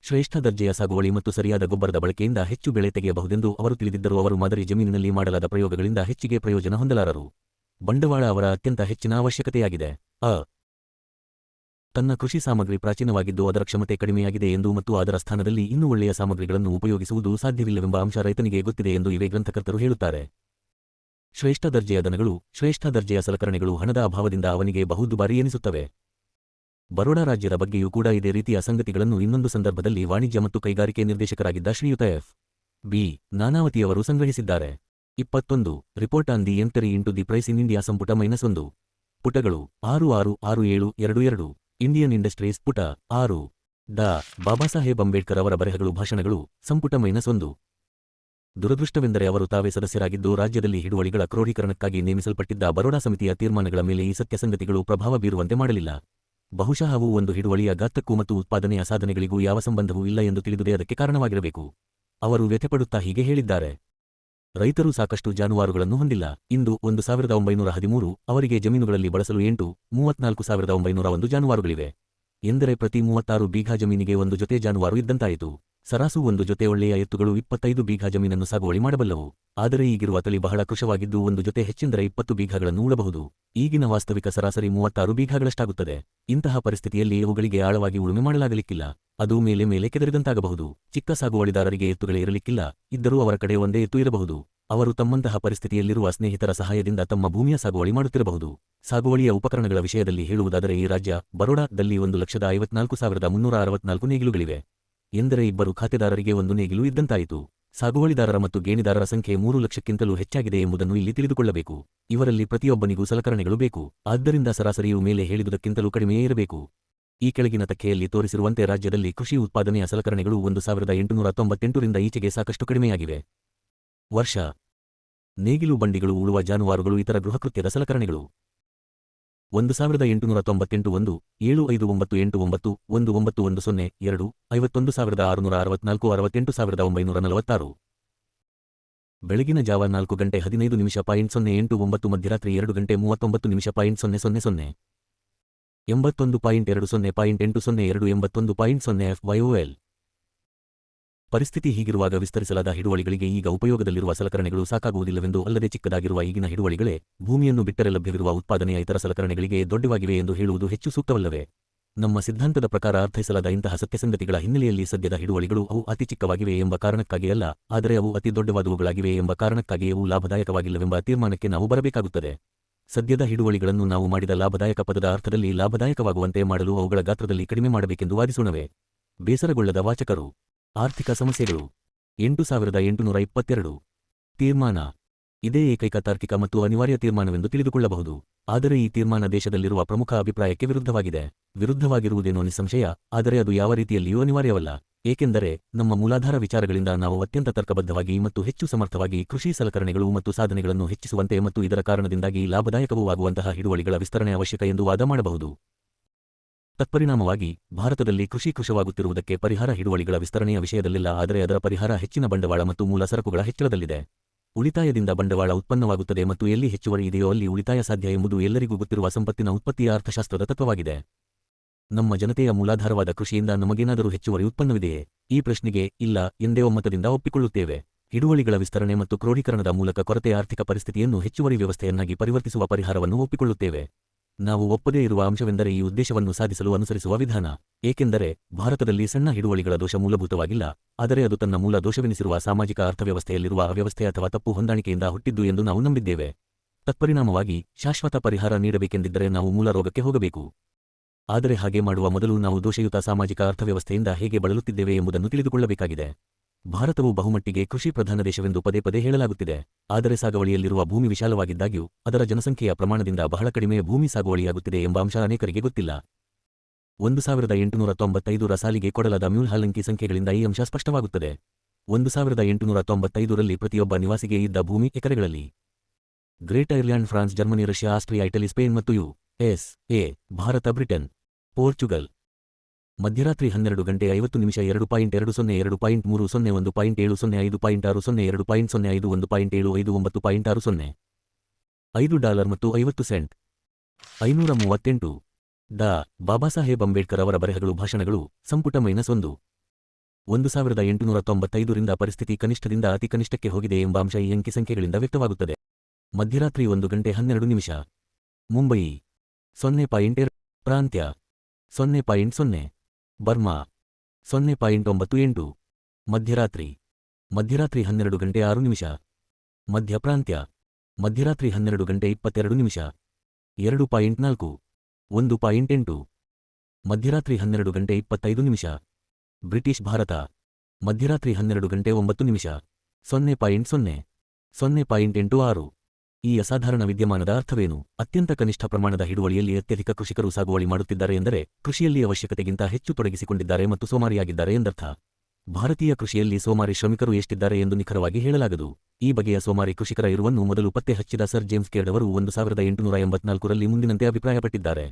ಶ್ರೇಷ್ಠ ದರ್ಜೆಯ ಸಾಗುವಳಿ ಮತ್ತು ಸರಿಯಾದ ಗೊಬ್ಬರದ ಬಳಕೆಯಿಂದ ಹೆಚ್ಚು ಬೆಳೆ ತೆಗೆಯಬಹುದೆಂದು ಅವರು ತಿಳಿದಿದ್ದರೂ ಅವರು ಮಾದರಿ ಜಮೀನಿನಲ್ಲಿ ಮಾಡಲಾದ ಪ್ರಯೋಗಗಳಿಂದ ಹೆಚ್ಚಿಗೆ ಪ್ರಯೋಜನ ಹೊಂದಲಾರರು. ಬಂಡವಾಳ ಅವರ ಅತ್ಯಂತ ಹೆಚ್ಚಿನ ಅವಶ್ಯಕತೆಯಾಗಿದೆ. ತನ್ನ ಕೃಷಿ ಸಾಮಗ್ರಿ ಪ್ರಾಚೀನವಾಗಿದ್ದು ಅದರ ಕ್ಷಮತೆ ಕಡಿಮೆಯಾಗಿದೆ ಎಂದು ಮತ್ತು ಅದರ ಸ್ಥಾನದಲ್ಲಿ ಇನ್ನೂ ಒಳ್ಳೆಯ ಸಾಮಗ್ರಿಗಳನ್ನು ಉಪಯೋಗಿಸುವುದು ಸಾಧ್ಯವಿಲ್ಲವೆಂಬ ಅಂಶ ರೈತನಿಗೆ ಗೊತ್ತಿದೆ ಎಂದು ಇವೇ ಗ್ರಂಥಕರ್ತರು ಹೇಳುತ್ತಾರೆ. ಶ್ರೇಷ್ಠ ದರ್ಜೆಯ ದನಗಳು, ಶ್ರೇಷ್ಠ ದರ್ಜೆಯ ಸಲಕರಣೆಗಳು ಹಣದ ಅಭಾವದಿಂದ ಅವನಿಗೆ ಬಹುದುಬಾರಿ ಎನಿಸುತ್ತವೆ. ಬರೋಡಾ ರಾಜ್ಯದ ಬಗ್ಗೆಯೂ ಕೂಡ ಇದೇ ರೀತಿಯ ಸಂಗತಿಗಳನ್ನು ಇನ್ನೊಂದು ಸಂದರ್ಭದಲ್ಲಿ ವಾಣಿಜ್ಯ ಮತ್ತು ಕೈಗಾರಿಕೆ ನಿರ್ದೇಶಕರಾಗಿದ್ದ ಶ್ರೀಯುತ ಎಫ್. ಬಿ. ನಾನಾವತಿಯವರು ಸಂಗ್ರಹಿಸಿದ್ದಾರೆ. 21 report on the entry into the price in India ಸಂಪುಟ -1 ಪುಟಗಳು 666722 ಇಂಡಿಯನ್ ಇಂಡಸ್ಟ್ರೀಸ್ ಪುಟ 6 ಡಾ. ಬಾಬಾಸಾಹೇಬ್ ಅಂಬೇಡ್ಕರ್ ಅವರ ಬರೆಹಗಳು ಭಾಷಣಗಳು ಸಂಪುಟ -1. ದುರದೃಷ್ಟವೆಂದರೆ ಅವರು ತಾವೇ ಸದಸ್ಯರಾಗಿದ್ದು ರಾಜ್ಯದಲ್ಲಿ ಹಿಡುವಳಿಗಳ ಕ್ರೋಢೀಕರಣಕ್ಕಾಗಿ ನೇಮಿಸಲ್ಪಟ್ಟಿದ್ದ ಬರೋಡಾ ಸಮಿತಿಯ ತೀರ್ಮಾನಗಳ ಮೇಲೆ ಈ ಸತ್ಯಸಂಗತಿಗಳು ಪ್ರಭಾವ ಬೀರುವಂತೆ ಮಾಡಲಿಲ್ಲ. ಬಹುಶಃ ಅವು ಒಂದು ಹಿಡುವಳಿಯ ಗಾತ್ರಕ್ಕೂ ಮತ್ತು ಉತ್ಪಾದನೆಯ ಸಾಧನೆಗಳಿಗೂ ಯಾವ ಸಂಬಂಧವೂ ಇಲ್ಲ ಎಂದು ತಿಳಿದುದೇ ಅದಕ್ಕೆ ಕಾರಣವಾಗಿರಬೇಕು. ಅವರು ವ್ಯಥೆಪಡುತ್ತಾ ಹೀಗೆ ಹೇಳಿದ್ದಾರೆ: ರೈತರು ಸಾಕಷ್ಟು ಜಾನುವಾರುಗಳನ್ನು ಹೊಂದಿಲ್ಲ. ಇಂದು 1913 ಅವರಿಗೆ ಜಮೀನುಗಳಲ್ಲಿ ಬಳಸಲು 34,901 ಜಾನುವಾರುಗಳಿವೆ. ಎಂದರೆ ಪ್ರತಿ 36 ಬೀಘಾ ಜಮೀನಿಗೆ ಒಂದು ಜೊತೆ ಜಾನುವಾರು ಇದ್ದಂತಾಯಿತು. ಸರಾಸು ಒಂದು ಜೊತೆ ಒಳ್ಳೆಯ ಎತ್ತುಗಳು 25 ಬೀಘಾ ಜಮೀನನ್ನು ಸಾಗುವಳಿ ಮಾಡಬಲ್ಲವು. ಆದರೆ ಈಗಿರುವ ತಳಿ ಬಹಳ ಕೃಶವಾಗಿದ್ದು ಒಂದು ಜೊತೆ ಹೆಚ್ಚೆಂದರೆ 20 ಬೀಘಾಗಳನ್ನು ಉಳಬಹುದು. ಈಗಿನ ವಾಸ್ತವಿಕ ಸರಾಸರಿ 36 ಬೀಘಾಗಳಷ್ಟಾಗುತ್ತದೆ. ಇಂತಹ ಪರಿಸ್ಥಿತಿಯಲ್ಲಿ ಅವುಗಳಿಗೆ ಆಳವಾಗಿ ಉಳುಮೆ ಮಾಡಲಾಗಲಿಕ್ಕಿಲ್ಲ. ಅದು ಮೇಲೆ ಮೇಲೆ ಕೆದರಿದಂತಾಗಬಹುದು. ಚಿಕ್ಕ ಸಾಗುವಳಿದಾರರಿಗೆ ಎತ್ತುಗಳೇ ಇರಲಿಕ್ಕಿಲ್ಲ. ಇದ್ದರೂ ಅವರ ಕಡೆ ಒಂದೇ ಎತ್ತು ಇರಬಹುದು. ಅವರು ತಮ್ಮಂತಹ ಪರಿಸ್ಥಿತಿಯಲ್ಲಿರುವ ಸ್ನೇಹಿತರ ಸಹಾಯದಿಂದ ತಮ್ಮ ಭೂಮಿಯ ಸಾಗುವಳಿ ಮಾಡುತ್ತಿರಬಹುದು. ಸಾಗುವಳಿಯ ಉಪಕರಣಗಳ ವಿಷಯದಲ್ಲಿ ಹೇಳುವುದಾದರೆ ಈ ರಾಜ್ಯ ಬರೋಡಾದಲ್ಲಿ 1,54,364 ನೇಗಿಲುಗಳಿವೆ. ಎಂದರೆ ಇಬ್ಬರು ಖಾತೆದಾರರಿಗೆ ಒಂದು ನೇಗಿಲು ಇದ್ದಂತಾಯಿತು. ಸಾಗುವಳಿದಾರರ ಮತ್ತು ಗೇಣಿದಾರರ ಸಂಖ್ಯೆ 3 ಲಕ್ಷಕ್ಕಿಂತಲೂ ಹೆಚ್ಚಾಗಿದೆ ಎಂಬುದನ್ನು ಇಲ್ಲಿ ತಿಳಿದುಕೊಳ್ಳಬೇಕು. ಇವರಲ್ಲಿ ಪ್ರತಿಯೊಬ್ಬನಿಗೂ ಸಲಕರಣೆಗಳು ಬೇಕು. ಆದ್ದರಿಂದ ಸರಾಸರಿಯು ಮೇಲೆ ಹೇಳಿದುದಕ್ಕಿಂತಲೂ ಕಡಿಮೆಯೇ ಇರಬೇಕು. ಈ ಕೆಳಗಿನ ತಕ್ಕೆಯಲ್ಲಿ ತೋರಿಸಿರುವಂತೆ ರಾಜ್ಯದಲ್ಲಿ ಕೃಷಿ ಉತ್ಪಾದನೆಯ ಸಲಕರಣೆಗಳು 1898 ರಿಂದ ಈಚೆಗೆ ಸಾಕಷ್ಟು ಕಡಿಮೆಯಾಗಿವೆ. ವರ್ಷ ನೇಗಿಲು ಬಂಡಿಗಳು, ಉಳುವ ಜಾನುವಾರುಗಳು, ಇತರ ಗೃಹಕೃತ್ಯದ ಸಲಕರಣೆಗಳು 1898 1,7598 1910 2 51,664 68,946 ಬೆಳಗಿನ ಜಾವ 4 ಗಂಟೆ 15 ನಿಮಿಷ .08 ಮಧ್ಯರಾತ್ರಿ 2 ಗಂಟೆ 39 ನಿಮಿಷ .000 81.20.80.82 81.0 FYOL. ಪರಿಸ್ಥಿತಿ ಹೀಗಿರುವಾಗ ವಿಸ್ತರಿಸಲಾದ ಹಿಡುವಳಿಗಳಿಗೆ ಈಗ ಉಪಯೋಗದಲ್ಲಿರುವ ಸಲಕರಣೆಗಳು ಸಾಕಾಗುವುದಿಲ್ಲವೆಂದು, ಅಲ್ಲದೆ ಚಿಕ್ಕದಾಗಿರುವ ಈಗಿನ ಹಿಡುವಳಿಗಳೇ ಭೂಮಿಯನ್ನು ಬಿಟ್ಟರೆ ಲಭ್ಯವಿರುವ ಉತ್ಪಾದನೆಯ ಇತರ ಸಲಕರಣೆಗಳಿಗೆ ದೊಡ್ಡವಾಗಿವೆ ಎಂದು ಹೇಳುವುದು ಹೆಚ್ಚು ಸೂಕ್ತವಲ್ಲವೇ? ನಮ್ಮ ಸಿದ್ಧಾಂತದ ಪ್ರಕಾರ ಅರ್ಥೈಸಲಾದ ಇಂತಹ ಸತ್ಯಸಂಗತಿಗಳ ಹಿನ್ನೆಲೆಯಲ್ಲಿ ಸದ್ಯದ ಹಿಡುವಳಿಗಳು ಅವು ಅತಿ ಚಿಕ್ಕವಾಗಿವೆ ಎಂಬ ಕಾರಣಕ್ಕಾಗಿ ಅಲ್ಲ, ಆದರೆ ಅವು ಅತಿ ದೊಡ್ಡವಾದವುಗಳಾಗಿವೆ ಎಂಬ ಕಾರಣಕ್ಕಾಗಿ ಅವು ಲಾಭದಾಯಕವಾಗಿಲ್ಲವೆಂಬ ತೀರ್ಮಾನಕ್ಕೆ ನಾವು ಬರಬೇಕಾಗುತ್ತದೆ. ಸದ್ಯದ ಹಿಡುವಳಿಗಳನ್ನು ನಾವು ಮಾಡಿದ ಲಾಭದಾಯಕ ಪದದ ಅರ್ಥದಲ್ಲಿ ಲಾಭದಾಯಕವಾಗುವಂತೆ ಮಾಡಲು ಅವುಗಳ ಗಾತ್ರದಲ್ಲಿ ಕಡಿಮೆ ಮಾಡಬೇಕೆಂದು ವಾದಿಸೋಣವೇ? ಬೇಸರಗೊಳ್ಳದ ವಾಚಕರು. ಆರ್ಥಿಕ ಸಮಸ್ಯೆಗಳು 8822 ತೀರ್ಮಾನ. ಇದೇ ಏಕೈಕ ತಾರ್ಕಿಕ ಮತ್ತು ಅನಿವಾರ್ಯ ತೀರ್ಮಾನವೆಂದು ತಿಳಿದುಕೊಳ್ಳಬಹುದು. ಆದರೆ ಈ ತೀರ್ಮಾನ ದೇಶದಲ್ಲಿರುವ ಪ್ರಮುಖ ಅಭಿಪ್ರಾಯಕ್ಕೆ ವಿರುದ್ಧವಾಗಿದೆ. ವಿರುದ್ಧವಾಗಿರುವುದೇನೋ ನಿಸ್ಸಂಶಯ, ಆದರೆ ಅದು ಯಾವ ರೀತಿಯಲ್ಲಿಯೂ ಅನಿವಾರ್ಯವಲ್ಲ. ಏಕೆಂದರೆ ನಮ್ಮ ಮೂಲಾಧಾರ ವಿಚಾರಗಳಿಂದ ನಾವು ಅತ್ಯಂತ ತರ್ಕಬದ್ಧವಾಗಿ ಮತ್ತು ಹೆಚ್ಚು ಸಮರ್ಥವಾಗಿ ಕೃಷಿ ಸಲಕರಣೆಗಳು ಮತ್ತು ಸಾಧನೆಗಳನ್ನು ಹೆಚ್ಚಿಸುವಂತೆ ಮತ್ತು ಇದರ ಕಾರಣದಿಂದಾಗಿ ಲಾಭದಾಯಕವೂ ಆಗುವಂತಹ ಹಿಡುವಳಿಗಳ ವಿಸ್ತರಣೆ ಅವಶ್ಯಕ ಎಂದು ವಾದ ಮಾಡಬಹುದು. ತತ್ಪರಿಣಾಮವಾಗಿ ಭಾರತದಲ್ಲಿ ಕೃಷಿ ಕೃಶವಾಗುತ್ತಿರುವುದಕ್ಕೆ ಪರಿಹಾರ ಹಿಡುವಳಿಗಳ ವಿಸ್ತರಣೆಯ ವಿಷಯದಲ್ಲಿಲ್ಲ, ಆದರೆ ಅದರ ಪರಿಹಾರ ಹೆಚ್ಚಿನ ಬಂಡವಾಳ ಮತ್ತು ಮೂಲ ಸರಕುಗಳ ಹೆಚ್ಚಳದಲ್ಲಿದೆ. ಉಳಿತಾಯದಿಂದ ಬಂಡವಾಳ ಉತ್ಪನ್ನವಾಗುತ್ತದೆ ಮತ್ತು ಎಲ್ಲಿ ಹೆಚ್ಚುವರಿ ಇದೆಯೋ ಅಲ್ಲಿ ಉಳಿತಾಯ ಸಾಧ್ಯ ಎಂಬುದು ಎಲ್ಲರಿಗೂ ಗೊತ್ತಿರುವ ಸಂಪತ್ತಿನ ಉತ್ಪತ್ತಿಯ ಅರ್ಥಶಾಸ್ತ್ರದ ತತ್ವವಾಗಿದೆ. ನಮ್ಮ ಜನತೆಯ ಮೂಲಾಧಾರವಾದ ಕೃಷಿಯಿಂದ ನಮಗೇನಾದರೂ ಹೆಚ್ಚುವರಿ ಉತ್ಪನ್ನವಿದೆಯೇ? ಈ ಪ್ರಶ್ನೆಗೆ ಇಲ್ಲ ಎಂದೇ ಒಮ್ಮತದಿಂದ ಒಪ್ಪಿಕೊಳ್ಳುತ್ತೇವೆ. ಹಿಡುವಳಿಗಳ ವಿಸ್ತರಣೆ ಮತ್ತು ಕ್ರೋಢೀಕರಣದ ಮೂಲಕ ಕೊರತೆಯ ಆರ್ಥಿಕ ಪರಿಸ್ಥಿತಿಯನ್ನು ಹೆಚ್ಚುವರಿ ವ್ಯವಸ್ಥೆಯನ್ನಾಗಿ ಪರಿವರ್ತಿಸುವ ಪರಿಹಾರವನ್ನು ಒಪ್ಪಿಕೊಳ್ಳುತ್ತೇವೆ. ನಾವು ಒಪ್ಪದೇ ಇರುವ ಅಂಶವೆಂದರೆ ಈ ಉದ್ದೇಶವನ್ನು ಸಾಧಿಸಲು ಅನುಸರಿಸುವ ವಿಧಾನ. ಏಕೆಂದರೆ ಭಾರತದಲ್ಲಿ ಸಣ್ಣ ಹಿಡುವಳಿಗಳ ದೋಷ ಮೂಲಭೂತವಾಗಿಲ್ಲ, ಆದರೆ ಅದು ತನ್ನ ಮೂಲ ದೋಷವೆನಿಸಿರುವ ಸಾಮಾಜಿಕ ಅರ್ಥವ್ಯವಸ್ಥೆಯಲ್ಲಿರುವ ಅವ್ಯವಸ್ಥೆ ಅಥವಾ ತಪ್ಪು ಹೊಂದಾಣಿಕೆಯಿಂದ ಹುಟ್ಟಿದ್ದು ಎಂದು ನಾವು ನಂಬಿದ್ದೇವೆ. ತತ್ಪರಿಣಾಮವಾಗಿ ಶಾಶ್ವತ ಪರಿಹಾರ ನೀಡಬೇಕೆಂದಿದ್ದರೆ ನಾವು ಮೂಲ ರೋಗಕ್ಕೆ ಹೋಗಬೇಕು. ಆದರೆ ಹಾಗೆ ಮಾಡುವ ಮೊದಲು ನಾವು ದೋಷಯುತ ಸಾಮಾಜಿಕ ಅರ್ಥವ್ಯವಸ್ಥೆಯಿಂದ ಹೇಗೆ ಬಳಲುತ್ತಿದ್ದೇವೆ ಎಂಬುದನ್ನು ತಿಳಿದುಕೊಳ್ಳಬೇಕಾಗಿದೆ. ಭಾರತವು ಬಹುಮಟ್ಟಿಗೆ ಕೃಷಿ ಪ್ರಧಾನ ದೇಶವೆಂದು ಪದೇ ಪದೇ ಹೇಳಲಾಗುತ್ತಿದೆ. ಆದರೆ ಸಾಗುವಳಿಯಲ್ಲಿರುವ ಭೂಮಿ ವಿಶಾಲವಾಗಿದ್ದಾಗ್ಯೂ ಅದರ ಜನಸಂಖ್ಯೆಯ ಪ್ರಮಾಣದಿಂದ ಬಹಳ ಕಡಿಮೆ ಭೂಮಿ ಸಾಗುವಳಿಯಾಗುತ್ತಿದೆ ಎಂಬ ಅಂಶ ಅನೇಕರಿಗೆ ಗೊತ್ತಿಲ್ಲ. 1895ರ ಸಾಲಿಗೆ ಕೊಡಲಾದ ಮ್ಯೂಲ್ಹಾಲ್ ಅಂಕಿ ಸಂಖ್ಯೆಗಳಿಂದ ಈ ಅಂಶ ಸ್ಪಷ್ಟವಾಗುತ್ತದೆ. 1895ರಲ್ಲಿ ಪ್ರತಿಯೊಬ್ಬ ನಿವಾಸಿಗೆ ಇದ್ದ ಭೂಮಿ ಎಕರೆಗಳಲ್ಲಿ. Great Ireland, France, Germany, Russia, Austria, Italy, Spain ಮತ್ತು ಯು.ಎಸ್.ಎ, ಭಾರತ, ಬ್ರಿಟನ್, ಪೋರ್ಚುಗಲ್. ಮಧ್ಯರಾತ್ರಿ 12 ಗಂಟೆ 50 ನಿಮಿಷ 2.20 2.30 1.70 5.60 2.05 1.75 $5 ಮತ್ತು 50 ಸೆಂಟ್. 538 ಡಾ. ಬಾಬಾಸಾಹೇಬ್ ಅಂಬೇಡ್ಕರ್ ಅವರ ಬರೆಹಗಳು, ಭಾಷಣಗಳು, ಸಂಪುಟ -1. 1895ರಿಂದ ಪರಿಸ್ಥಿತಿ ಕನಿಷ್ಠದಿಂದ ಅತಿ ಕನಿಷ್ಠಕ್ಕೆ ಹೋಗಿದೆ ಎಂಬ ಅಂಶ ಈ ಅಂಕಿ ಸಂಖ್ಯೆಗಳಿಂದ ವ್ಯಕ್ತವಾಗುತ್ತದೆ. ಮಧ್ಯರಾತ್ರಿ 1 ಗಂಟೆ 12 ನಿಮಿಷ. ಮುಂಬಯಿ 0.2, ಪ್ರಾಂತ್ಯ 0.0, ಬರ್ಮಾ 0.98. ಮಧ್ಯರಾತ್ರಿ 12 ಗಂಟೆ 6 ನಿಮಿಷ. ಮಧ್ಯಪ್ರಾಂತ್ಯ ಮಧ್ಯರಾತ್ರಿ 12 ಗಂಟೆ 22 ನಿಮಿಷ. 2.4, 1.8. ಮಧ್ಯರಾತ್ರಿ 12 ಗಂಟೆ 25 ನಿಮಿಷ. ಬ್ರಿಟಿಷ್ ಭಾರತ ಮಧ್ಯರಾತ್ರಿ 12 ಗಂಟೆ 9 ನಿಮಿಷ. 0.0, 0.86. ಈ ಅಸಾಧಾರಣ ವಿದ್ಯಮಾನದ ಅರ್ಥವೇನು? ಅತ್ಯಂತ ಕನಿಷ್ಠ ಪ್ರಮಾಣದ ಹಿಡುವಳಿಯಲ್ಲಿ ಅತ್ಯಧಿಕ ಕೃಷಿಕರು ಸಾಗುವಳಿ ಮಾಡುತ್ತಿದ್ದಾರೆ ಎಂದರೆ ಕೃಷಿಯಲ್ಲಿ ಅವಶ್ಯಕತೆಗಿಂತ ಹೆಚ್ಚು ತೊಡಗಿಸಿಕೊಂಡಿದ್ದಾರೆ ಮತ್ತು ಸೋಮಾರಿಯಾಗಿದ್ದಾರೆ ಎಂದರ್ಥ. ಭಾರತೀಯ ಕೃಷಿಯಲ್ಲಿ ಸೋಮಾರಿ ಶ್ರಮಿಕರು ಎಷ್ಟಿದ್ದಾರೆ ಎಂದು ನಿಖರವಾಗಿ ಹೇಳಲಾಗದು. ಈ ಬಗೆಯ ಸೋಮಾರಿ ಕೃಷಿಕರ ಇರುವನ್ನು ಮೊದಲು ಪತ್ತೆ ಹಚ್ಚಿದ ಸರ್ ಜೇಮ್ಸ್ ಕೇರ್ಡ್ ಅವರು 1884ರಲ್ಲಿ ಮುಂದಿನಂತೆ ಅಭಿಪ್ರಾಯಪಟ್ಟಿದ್ದಾರೆ.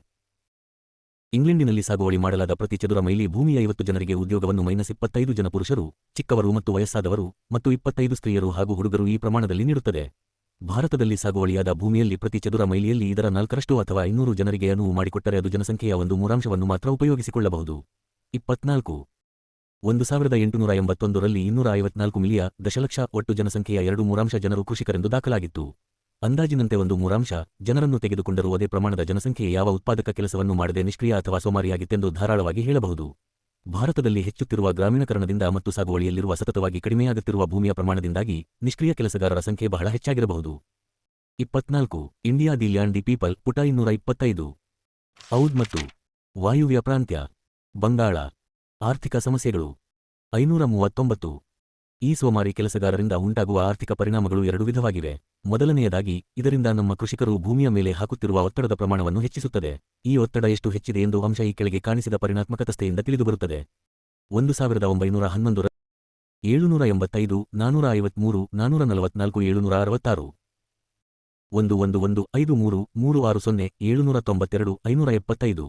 ಇಂಗ್ಲೆಂಡಿನಲ್ಲಿ ಸಾಗುವಳಿ ಮಾಡಲಾದ ಪ್ರತಿ ಚದುರ ಮೈಲಿ ಭೂಮಿಯ 50 ಜನರಿಗೆ ಉದ್ಯೋಗವನ್ನು -25 ಜನ ಪುರುಷರು, ಚಿಕ್ಕವರು ಮತ್ತು ವಯಸ್ಸಾದವರು, ಮತ್ತು 25 ಸ್ತ್ರೀಯರು ಹಾಗೂ ಹುಡುಗರು ಈ ಪ್ರಮಾಣದಲ್ಲಿ ನೀಡುತ್ತದೆ. ಭಾರತದಲ್ಲಿ ಸಾಗುವಳಿಯಾದ ಭೂಮಿಯಲ್ಲಿ ಪ್ರತಿ ಚದುರ ಮೈಲಿಯಲ್ಲಿ ಇದರ 4ರಷ್ಟು ಅಥವಾ 500 ಜನರಿಗೆ ಅನುವು ಮಾಡಿಕೊಟ್ಟರೆ ಅದು ಜನಸಂಖ್ಯೆಯ 1/3 ಮಾತ್ರ ಉಪಯೋಗಿಸಿಕೊಳ್ಳಬಹುದು. 24. 1881ರಲ್ಲಿ 254 ಮಿಲಿಯ ದಶಲಕ್ಷ ಒಟ್ಟು ಜನಸಂಖ್ಯೆಯ 2/3 ಜನರು ಕೃಷಿಕರೆಂದು ದಾಖಲಾಗಿತ್ತು. ಅಂದಾಜಿನಂತೆ 1/3 ಜನರನ್ನು ತೆಗೆದುಕೊಂಡರೂ ಅದೇ ಪ್ರಮಾಣದ ಜನಸಂಖ್ಯೆ ಯಾವ ಉತ್ಪಾದಕ ಕೆಲಸವನ್ನು ಮಾಡದೆ ನಿಷ್ಕ್ರಿಯ ಅಥವಾ ಸೋಮಾರಿಯಾಗಿತ್ತೆಂದು ಧಾರಾಳವಾಗಿ ಹೇಳಬಹುದು. ಭಾರತದಲ್ಲಿ ಹೆಚ್ಚುತ್ತಿರುವ ಗ್ರಾಮೀಣಕರಣದಿಂದ ಮತ್ತು ಸಾಗುವಳಿಯಲ್ಲಿರುವ ಸತತವಾಗಿ ಕಡಿಮೆಯಾಗುತ್ತಿರುವ ಭೂಮಿಯ ಪ್ರಮಾಣದಿಂದಾಗಿ ನಿಷ್ಕ್ರಿಯ ಕೆಲಸಗಾರರ ಸಂಖ್ಯೆ ಬಹಳ ಹೆಚ್ಚಾಗಿರಬಹುದು. 24. India the land the people, ಪುಟ 225. ಔದ್ ಮತ್ತು ವಾಯುವ್ಯ ಪ್ರಾಂತ್ಯ, ಬಂಗಾಳ. ಆರ್ಥಿಕ ಸಮಸ್ಯೆಗಳು 539. ಈ ಸೋಮಾರಿ ಕೆಲಸಗಾರರಿಂದ ಉಂಟಾಗುವ ಆರ್ಥಿಕ ಪರಿಣಾಮಗಳು 2 ವಿಧವಾಗಿವೆ. ಮೊದಲನೆಯದಾಗಿ, ಇದರಿಂದ ನಮ್ಮ ಕೃಷಿಕರು ಭೂಮಿಯ ಮೇಲೆ ಹಾಕುತ್ತಿರುವ ಒತ್ತಡದ ಪ್ರಮಾಣವನ್ನು ಹೆಚ್ಚಿಸುತ್ತದೆ. ಈ ಒತ್ತಡ ಎಷ್ಟು ಹೆಚ್ಚಿದೆ ಎಂದು ಅಂಶ ಈ ಕೆಳಗೆ ಕಾಣಿಸಿದ ಪರಿಣಾತ್ಮಕತೆಯಿಂದ ತಿಳಿದುಬರುತ್ತದೆ. 1911 785, 453, 444, 766. 1115, 360, 792, 575.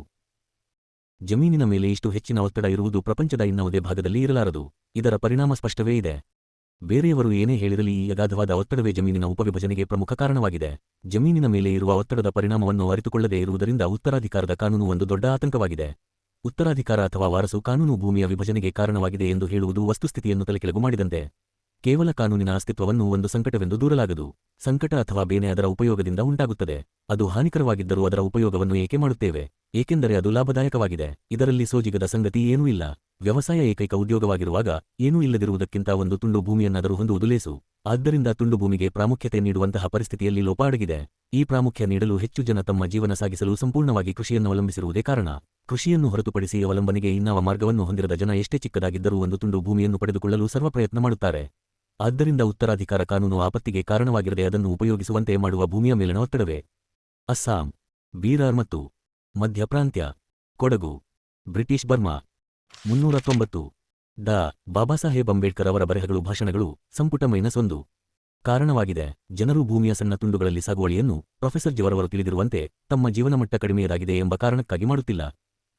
ಜಮೀನಿನ ಮೇಲೆ ಇಷ್ಟು ಹೆಚ್ಚಿನ ಒತ್ತಡ ಇರುವುದು ಪ್ರಪಂಚದ ಇನ್ನಾವುದೇ ಭಾಗದಲ್ಲಿ ಇರಲಾರದು. ಇದರ ಪರಿಣಾಮ ಸ್ಪಷ್ಟವೇ ಇದೆ. ಬೇರೆಯವರು ಏನೇ ಹೇಳಿರಲಿ, ಈ ಅಗಾಧವಾದ ಒತ್ತಡವೇ ಜಮೀನಿನ ಉಪವಿಭಜನೆಗೆ ಪ್ರಮುಖ ಕಾರಣವಾಗಿದೆ. ಜಮೀನಿನ ಮೇಲೆ ಇರುವ ಒತ್ತಡದ ಪರಿಣಾಮವನ್ನು ಅರಿತುಕೊಳ್ಳದೇ ಇರುವುದರಿಂದ ಉತ್ತರಾಧಿಕಾರದ ಕಾನೂನು ಒಂದು ದೊಡ್ಡ ಆತಂಕವಾಗಿದೆ. ಉತ್ತರಾಧಿಕಾರ ಅಥವಾ ವಾರಸು ಕಾನೂನು ಭೂಮಿಯ ವಿಭಜನೆಗೆ ಕಾರಣವಾಗಿದೆ ಎಂದು ಹೇಳುವುದು ವಸ್ತುಸ್ಥಿತಿಯನ್ನು ತಲೆಕೆಳಗು ಮಾಡಿದಂತೆ. ಕೇವಲ ಕಾನೂನಿನ ಅಸ್ತಿತ್ವವನ್ನು ಒಂದು ಸಂಕಟವೆಂದು ದೂರಲಾಗದು. ಸಂಕಟ ಅಥವಾ ಬೇನೆ ಅದರ ಉಪಯೋಗದಿಂದ ಉಂಟಾಗುತ್ತದೆ. ಅದು ಹಾನಿಕರವಾಗಿದ್ದರೂ ಅದರ ಉಪಯೋಗವನ್ನು ಏಕೆ ಮಾಡುತ್ತೇವೆ? ಏಕೆಂದರೆ ಅದು ಲಾಭದಾಯಕವಾಗಿದೆ. ಇದರಲ್ಲಿ ಸೋಜಿಗದ ಸಂಗತಿ ಏನೂ ಇಲ್ಲ. ವ್ಯವಸಾಯ ಏಕೈಕ ಉದ್ಯೋಗವಾಗಿರುವಾಗ ಏನೂ ಇಲ್ಲದಿರುವುದಕ್ಕಿಂತ ಒಂದು ತುಂಡು ಭೂಮಿಯನ್ನಾದರೂ ಹೊಂದುವುದು ಲೇಸು. ಆದ್ದರಿಂದ ತುಂಡು ಭೂಮಿಗೆ ಪ್ರಾಮುಖ್ಯತೆ ನೀಡುವಂತಹ ಪರಿಸ್ಥಿತಿಯಲ್ಲಿ ಲೋಪ ಅಡಗಿದೆ. ಈ ಪ್ರಾಮುಖ್ಯ ನೀಡಲು ಹೆಚ್ಚು ಜನ ತಮ್ಮ ಜೀವನ ಸಾಗಿಸಲು ಸಂಪೂರ್ಣವಾಗಿ ಕೃಷಿಯನ್ನು ಅವಲಂಬಿಸಿರುವುದೇ ಕಾರಣ. ಕೃಷಿಯನ್ನು ಹೊರತುಪಡಿಸಿ ಅವಲಂಬನೆಗೆ ಇನ್ನಾವ ಮಾರ್ಗವನ್ನು ಹೊಂದಿರದ ಜನ ಎಷ್ಟೇ ಚಿಕ್ಕದಾಗಿದ್ದರೂ ಒಂದು ತುಂಡು ಭೂಮಿಯನ್ನು ಪಡೆದುಕೊಳ್ಳಲು ಸರ್ವ ಪ್ರಯತ್ನ ಮಾಡುತ್ತಾರೆ. ಆದ್ದರಿಂದ ಉತ್ತರಾಧಿಕಾರ ಕಾನೂನು ಆಪತ್ತಿಗೆ ಕಾರಣವಾಗಿರದೆ ಅದನ್ನು ಉಪಯೋಗಿಸುವಂತೆ ಮಾಡುವ ಭೂಮಿಯ ಮೇಲಿನ ಒತ್ತಡವೇ. ಅಸ್ಸಾಂ, ಬೀರಾರ್ ಮತ್ತು ಮಧ್ಯಪ್ರಾಂತ್ಯ, ಕೊಡಗು, ಬ್ರಿಟಿಷ್ ಬರ್ಮಾ. 390. ಡಾ. ಬಾಬಾಸಾಹೇಬ್ ಅಂಬೇಡ್ಕರ್ ಅವರ ಬರೆಹಗಳು, ಭಾಷಣಗಳು, ಸಂಪುಟ -1. ಕಾರಣವಾಗಿದೆ. ಜನರು ಭೂಮಿಯ ಸಣ್ಣ ತುಂಡುಗಳಲ್ಲಿ ಸಾಗುವಳಿಯನ್ನು ಪ್ರೊಫೆಸರ್ ಜಿವರವರು ತಿಳಿದಿರುವಂತೆ ತಮ್ಮ ಜೀವನಮಟ್ಟ ಕಡಿಮೆಯದಾಗಿದೆ ಎಂಬ ಕಾರಣಕ್ಕಾಗಿ ಮಾಡುತ್ತಿಲ್ಲ.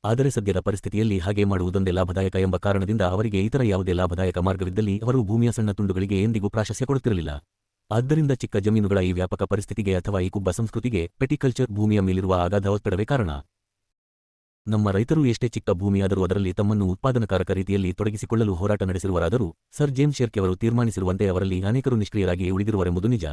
ಆದರೆ ಸದ್ಯದ ಪರಿಸ್ಥಿತಿಯಲ್ಲಿ ಹಾಗೆ ಮಾಡುವುದೊಂದೇ ಲಾಭದಾಯಕ ಎಂಬ ಕಾರಣದಿಂದ ಅವರಿಗೆ ಇತರ ಯಾವುದೇ ಲಾಭದಾಯಕ ಮಾರ್ಗವಿದ್ದಲ್ಲಿ ಅವರು ಭೂಮಿಯ ಸಣ್ಣ ತುಂಡುಗಳಿಗೆ ಎಂದಿಗೂ ಪ್ರಾಶಸ್ತ್ಯ ಕೊಡುತ್ತಿರಲಿಲ್ಲ. ಆದ್ದರಿಂದ ಚಿಕ್ಕ ಜಮೀನುಗಳ ಈ ವ್ಯಾಪಕ ಪರಿಸ್ಥಿತಿಗೆ ಅಥವಾ ಈ ಕುಬ್ಬ ಸಂಸ್ಕೃತಿಗೆ ಪೆಟಿಕಲ್ಚರ್, ಭೂಮಿಯ ಮೇಲಿರುವ ಅಗಾಧ ಒತ್ತಡವೇ ಕಾರಣ. ನಮ್ಮ ರೈತರು ಎಷ್ಟೇ ಚಿಕ್ಕ ಭೂಮಿಯಾದರೂ ಅದರಲ್ಲಿ ತಮ್ಮನ್ನು ಉತ್ಪಾದನಕಾರಕ ರೀತಿಯಲ್ಲಿ ತೊಡಗಿಸಿಕೊಳ್ಳಲು ಹೋರಾಟ ನಡೆಸಿರುವರಾದರೂ ಸರ್ ಜೇಮ್ಸ್ ಶೇರ್ಕೆ ಅವರು ತೀರ್ಮಾನಿಸಿರುವಂತೆ ಅವರಲ್ಲಿ ಅನೇಕರು ನಿಷ್ಕ್ರಿಯರಾಗಿ ಉಳಿದಿರುವರೆಂಬುದು ನಿಜ.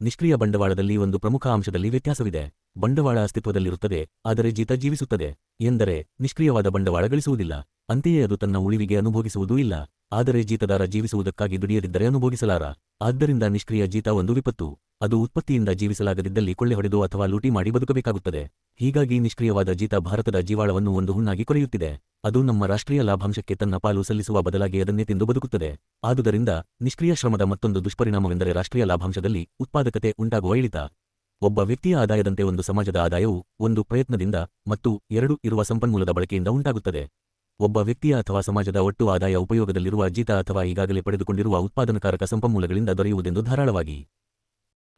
ನಿಷ್ಕ್ರಿಯ ಬಂಡವಾಳದಲ್ಲಿ ಒಂದು ಪ್ರಮುಖ ಅಂಶದಲ್ಲಿ ವ್ಯತ್ಯಾಸವಿದೆ. ಬಂಡವಾಳ ಅಸ್ತಿತ್ವದಲ್ಲಿರುತ್ತದೆ, ಆದರೆ ಜೀತ ಜೀವಿಸುತ್ತದೆ. ಎಂದರೆ ನಿಷ್ಕ್ರಿಯವಾದ ಬಂಡವಾಳ ಗಳಿಸುವುದಿಲ್ಲ, ಅಂತೆಯೇ ಅದು ತನ್ನ ಉಳಿವಿಗೆ ಅನುಭೋಗಿಸುವುದೂ ಇಲ್ಲ. ಆದರೆ ಜೀತದಾರ ಜೀವಿಸುವುದಕ್ಕಾಗಿ ದುಡಿಯದಿದ್ದರೆ ಅನುಭೋಗಿಸಲಾರ. ಆದ್ದರಿಂದ ನಿಷ್ಕ್ರಿಯ ಜೀತ ಒಂದು ವಿಪತ್ತು. ಅದು ಉತ್ಪತ್ತಿಯಿಂದ ಜೀವಿಸಲಾಗದಿದ್ದಲ್ಲಿ ಕೊಳ್ಳೆ ಹೊಡೆದು ಅಥವಾ ಲೂಟಿ ಮಾಡಿ ಬದುಕಬೇಕಾಗುತ್ತದೆ. ಹೀಗಾಗಿ ನಿಷ್ಕ್ರಿಯವಾದ ಜೀತ ಭಾರತದ ಜೀವಾಳವನ್ನು ಒಂದು ಹುಣ್ಣಾಗಿ ಕೊರೆಯುತ್ತಿದೆ. ಅದು ನಮ್ಮ ರಾಷ್ಟ್ರೀಯ ಲಾಭಾಂಶಕ್ಕೆ ತನ್ನ ಪಾಲು ಸಲ್ಲಿಸುವ ಬದಲಾಗಿ ಅದನ್ನೇ ತಿಂದು ಬದುಕುತ್ತದೆ. ಆದುದರಿಂದ ನಿಷ್ಕ್ರಿಯ ಶ್ರಮದ ಮತ್ತೊಂದು ದುಷ್ಪರಿಣಾಮವೆಂದರೆ ರಾಷ್ಟ್ರೀಯ ಲಾಭಾಂಶದಲ್ಲಿ ಉತ್ಪಾದಕತೆ ಉಂಟಾಗುವ ಇಳಿತ. ಒಬ್ಬ ವ್ಯಕ್ತಿಯ ಆದಾಯದಂತೆ ಒಂದು ಸಮಾಜದ ಆದಾಯವು ಒಂದು ಪ್ರಯತ್ನದಿಂದ ಮತ್ತು ಎರಡು ಇರುವ ಸಂಪನ್ಮೂಲದ ಬಳಕೆಯಿಂದ ಉಂಟಾಗುತ್ತದೆ. ಒಬ್ಬ ವ್ಯಕ್ತಿಯ ಅಥವಾ ಸಮಾಜದ ಒಟ್ಟು ಆದಾಯ ಉಪಯೋಗದಲ್ಲಿರುವ ಜೀತ ಅಥವಾ ಈಗಾಗಲೇ ಪಡೆದುಕೊಂಡಿರುವ ಉತ್ಪಾದನಕಾರಕ ಸಂಪನ್ಮೂಲಗಳಿಂದ ದೊರೆಯುವುದೆಂದು ಧಾರಾಳವಾಗಿ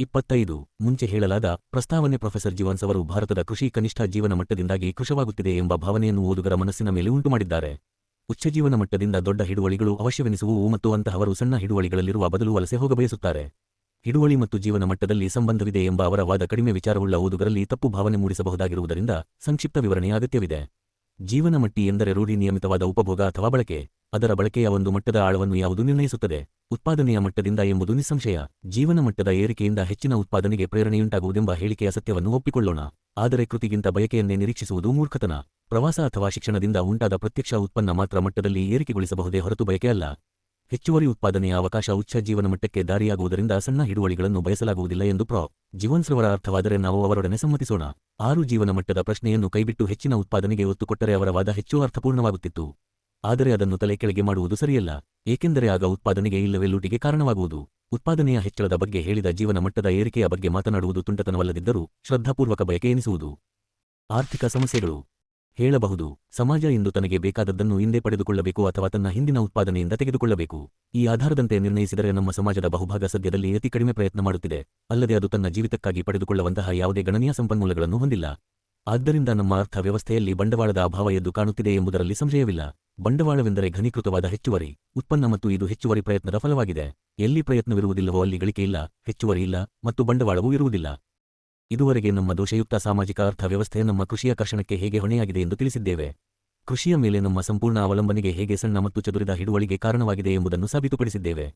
25 ಮುಂಚೆ ಹೇಳಲಾದ ಪ್ರಸ್ತಾವನೆ ಪ್ರೊಫೆಸರ್ ಜಿವಾನ್ಸ್ ಅವರು ಭಾರತದ ಕೃಷಿ ಕನಿಷ್ಠ ಜೀವನ ಮಟ್ಟದಿಂದಾಗಿ ಕೃಶವಾಗುತ್ತಿದೆ ಎಂಬ ಭಾವನೆಯನ್ನು ಓದುಗರ ಮನಸ್ಸಿನ ಮೇಲೆ ಉಂಟುಮಾಡಿದ್ದಾರೆ. ಉಚ್ಚ ಜೀವನ ಮಟ್ಟದಿಂದ ದೊಡ್ಡ ಹಿಡುವಳಿಗಳು ಅವಶ್ಯವೆನಿಸುವುವು ಮತ್ತು ಅಂತಹವರು ಸಣ್ಣ ಹಿಡುವಳಿಗಳಲ್ಲಿರುವ ಬದಲು ವಲಸೆ ಹೋಗಬಯಸುತ್ತಾರೆ. ಹಿಡುವಳಿ ಮತ್ತು ಜೀವನ ಮಟ್ಟದಲ್ಲಿ ಸಂಬಂಧವಿದೆ ಎಂಬ ಅವರ ವಾದ ಕಡಿಮೆ ವಿಚಾರವುಳ್ಳ ಓದುಗರಲ್ಲಿ ತಪ್ಪು ಭಾವನೆ ಮೂಡಿಸಬಹುದಾಗಿರುವುದರಿಂದ ಸಂಕ್ಷಿಪ್ತ ವಿವರಣೆಯ ಅಗತ್ಯವಿದೆ. ಜೀವನ ಮಟ್ಟಿ ಎಂದರೆ ರೂಢಿ ನಿಯಮಿತವಾದ ಉಪಭೋಗ ಅಥವಾ ಬಳಕೆ. ಅದರ ಬಳಕೆಯ ಒಂದು ಮಟ್ಟದ ಆಳವನ್ನು ಯಾವುದು ನಿರ್ಣಯಿಸುತ್ತದೆ? ಉತ್ಪಾದನೆಯ ಮಟ್ಟದಿಂದ ಎಂಬುದು ನಿಸ್ಸಂಶಯ. ಜೀವನ ಮಟ್ಟದ ಏರಿಕೆಯಿಂದ ಹೆಚ್ಚಿನ ಉತ್ಪಾದನೆಗೆ ಪ್ರೇರಣೆಯುಂಟಾಗುವುದೆಂಬ ಹೇಳಿಕೆಯ ಸತ್ಯವನ್ನು ಒಪ್ಪಿಕೊಳ್ಳೋಣ. ಆದರೆ ಕೃತಿಗಿಂತ ಬಯಕೆಯನ್ನೇ ನಿರೀಕ್ಷಿಸುವುದು ಮೂರ್ಖತನ. ಪ್ರವಾಸ ಅಥವಾ ಶಿಕ್ಷಣದಿಂದ ಉಂಟಾದ ಪ್ರತ್ಯಕ್ಷ ಉತ್ಪನ್ನ ಮಾತ್ರ ಮಟ್ಟದಲ್ಲಿ ಏರಿಕೆಗೊಳಿಸಬಹುದೇ ಹೊರತು ಬಯಕೆಯಲ್ಲ. ಹೆಚ್ಚುವರಿ ಉತ್ಪಾದನೆಯ ಅವಕಾಶ ಉಚ್ಚ ಜೀವನ ಮಟ್ಟಕ್ಕೆ ದಾರಿಯಾಗುವುದರಿಂದ ಸಣ್ಣ ಹಿಡುವಳಿಗಳನ್ನು ಬಯಸಲಾಗುವುದಿಲ್ಲ ಎಂದು ಪ್ರೊ. ಜಿವಾನ್ಸ್ರವರ ಅರ್ಥವಾದರೆ ನಾವು ಅವರೊಡನೆ ಸಮ್ಮತಿಸೋಣ. 6 ಜೀವನ ಮಟ್ಟದ ಪ್ರಶ್ನೆಯನ್ನು ಕೈಬಿಟ್ಟು ಹೆಚ್ಚಿನ ಉತ್ಪಾದನೆಗೆ ಒತ್ತು ಕೊಟ್ಟರೆ ಅವರ ವಾದ ಹೆಚ್ಚು ಅರ್ಥಪೂರ್ಣವಾಗುತ್ತಿತ್ತು. ಆದರೆ ಅದನ್ನು ತಲೆ ಕೆಳಗೆ ಮಾಡುವುದು ಸರಿಯಲ್ಲ, ಏಕೆಂದರೆ ಆಗ ಉತ್ಪಾದನೆಗೆ ಇಲ್ಲವೇ ಲೂಟಿಗೆ ಕಾರಣವಾಗುವುದು. ಉತ್ಪಾದನೆಯ ಹೆಚ್ಚಳದ ಬಗ್ಗೆ ಹೇಳಿದ ಜೀವನ ಮಟ್ಟದ ಏರಿಕೆಯ ಬಗ್ಗೆ ಮಾತನಾಡುವುದು ತುಂಟತನವಲ್ಲದಿದ್ದರೂ ಶ್ರದ್ಧಾಪೂರ್ವಕ ಬಯಕೆ ಎನಿಸುವುದು. ಆರ್ಥಿಕ ಸಮಸ್ಯೆಗಳು ಹೇಳಬಹುದು. ಸಮಾಜ ಇಂದು ತನಗೆ ಬೇಕಾದದ್ದನ್ನು ಇಂದೇ ಪಡೆದುಕೊಳ್ಳಬೇಕು ಅಥವಾ ತನ್ನ ಹಿಂದಿನ ಉತ್ಪಾದನೆಯಿಂದ ತೆಗೆದುಕೊಳ್ಳಬೇಕು. ಈ ಆಧಾರದಂತೆ ನಿರ್ಣಯಿಸಿದರೆ ನಮ್ಮ ಸಮಾಜದ ಬಹುಭಾಗ ಸದ್ಯದಲ್ಲಿ ಅತಿ ಕಡಿಮೆ ಪ್ರಯತ್ನ ಮಾಡುತ್ತಿದೆ, ಅಲ್ಲದೆ ಅದು ತನ್ನ ಜೀವಿತಕ್ಕಾಗಿ ಪಡೆದುಕೊಳ್ಳುವಂತಹ ಯಾವುದೇ ಗಣನೀಯ ಸಂಪನ್ಮೂಲಗಳನ್ನು ಹೊಂದಿಲ್ಲ. ಆದ್ದರಿಂದ ನಮ್ಮ ಅರ್ಥ ವ್ಯವಸ್ಥೆಯಲ್ಲಿ ಬಂಡವಾಳದ ಅಭಾವ ಎದ್ದು ಕಾಣುತ್ತಿದೆ ಎಂಬುದರಲ್ಲಿ ಸಂಶಯವಿಲ್ಲ. ಬಂಡವಾಳವೆಂದರೆ ಘನೀಕೃತವಾದ ಹೆಚ್ಚುವರಿ ಉತ್ಪನ್ನ ಮತ್ತು ಇದು ಹೆಚ್ಚುವರಿ ಪ್ರಯತ್ನದ ಫಲವಾಗಿದೆ. ಎಲ್ಲಿ ಪ್ರಯತ್ನವಿರುವುದಿಲ್ಲವೋ ಅಲ್ಲಿ ಗಳಿಕೆ ಇಲ್ಲ, ಹೆಚ್ಚುವರಿ ಇಲ್ಲ ಮತ್ತು ಬಂಡವಾಳವೂ ಇರುವುದಿಲ್ಲ. ಇದುವರೆಗೆ ನಮ್ಮ ದೋಷಯುಕ್ತ ಸಾಮಾಜಿಕ ಅರ್ಥ ವ್ಯವಸ್ಥೆ ನಮ್ಮ ಕೃಷಿಯ ಕರ್ಷಣಕ್ಕೆ ಹೇಗೆ ಹೊಣೆಯಾಗಿದೆ ಎಂದು ತಿಳಿಸಿದ್ದೇವೆ. ಕೃಷಿಯ ಮೇಲೆ ನಮ್ಮ ಸಂಪೂರ್ಣ ಅವಲಂಬನೆಗೆ ಹೇಗೆ ಸಣ್ಣ ಮತ್ತು ಚದುರಿದ ಹಿಡುವಳಿಗೆ ಕಾರಣವಾಗಿದೆ ಎಂಬುದನ್ನು ಸಾಬೀತುಪಡಿಸಿದ್ದೇವೆ.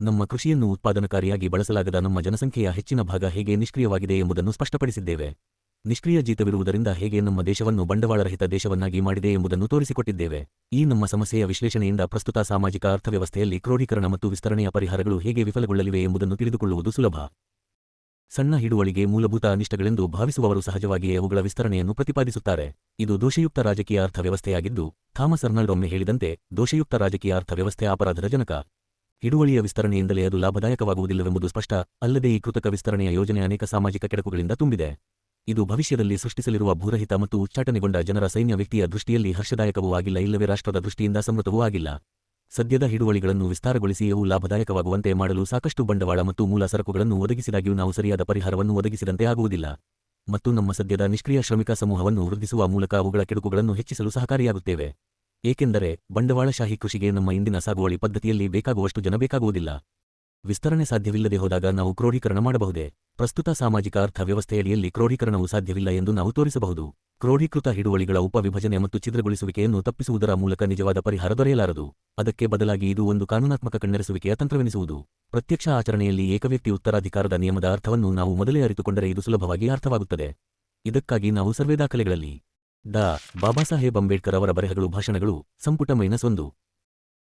ನಮ್ಮ ಕೃಷಿಯನ್ನು ಉತ್ಪಾದನಕಾರಿಯಾಗಿ ಬಳಸಲಾಗದ ನಮ್ಮ ಜನಸಂಖ್ಯೆಯ ಹೆಚ್ಚಿನ ಭಾಗ ಹೇಗೆ ನಿಷ್ಕ್ರಿಯವಾಗಿದೆ ಎಂಬುದನ್ನು ಸ್ಪಷ್ಟಪಡಿಸಿದ್ದೇವೆ. ನಿಷ್ಕ್ರಿಯ ಜೀತವಿರುವುದರಿಂದ ಹೇಗೆ ನಮ್ಮ ದೇಶವನ್ನು ಬಂಡವಾಳರಹಿತ ದೇಶವನ್ನಾಗಿ ಮಾಡಿದೆ ಎಂಬುದನ್ನು ತೋರಿಸಿಕೊಟ್ಟಿದ್ದೇವೆ. ಈ ನಮ್ಮ ಸಮಸ್ಯೆಯ ವಿಶ್ಲೇಷಣೆಯಿಂದ ಪ್ರಸ್ತುತ ಸಾಮಾಜಿಕ ಅರ್ಥವ್ಯವಸ್ಥೆಯಲ್ಲಿ ಕ್ರೋಢೀಕರಣ ಮತ್ತು ವಿಸ್ತರಣೆಯ ಪರಿಹಾರಗಳು ಹೇಗೆ ವಿಫಲಗೊಳ್ಳಲಿವೆ ಎಂಬುದನ್ನು ತಿಳಿದುಕೊಳ್ಳುವುದು ಸುಲಭ. ಸಣ್ಣ ಹಿಡುವಳಿಗೆ ಮೂಲಭೂತ ಅನಿಷ್ಟಗಳೆಂದು ಭಾವಿಸುವವರು ಸಹಜವಾಗಿಯೇ ಅವುಗಳ ವಿಸ್ತರಣೆಯನ್ನು ಪ್ರತಿಪಾದಿಸುತ್ತಾರೆ. ಇದು ದೋಷಯುಕ್ತ ರಾಜಕೀಯ ಅರ್ಥವ್ಯವಸ್ಥೆಯಾಗಿದ್ದು, ಥಾಮಸ್ ಅರ್ನಾಲ್ಡ್ ಒಮ್ಮೆ ಹೇಳಿದಂತೆ, ದೋಷಯುಕ್ತ ರಾಜಕೀಯ ಅರ್ಥವ್ಯವಸ್ಥೆ ಅಪರಾಧದ ಜನಕ. ಹಿಡುವಳಿಯ ವಿಸ್ತರಣೆಯಿಂದಲೇ ಅದು ಲಾಭದಾಯಕವಾಗುವುದಿಲ್ಲವೆಂಬುದು ಸ್ಪಷ್ಟ. ಅಲ್ಲದೆ ಈ ಕೃತಕ ವಿಸ್ತರಣೆಯ ಯೋಜನೆ ಅನೇಕ ಸಾಮಾಜಿಕ ಕೆಡಕುಗಳಿಂದ ತುಂಬಿದೆ. ಇದು ಭವಿಷ್ಯದಲ್ಲಿ ಸೃಷ್ಟಿಸಲಿರುವ ಭೂರಹಿತ ಮತ್ತು ಉಚ್ಚಾಟನೆಗೊಂಡ ಜನರ ಸೈನ್ಯ ವ್ಯಕ್ತಿಯ ದೃಷ್ಟಿಯಲ್ಲಿ ಹರ್ಷದಾಯಕವೂ ಆಗಿಲ್ಲ, ಇಲ್ಲವೇ ರಾಷ್ಟ್ರದ ದೃಷ್ಟಿಯಿಂದ ಸಮೃದ್ಧವೂ ಆಗಿಲ್ಲ. ಸದ್ಯದ ಹಿಡುವಳಿಗಳನ್ನು ವಿಸ್ತಾರಗೊಳಿಸಿ ಅವು ಲಾಭದಾಯಕವಾಗುವಂತೆ ಮಾಡಲು ಸಾಕಷ್ಟು ಬಂಡವಾಳ ಮತ್ತು ಮೂಲ ಸರಕುಗಳನ್ನು ಒದಗಿಸಿದಾಗ್ಯೂ ನಾವು ಸರಿಯಾದ ಪರಿಹಾರವನ್ನು ಒದಗಿಸಿದಂತೆ ಆಗುವುದಿಲ್ಲ. ಮತ್ತು ನಮ್ಮ ಸದ್ಯದ ನಿಷ್ಕ್ರಿಯ ಶ್ರಮಿಕ ಸಮೂಹವನ್ನು ವೃದ್ಧಿಸುವ ಮೂಲಕ ಅವುಗಳ ಕೆಡುಕುಗಳನ್ನು ಹೆಚ್ಚಿಸಲು ಸಹಕಾರಿಯಾಗುತ್ತೇವೆ. ಏಕೆಂದರೆ ಬಂಡವಾಳಶಾಹಿ ಕೃಷಿಗೆ ನಮ್ಮ ಇಂದಿನ ಸಾಗುವಳಿ ಪದ್ಧತಿಯಲ್ಲಿ ಬೇಕಾಗುವಷ್ಟು ಜನ ಬೇಕಾಗುವುದಿಲ್ಲ. ವಿಸ್ತರಣೆ ಸಾಧ್ಯವಿಲ್ಲದೆ ಹೋದಾಗ ನಾವು ಕ್ರೋಢೀಕರಣ ಮಾಡಬಹುದೇ? ಪ್ರಸ್ತುತ ಸಾಮಾಜಿಕ ಅರ್ಥ ವ್ಯವಸ್ಥೆಯಡಿಯಲ್ಲಿ ಕ್ರೋಢೀಕರಣವು ಸಾಧ್ಯವಿಲ್ಲ ಎಂದು ನಾವು ತೋರಿಸಬಹುದು. ಕ್ರೋಢೀಕೃತ ಹಿಡುವಳಿಗಳ ಉಪವಿಭಜನೆ ಮತ್ತು ಛಿದ್ರಗೊಳಿಸುವಿಕೆಯನ್ನು ತಪ್ಪಿಸುವುದರ ಮೂಲಕ ನಿಜವಾದ ಪರಿಹಾರ ದೊರೆಯಲಾರದು. ಅದಕ್ಕೆ ಬದಲಾಗಿ ಇದು ಒಂದು ಕಾನೂನಾತ್ಮಕ ಕಣ್ಣೆರೆಸುವಿಕೆಯ ತಂತ್ರವೆನಿಸುವುದು. ಪ್ರತ್ಯಕ್ಷ ಆಚರಣೆಯಲ್ಲಿ ಏಕವ್ಯಕ್ತಿ ಉತ್ತರಾಧಿಕಾರದ ನಿಯಮದ ಅರ್ಥವನ್ನು ನಾವು ಮೊದಲೇ ಅರಿತುಕೊಂಡರೆ ಇದು ಸುಲಭವಾಗಿ ಅರ್ಥವಾಗುತ್ತದೆ. ಇದಕ್ಕಾಗಿ ನಾವು ಸರ್ವೇ ದಾಖಲೆಗಳಲ್ಲಿ ಡಾ. ಬಾಬಾಸಾಹೇಬ್ ಅಂಬೇಡ್ಕರ್ ಅವರ ಬರೆಹಗಳು, ಭಾಷಣಗಳು, ಸಂಪುಟ -1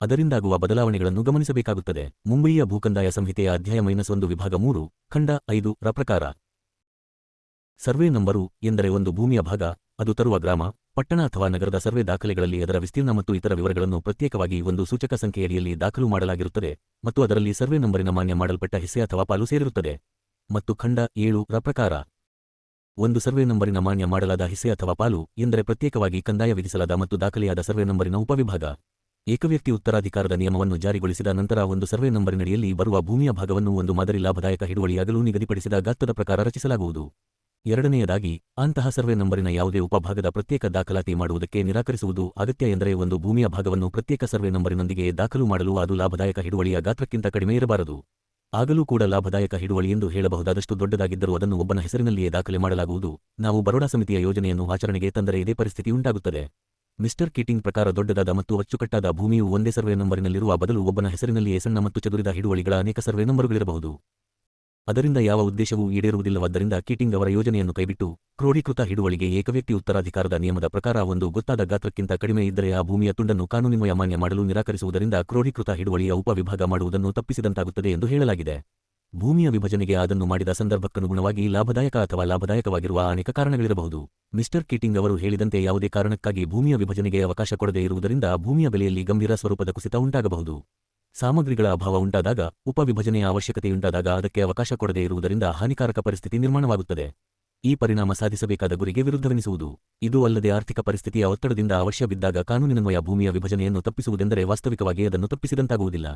ಅದರಿಂದಾಗುವ ಬದಲಾವಣೆಗಳನ್ನು ಗಮನಿಸಬೇಕಾಗುತ್ತದೆ. ಮುಂಬಯಿಯ ಭೂಕಂದಾಯ ಸಂಹಿತೆಯ ಅಧ್ಯಾಯ -1 ವಿಭಾಗ 3 ಖಂಡ 5 ರ ಪ್ರಕಾರ ಸರ್ವೇ ನಂಬರು ಎಂದರೆ ಒಂದು ಭೂಮಿಯ ಭಾಗ, ಅದು ತರುವ ಗ್ರಾಮ, ಪಟ್ಟಣ ಅಥವಾ ನಗರದ ಸರ್ವೇ ದಾಖಲೆಗಳಲ್ಲಿ ಅದರ ವಿಸ್ತೀರ್ಣ ಮತ್ತು ಇತರ ವಿವರಗಳನ್ನು ಪ್ರತ್ಯೇಕವಾಗಿ ಒಂದು ಸೂಚಕ ಸಂಖ್ಯೆಯಡಿಯಲ್ಲಿ ದಾಖಲು ಮಾಡಲಾಗಿರುತ್ತದೆ ಮತ್ತು ಅದರಲ್ಲಿ ಸರ್ವೇ ನಂಬರಿನ ಮಾನ್ಯ ಮಾಡಲ್ಪಟ್ಟ ಹಿಸ್ಸೆ ಅಥವಾ ಪಾಲು ಸೇರಿರುತ್ತದೆ. ಮತ್ತು ಖಂಡ 7 ರ ಪ್ರಕಾರ ಒಂದು ಸರ್ವೇ ನಂಬರಿನ ಮಾನ್ಯ ಮಾಡಲಾದ ಹಿಸ್ಸೆ ಅಥವಾ ಪಾಲು ಎಂದರೆ ಪ್ರತ್ಯೇಕವಾಗಿ ಕಂದಾಯ ವಿಧಿಸಲಾದ ಮತ್ತು ದಾಖಲೆಯಾದ ಸರ್ವೇ ನಂಬರಿನ ಉಪವಿಭಾಗ. ಏಕವ್ಯಕ್ತಿ ಉತ್ತರಾಧಿಕಾರದ ನಿಯಮವನ್ನು ಜಾರಿಗೊಳಿಸಿದ ನಂತರ ಒಂದು ಸರ್ವೇ ನಂಬರಿನಡಿಯಲ್ಲಿ ಬರುವ ಭೂಮಿಯ ಭಾಗವನ್ನು ಒಂದು ಮಾದರಿ ಲಾಭದಾಯಕ ಹಿಡುವಳಿಯಾಗಲು ನಿಗದಿಪಡಿಸಿದ ಗಾತ್ರದ ಪ್ರಕಾರ ರಚಿಸಲಾಗುವುದು. ಎರಡನೆಯದಾಗಿ, ಅಂತಹ ಸರ್ವೇ ನಂಬರಿನ ಯಾವುದೇ ಉಪಭಾಗದ ಪ್ರತ್ಯೇಕ ದಾಖಲಾತಿ ಮಾಡುವುದಕ್ಕೆ ನಿರಾಕರಿಸುವುದು ಅಗತ್ಯ ಎಂದರೆ ಒಂದು ಭೂಮಿಯ ಭಾಗವನ್ನು ಪ್ರತ್ಯೇಕ ಸರ್ವೇ ನಂಬರಿನೊಂದಿಗೆ ದಾಖಲು ಮಾಡಲು ಅದು ಲಾಭದಾಯಕ ಹಿಡುವಳಿಯ ಗಾತ್ರಕ್ಕಿಂತ ಕಡಿಮೆ ಇರಬಾರದು. ಆಗಲೂ ಕೂಡ ಲಾಭದಾಯಕ ಹಿಡುವಳಿ ಎಂದು ಹೇಳಬಹುದಾದಷ್ಟು ದೊಡ್ಡದಾಗಿದ್ದರೂ ಅದನ್ನು ಒಬ್ಬನ ಹೆಸರಿನಲ್ಲಿಯೇ ದಾಖಲೆ ಮಾಡಲಾಗುವುದು. ನಾವು ಬರೋಡಾ ಸಮಿತಿಯ ಯೋಜನೆಯನ್ನು ಆಚರಣೆಗೆ ತಂದರೆ ಇದೇ ಪರಿಸ್ಥಿತಿ ಉಂಟಾಗುತ್ತದೆ. ಮಿಸ್ಟರ್ ಕೀಟಿಂಗ್ ಪ್ರಕಾರ ದೊಡ್ಡದಾದ ಮತ್ತು ಅಚ್ಚುಕಟ್ಟಾದ ಭೂಮಿಯು ಒಂದೇ ಸರ್ವೇ ನಂಬರಿನಲ್ಲಿರುವ ಬದಲು ಒಬ್ಬನ ಹೆಸರಿನಲ್ಲಿಯೇ ಸಣ್ಣ ಮತ್ತು ಚದುರಿದ ಹಿಡುವಳಿಗಳ ಅನೇಕ ಸರ್ವೇ ನಂಬರುಗಳಿರಬಹುದು. ಅದರಿಂದ ಯಾವ ಉದ್ದೇಶವೂ ಈಡೇರುವುದಿಲ್ಲವಾದ್ದರಿಂದ ಕೀಟಿಂಗ್ ಅವರ ಯೋಜನೆಯನ್ನು ಕೈಬಿಟ್ಟು, ಕ್ರೋಢೀಕೃತ ಹಿಡುವಳಿಗೆ ಏಕವ್ಯಕ್ತಿ ಉತ್ತರಾಧಿಕಾರದ ನಿಯಮದ ಪ್ರಕಾರ ಒಂದು ಗೊತ್ತಾದ ಗಾತ್ರಕ್ಕಿಂತ ಕಡಿಮೆ ಇದ್ದರೆ ಆ ಭೂಮಿಯ ತುಂಡನ್ನು ಕಾನೂನಿನ್ವಯ ಮಾನ್ಯ ಮಾಡಲು ನಿರಾಕರಿಸುವುದರಿಂದ ಕ್ರೋಢೀಕೃತ ಹಿಡುವಳಿಯ ಉಪವಿಭಾಗ ಮಾಡುವುದನ್ನು ತಪ್ಪಿಸಿದಂತಾಗುತ್ತದೆ ಎಂದು ಹೇಳಲಾಗಿದೆ. ಭೂಮಿಯ ವಿಭಜನೆಗೆ ಅದನ್ನು ಮಾಡಿದ ಸಂದರ್ಭಕ್ಕನುಗುಣವಾಗಿ ಲಾಭದಾಯಕ ಅಥವಾ ಲಾಭದಾಯಕವಾಗಿರುವ ಅನೇಕ ಕಾರಣಗಳಿರಬಹುದು. ಮಿಸ್ಟರ್ ಕೀಟಿಂಗ್ ಅವರು ಹೇಳಿದಂತೆ ಯಾವುದೇ ಕಾರಣಕ್ಕಾಗಿ ಭೂಮಿಯ ವಿಭಜನೆಗೆ ಅವಕಾಶ ಕೊಡದೇ ಇರುವುದರಿಂದ ಭೂಮಿಯ ಬೆಲೆಯಲ್ಲಿ ಗಂಭೀರ ಸ್ವರೂಪದ ಕುಸಿತ ಉಂಟಾಗಬಹುದು. ಸಾಮಗ್ರಿಗಳ ಅಭಾವ ಉಂಟಾದಾಗ, ಉಪವಿಭಜನೆಯ ಅವಶ್ಯಕತೆಯುಂಟಾದಾಗ ಅದಕ್ಕೆ ಅವಕಾಶ ಕೊಡದೇ ಇರುವುದರಿಂದ ಹಾನಿಕಾರಕ ಪರಿಸ್ಥಿತಿ ನಿರ್ಮಾಣವಾಗುತ್ತದೆ. ಈ ಪರಿಣಾಮ ಸಾಧಿಸಬೇಕಾದ ಗುರಿಗೆ ವಿರುದ್ಧವೆನಿಸುವುದು. ಇದೂ ಅಲ್ಲದೆ ಆರ್ಥಿಕ ಪರಿಸ್ಥಿತಿಯ ಒತ್ತಡದಿಂದ ಅವಶ್ಯ ಬಿದ್ದಾಗ ಕಾನೂನಿನನ್ವಯ ಭೂಮಿಯ ವಿಭಜನೆಯನ್ನು ತಪ್ಪಿಸುವುದೆಂದರೆ ವಾಸ್ತವಿಕವಾಗಿ ಅದನ್ನು ತಪ್ಪಿಸಿದಂತಾಗುವುದಿಲ್ಲ.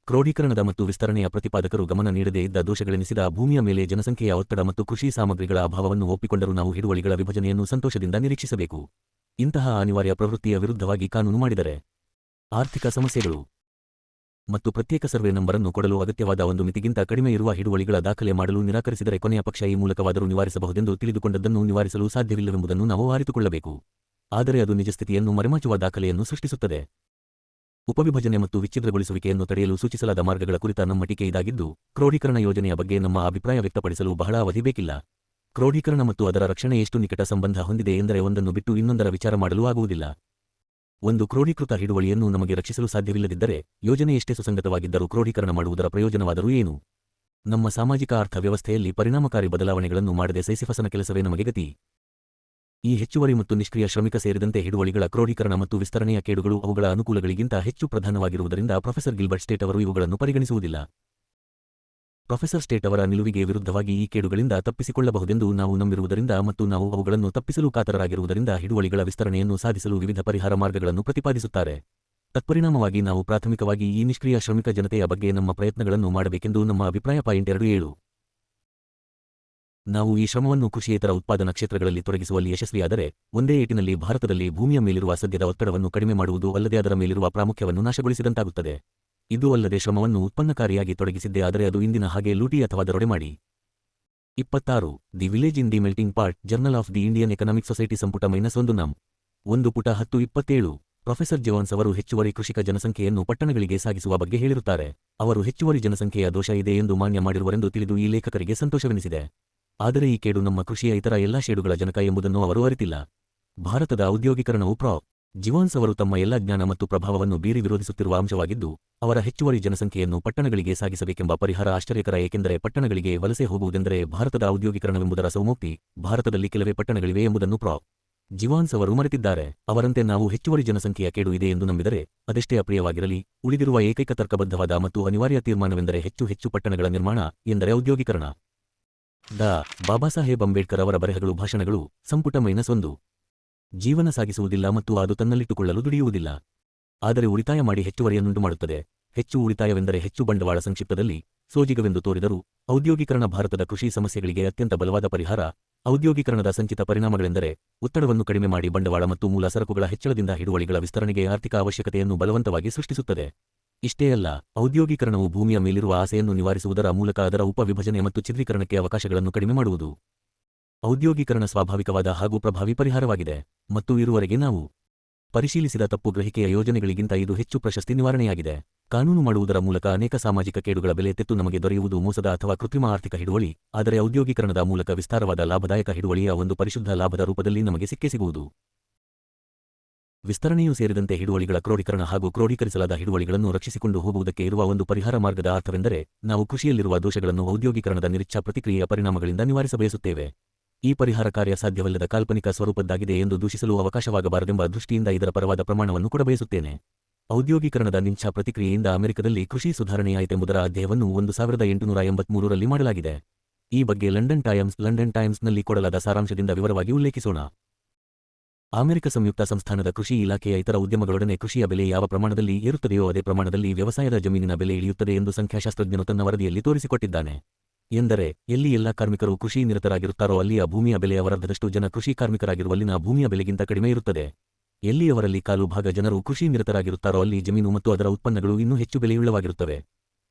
ಕ್ರೋಢೀಕರಣದ ಮತ್ತು ವಿಸ್ತರಣೆಯ ಪ್ರತಿಪಾದಕರು ಗಮನ ನೀಡದೇ ಇದ್ದ ದೋಷಗಳೆನಿಸಿದ ಭೂಮಿಯ ಮೇಲೆ ಜನಸಂಖ್ಯೆಯ ಒತ್ತಡ ಮತ್ತು ಕೃಷಿ ಸಾಮಗ್ರಿಗಳ ಅಭಾವವನ್ನು ಒಪ್ಪಿಕೊಂಡರೂ ನಾವು ಹಿಡುವಳಿಗಳ ವಿಭಜನೆಯನ್ನು ಸಂತೋಷದಿಂದ ನಿರೀಕ್ಷಿಸಬೇಕು. ಇಂತಹ ಅನಿವಾರ್ಯ ಪ್ರವೃತ್ತಿಯ ವಿರುದ್ಧವಾಗಿ ಕಾನೂನು ಮಾಡಿದರೆ ಆರ್ಥಿಕ ಸಮಸ್ಯೆಗಳು ಮತ್ತು ಪ್ರತ್ಯೇಕ ಸರ್ವೆ ನಂಬರನ್ನು ಕೊಡಲು ಅಗತ್ಯವಾದ ಒಂದು ಮಿತಿಗಿಂತ ಕಡಿಮೆ ಇರುವ ಹಿಡುವಳಿಗಳ ದಾಖಲೆ ಮಾಡಲು ನಿರಾಕರಿಸಿದರೆ ಕೊನೆಯ ಪಕ್ಷ ಈ ಮೂಲಕವಾದರೂ ನಿವಾರಿಸಬಹುದೆಂದು ತಿಳಿದುಕೊಂಡದ್ದನ್ನು ನಿವಾರಿಸಲು ಸಾಧ್ಯವಿಲ್ಲವೆಂಬುದನ್ನು ನಾವು ಅರಿತುಕೊಳ್ಳಬೇಕು. ಆದರೆ ಅದು ನಿಜಸ್ಥಿತಿಯನ್ನು ಮರೆಮಾಚುವ ದಾಖಲೆಯನ್ನು ಸೃಷ್ಟಿಸುತ್ತದೆ. ಉಪವಿಭಜನೆ ಮತ್ತು ವಿಚ್ಛಿದ್ರಗೊಳಿಸುವಿಕೆಯನ್ನು ತಡೆಯಲು ಸೂಚಿಸಲಾದ ಮಾರ್ಗಗಳ ಕುರಿತ ನಮ್ಮ ಟೀಕೆ ಇದಾಗಿದ್ದು, ಕ್ರೋಢೀಕರಣ ಯೋಜನೆಯ ಬಗ್ಗೆ ನಮ್ಮ ಅಭಿಪ್ರಾಯ ವ್ಯಕ್ತಪಡಿಸಲು ಬಹಳ ಅವಧಿ ಬೇಕಿಲ್ಲ. ಕ್ರೋಢೀಕರಣ ಮತ್ತು ಅದರ ರಕ್ಷಣೆ ಎಷ್ಟು ನಿಕಟ ಸಂಬಂಧ ಹೊಂದಿದೆ ಎಂದರೆ ಒಂದನ್ನು ಬಿಟ್ಟು ಇನ್ನೊಂದರ ವಿಚಾರ ಮಾಡಲು ಆಗುವುದಿಲ್ಲ. ಒಂದು ಕ್ರೋಢೀಕೃತ ಹಿಡುವಳಿಯನ್ನು ನಮಗೆ ರಕ್ಷಿಸಲು ಸಾಧ್ಯವಿಲ್ಲದಿದ್ದರೆ ಯೋಜನೆ ಎಷ್ಟೇ ಸುಸಂಗತವಾಗಿದ್ದರೂ ಕ್ರೋಢೀಕರಣ ಮಾಡುವುದರ ಪ್ರಯೋಜನವಾದರೂ ಏನು? ನಮ್ಮ ಸಾಮಾಜಿಕ ಅರ್ಥ ವ್ಯವಸ್ಥೆಯಲ್ಲಿ ಪರಿಣಾಮಕಾರಿ ಬದಲಾವಣೆಗಳನ್ನು ಮಾಡದೆ ಸೈಸಿಫಸನ ಕೆಲಸವೇ ನಮಗೆ ಗತಿ. ಈ ಹೆಚ್ಚುವರಿ ಮತ್ತು ನಿಷ್ಕ್ರಿಯ ಶ್ರಮಿಕ ಸೇರಿದಂತೆ ಹಿಡುವಳಿಗಳ ಕ್ರೋಢೀಕರಣ ಮತ್ತು ವಿಸ್ತರಣೆಯ ಕೇಡುಗಳು ಅವುಗಳ ಅನುಕೂಲಗಳಿಗಿಂತ ಹೆಚ್ಚು ಪ್ರಧಾನವಾಗಿರುವುದರಿಂದ ಪ್ರೊಫೆಸರ್ ಗಿಲ್ಬರ್ಟ್ ಸ್ಟೇಟ್ ಅವರು ಇವುಗಳನ್ನು ಪರಿಗಣಿಸುವುದಿಲ್ಲ. ಪ್ರೊಫೆಸರ್ ಸ್ಟೇಟ್ ಅವರ ನಿಲುವಿಗೆ ವಿರುದ್ಧವಾಗಿ ಈ ಕೇಡುಗಳಿಂದ ತಪ್ಪಿಸಿಕೊಳ್ಳಬಹುದೆಂದು ನಾವು ನಂಬಿರುವುದರಿಂದ ಮತ್ತು ನಾವು ಅವುಗಳನ್ನು ತಪ್ಪಿಸಲು ಕಾತರರಾಗಿರುವುದರಿಂದ ಹಿಡುವಳಿಗಳ ವಿಸ್ತರಣೆಯನ್ನು ಸಾಧಿಸಲು ವಿವಿಧ ಪರಿಹಾರ ಮಾರ್ಗಗಳನ್ನು ಪ್ರತಿಪಾದಿಸುತ್ತಾರೆ. ತತ್ಪರಿಣಾಮವಾಗಿ ನಾವು ಪ್ರಾಥಮಿಕವಾಗಿ ಈ ನಿಷ್ಕ್ರಿಯ ಶ್ರಮಿಕ ಜನತೆಯ ಬಗ್ಗೆ ನಮ್ಮ ಪ್ರಯತ್ನಗಳನ್ನು ಮಾಡಬೇಕೆಂದು ನಮ್ಮ ಅಭಿಪ್ರಾಯ. 27 ನಾವು ಈ ಶ್ರಮವನ್ನು ಕೃಷಿಯೇತರ ಉತ್ಪಾದನಾ ಕ್ಷೇತ್ರಗಳಲ್ಲಿ ತೊಡಗಿಸುವಲ್ಲಿ ಯಶಸ್ವಿಯಾದರೆ ಒಂದೇ ಏಟಿನಲ್ಲಿ ಭಾರತದಲ್ಲಿ ಭೂಮಿಯ ಮೇಲಿರುವ ಸದ್ಯದ ಒತ್ತಡವನ್ನು ಕಡಿಮೆ ಮಾಡುವುದು ಅಲ್ಲದೆ ಅದರ ಮೇಲಿರುವ ಪ್ರಾಮುಖ್ಯವನ್ನು ನಾಶಗೊಳಿಸಿದಂತಾಗುತ್ತದೆ. ಇದೂ ಅಲ್ಲದೆ ಶ್ರಮವನ್ನು ಉತ್ಪನ್ನಕಾರಿಯಾಗಿ ತೊಡಗಿಸಿದ್ದೇ ಆದರೆ ಅದು ಇಂದಿನ ಹಾಗೆ ಲೂಟಿ ಅಥವಾ ದರೋಡೆ ಮಾಡಿ. 26 the village in the melting pot, journal of the Indian economic society, ಸಂಪುಟ -1 ನಂ. 1 ಪುಟ 1027. ಪ್ರೊಫೆಸರ್ ಜೆವಾನ್ಸ್ ಅವರು ಹೆಚ್ಚುವರಿ ಕೃಷಿಕ ಜನಸಂಖ್ಯೆಯನ್ನು ಪಟ್ಟಣಗಳಿಗೆ ಸಾಗಿಸುವ ಬಗ್ಗೆ ಹೇಳಿರುತ್ತಾರೆ. ಅವರು ಹೆಚ್ಚುವರಿ ಜನಸಂಖ್ಯೆಯ ದೋಷ ಇದೆ ಎಂದು ಮಾನ್ಯ ಮಾಡಿರುವರೆಂದು ತಿಳಿದು ಈ ಲೇಖಕರಿಗೆ ಸಂತೋಷವೆನಿಸಿದೆ. ಆದರೆ ಈ ಕೇಡು ನಮ್ಮ ಕೃಷಿಯ ಇತರ ಎಲ್ಲಾ ಶೇಡುಗಳ ಜನಕ ಎಂಬುದನ್ನು ಅವರು ಅರಿತಿಲ್ಲ. ಭಾರತದ ಔದ್ಯೋಗೀಕರಣವು ಜಿವಾನ್ಸ್ ಅವರು ತಮ್ಮ ಎಲ್ಲ ಜ್ಞಾನ ಮತ್ತು ಪ್ರಭಾವವನ್ನು ಬೀರಿ ವಿರೋಧಿಸುತ್ತಿರುವ ಅಂಶವಾಗಿದ್ದು, ಅವರ ಹೆಚ್ಚುವರಿ ಜನಸಂಖ್ಯೆಯನ್ನು ಪಟ್ಟಣಗಳಿಗೆ ಸಾಗಿಸಬೇಕೆಂಬ ಪರಿಹಾರ ಆಶ್ಚರ್ಯಕರ. ಏಕೆಂದರೆ ಪಟ್ಟಣಗಳಿಗೆ ವಲಸೆ ಹೋಗುವುದೆಂದರೆ ಭಾರತದ ಔದ್ಯೋಗೀಕರಣವೆಂಬುದರ ಸೌಮೋಕ್ತಿ. ಭಾರತದಲ್ಲಿ ಕೆಲವೇ ಪಟ್ಟಣಗಳಿವೆ ಎಂಬುದನ್ನು ಜಿವಾನ್ಸ್ ಅವರು ಮರೆತಿದ್ದಾರೆ. ಅವರಂತೆ ನಾವು ಹೆಚ್ಚುವರಿ ಜನಸಂಖ್ಯೆಯ ಕೇಡು ಇದೆ ಎಂದು ನಂಬಿದರೆ ಅದೆಷ್ಟೇ ಅಪ್ರಿಯವಾಗಿರಲಿ, ಉಳಿದಿರುವ ಏಕೈಕ ತರ್ಕಬದ್ಧವಾದ ಮತ್ತು ಅನಿವಾರ್ಯ ತೀರ್ಮಾನವೆಂದರೆ ಹೆಚ್ಚು ಹೆಚ್ಚು ಪಟ್ಟಣಗಳ ನಿರ್ಮಾಣ ಎಂದರೆ ಔದ್ಯೋಗೀಕರಣ. ಬಾಬಾಸಾಹೇಬ್ ಅಂಬೇಡ್ಕರ್ ಅವರ ಬರೆಹಗಳು, ಭಾಷಣಗಳು, ಸಂಪುಟ -1. ಜೀವನ ಸಾಗಿಸುವುದಿಲ್ಲ ಮತ್ತು ಅದು ತನ್ನಲ್ಲಿಟ್ಟುಕೊಳ್ಳಲು ದುಡಿಯುವುದಿಲ್ಲ, ಆದರೆ ಉಳಿತಾಯ ಮಾಡಿ ಹೆಚ್ಚುವರಿಯನ್ನುಂಟು ಮಾಡುತ್ತದೆ. ಹೆಚ್ಚು ಉಳಿತಾಯವೆಂದರೆ ಹೆಚ್ಚು ಬಂಡವಾಳ. ಸಂಕ್ಷಿಪ್ತದಲ್ಲಿ ಸೋಜಿಗವೆಂದು ತೋರಿದರೂ ಔದ್ಯೋಗೀಕರಣ ಭಾರತದ ಕೃಷಿ ಸಮಸ್ಯೆಗಳಿಗೆ ಅತ್ಯಂತ ಬಲವಾದ ಪರಿಹಾರ. ಔದ್ಯೋಗೀಕರಣದ ಸಂಚಿತ ಪರಿಣಾಮಗಳೆಂದರೆ ಒತ್ತಡವನ್ನು ಕಡಿಮೆ ಮಾಡಿ ಬಂಡವಾಳ ಮತ್ತು ಮೂಲ ಸರಕುಗಳ ಹೆಚ್ಚಳದಿಂದ ಹಿಡುವಳಿಗಳ ವಿಸ್ತರಣೆಗೆ ಆರ್ಥಿಕ ಅವಶ್ಯಕತೆಯನ್ನು ಬಲವಂತವಾಗಿ ಸೃಷ್ಟಿಸುತ್ತದೆ. ಇಷ್ಟೇ ಅಲ್ಲ, ಔದ್ಯೋಗೀಕರಣವು ಭೂಮಿಯ ಮೇಲಿರುವ ಆಸೆಯನ್ನು ನಿವಾರಿಸುವುದರ ಮೂಲಕ ಅದರ ಉಪವಿಭಜನೆ ಮತ್ತು ಛಿದ್ರೀಕರಣಕ್ಕೆ ಅವಕಾಶಗಳನ್ನು ಕಡಿಮೆ ಮಾಡುವುದು. ಔದ್ಯೋಗೀಕರಣ ಸ್ವಾಭಾವಿಕವಾದ ಹಾಗೂ ಪ್ರಭಾವಿ ಪರಿಹಾರವಾಗಿದೆ ಮತ್ತು ಇರುವರೆಗೆ ನಾವು ಪರಿಶೀಲಿಸಿದ ತಪ್ಪು ಗ್ರಹಿಕೆಯ ಯೋಜನೆಗಳಿಗಿಂತ ಇದು ಹೆಚ್ಚು ಪ್ರಶಸ್ತಿ ನಿವಾರಣೆಯಾಗಿದೆ. ಕಾನೂನು ಮಾಡುವುದರ ಮೂಲಕ ಅನೇಕ ಸಾಮಾಜಿಕ ಕೇಡುಗಳ ಬೆಲೆ ತೆತ್ತು ನಮಗೆ ದೊರೆಯುವುದು ಮೋಸದ ಅಥವಾ ಕೃತ್ರಿಮ ಆರ್ಥಿಕ ಹಿಡುವಳಿ. ಆದರೆ ಔದ್ಯೋಗೀಕರಣದ ಮೂಲಕ ವಿಸ್ತಾರವಾದ ಲಾಭದಾಯಕ ಹಿಡುವಳಿಯ ಒಂದು ಪರಿಶುದ್ಧ ಲಾಭದ ರೂಪದಲ್ಲಿ ನಮಗೆ ಸಿಗುವುದು. ವಿಸ್ತರಣೆಯೂ ಸೇರಿದಂತೆ ಹಿಡುವಳಿಗಳ ಕ್ರೋಢೀಕರಣ ಹಾಗೂ ಕ್ರೋಢೀಕರಿಸಲಾದ ಹಿಡುವಳಿಗಳನ್ನು ರಕ್ಷಿಸಿಕೊಂಡು ಹೋಗುವುದಕ್ಕೆ ಇರುವ ಒಂದು ಪರಿಹಾರ ಮಾರ್ಗದ ಅರ್ಥವೆಂದರೆ ನಾವು ಕೃಷಿಯಲ್ಲಿರುವ ದೋಷಗಳನ್ನು ಔದ್ಯೋಗೀಕರಣದ ನಿರೀಕ್ಷಾ ಪ್ರತಿಕ್ರಿಯೆಯ ಪರಿಣಾಮಗಳಿಂದ ನಿವಾರಿಸಬಯಸುತ್ತೇವೆ. ಈ ಪರಿಹಾರ ಕಾರ್ಯ ಸಾಧ್ಯವಲ್ಲದ ಕಾಲ್ಪನಿಕ ಸ್ವರೂಪದ್ದಾಗಿದೆ ಎಂದು ದೂಷಿಸಲು ಅವಕಾಶವಾಗಬಾರದೆಂಬ ದೃಷ್ಟಿಯಿಂದ ಇದರ ಪರವಾದ ಪ್ರಮಾಣವನ್ನು ಕೊಡಬಯಸುತ್ತೇನೆ. ಔದ್ಯೋಗೀಕರಣದ ನಿರೀಕ್ಷಾ ಪ್ರತಿಕ್ರಿಯೆಯಿಂದ ಅಮೆರಿಕದಲ್ಲಿ ಕೃಷಿ ಸುಧಾರಣೆಯಾಯಿತೆಂಬುದರ ಅಧ್ಯಯನವನ್ನು 1883ರಲ್ಲಿ ಮಾಡಲಾಗಿದೆ. ಈ ಬಗ್ಗೆ ಲಂಡನ್ ಟೈಮ್ಸ್ನಲ್ಲಿ ಕೊಡಲಾದ ಸಾರಾಂಶದಿಂದ ವಿವರವಾಗಿ ಉಲ್ಲೇಖಿಸೋಣ. ಅಮೆರಿಕ ಸಂಯುಕ್ತ ಸಂಸ್ಥಾನದ ಕೃಷಿ ಇಲಾಖೆಯ ಇತರ ಉದ್ಯಮಗಳೊಡನೆ ಕೃಷಿಯ ಬೆಲೆ ಯಾವ ಪ್ರಮಾಣದಲ್ಲಿ ಏರುತ್ತದೆಯೋ ಅದೇ ಪ್ರಮಾಣದಲ್ಲಿ ವ್ಯವಸಾಯದ ಜಮೀನಿನ ಬೆಲೆ ಇಳಿಯುತ್ತದೆ ಎಂದು ಸಂಖ್ಯಾಶಾಸ್ತ್ರಜ್ಞನು ತನ್ನ ವರದಿಯಲ್ಲಿ ತೋರಿಸಿಕೊಟ್ಟಿದ್ದಾನೆ. ಎಂದರೆ ಎಲ್ಲಿ ಎಲ್ಲ ಕಾರ್ಮಿಕರು ಕೃಷಿ ನಿರತರಾಗಿರುತ್ತಾರೋ ಅಲ್ಲಿಯ ಭೂಮಿಯ ಬೆಲೆ ಅವರರ್ಧದಷ್ಟು ಜನ ಕೃಷಿ ಕಾರ್ಮಿಕರಾಗಿರುವಲ್ಲಿನ ಭೂಮಿಯ ಬೆಲೆಗಿಂತ ಕಡಿಮೆ ಇರುತ್ತದೆ. ಎಲ್ಲಿಯವರಲ್ಲಿ ಕಾಲು ಭಾಗ ಜನರು ಕೃಷಿ ನಿರತರಾಗಿರುತ್ತಾರೋ ಅಲ್ಲಿ ಜಮೀನು ಮತ್ತು ಅದರ ಉತ್ಪನ್ನಗಳು ಇನ್ನೂ ಹೆಚ್ಚು ಬೆಲೆಯುಳ್ಳವಾಗಿರುತ್ತವೆ.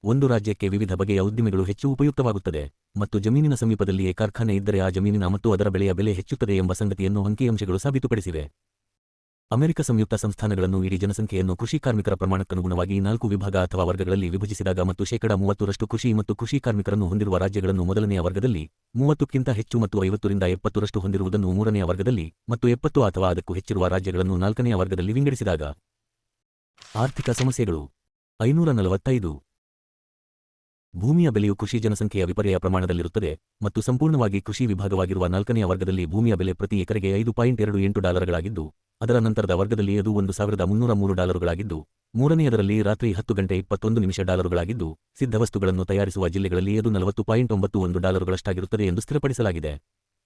ಒಂದು ರಾಜ್ಯಕ್ಕೆ ವಿವಿಧ ಬಗೆಯ ಉದ್ದಿಮೆಗಳು ಹೆಚ್ಚು ಉಪಯುಕ್ತವಾಗುತ್ತದೆ ಮತ್ತು ಜಮೀನಿನ ಸಮೀಪದಲ್ಲಿಯೇ ಕಾರ್ಖಾನೆ ಇದ್ದರೆ ಆ ಜಮೀನಿನ ಮತ್ತು ಅದರ ಬೆಳೆಯ ಬೆಲೆ ಹೆಚ್ಚುತ್ತದೆ ಎಂಬ ಸಂಗತಿಯನ್ನು ಅಂಕಿಅಂಶಗಳು ಸಾಬೀತುಪಡಿಸಿವೆ. ಅಮೆರಿಕ ಸಂಯುಕ್ತ ಸಂಸ್ಥಾನಗಳನ್ನು ಇಡೀ ಜನಸಂಖ್ಯೆಯನ್ನು ಕೃಷಿ ಕಾರ್ಮಿಕರ ಪ್ರಮಾಣಕ್ಕನುಗುಣವಾಗಿ 4 ವಿಭಾಗ ಅಥವಾ ವರ್ಗಗಳಲ್ಲಿ ವಿಭಜಿಸಿದಾಗ ಮತ್ತು 30% ಕೃಷಿ ಮತ್ತು ಕೃಷಿ ಕಾರ್ಮಿಕರನ್ನು ಹೊಂದಿರುವ ರಾಜ್ಯಗಳನ್ನು ಮೊದಲನೆಯ ವರ್ಗದಲ್ಲಿ, 30ಕ್ಕಿಂತ ಹೆಚ್ಚು ಮತ್ತು 50ರಿಂದ 70ರಷ್ಟು ಹೊಂದಿರುವುದನ್ನು ಮೂರನೆಯ ವರ್ಗದಲ್ಲಿ, ಮತ್ತು 70 ಅಥವಾ ಅದಕ್ಕೂ ಹೆಚ್ಚಿರುವ ರಾಜ್ಯಗಳನ್ನು 4ನೆಯ ವರ್ಗದಲ್ಲಿ ವಿಂಗಡಿಸಿದಾಗ ಆರ್ಥಿಕ ಸಮಸ್ಯೆಗಳು 545. ಭೂಮಿಯ ಬೆಲೆಯು ಕೃಷಿ ಜನಸಂಖ್ಯೆಯ ವಿಪರ್ಯಾಯ ಪ್ರಮಾಣದಲ್ಲಿರುತ್ತದೆ ಮತ್ತು ಸಂಪೂರ್ಣವಾಗಿ ಕೃಷಿ ವಿಭಾಗವಾಗಿರುವ 4ನೆಯ ವರ್ಗದಲ್ಲಿ ಭೂಮಿಯ ಬೆಲೆ ಪ್ರತಿ ಎಕರೆಗೆ $5.28 ಗಳಾಗಿದ್ದು ಅದರ ನಂತರದ ವರ್ಗದಲ್ಲಿ ಅದು $1,303 ಮೂರನೆಯದರಲ್ಲಿ ರಾತ್ರಿ 10 ಗಂಟೆ 21 ನಿಮಿಷ ಸಿದ್ಧವಸ್ತುಗಳನ್ನು ತಯಾರಿಸುವ ಜಿಲ್ಲೆಗಳಲ್ಲಿ ಅದು $40.91 ಎಂದು ಸ್ಥಿರಪಡಿಸಲಾಗಿದೆ.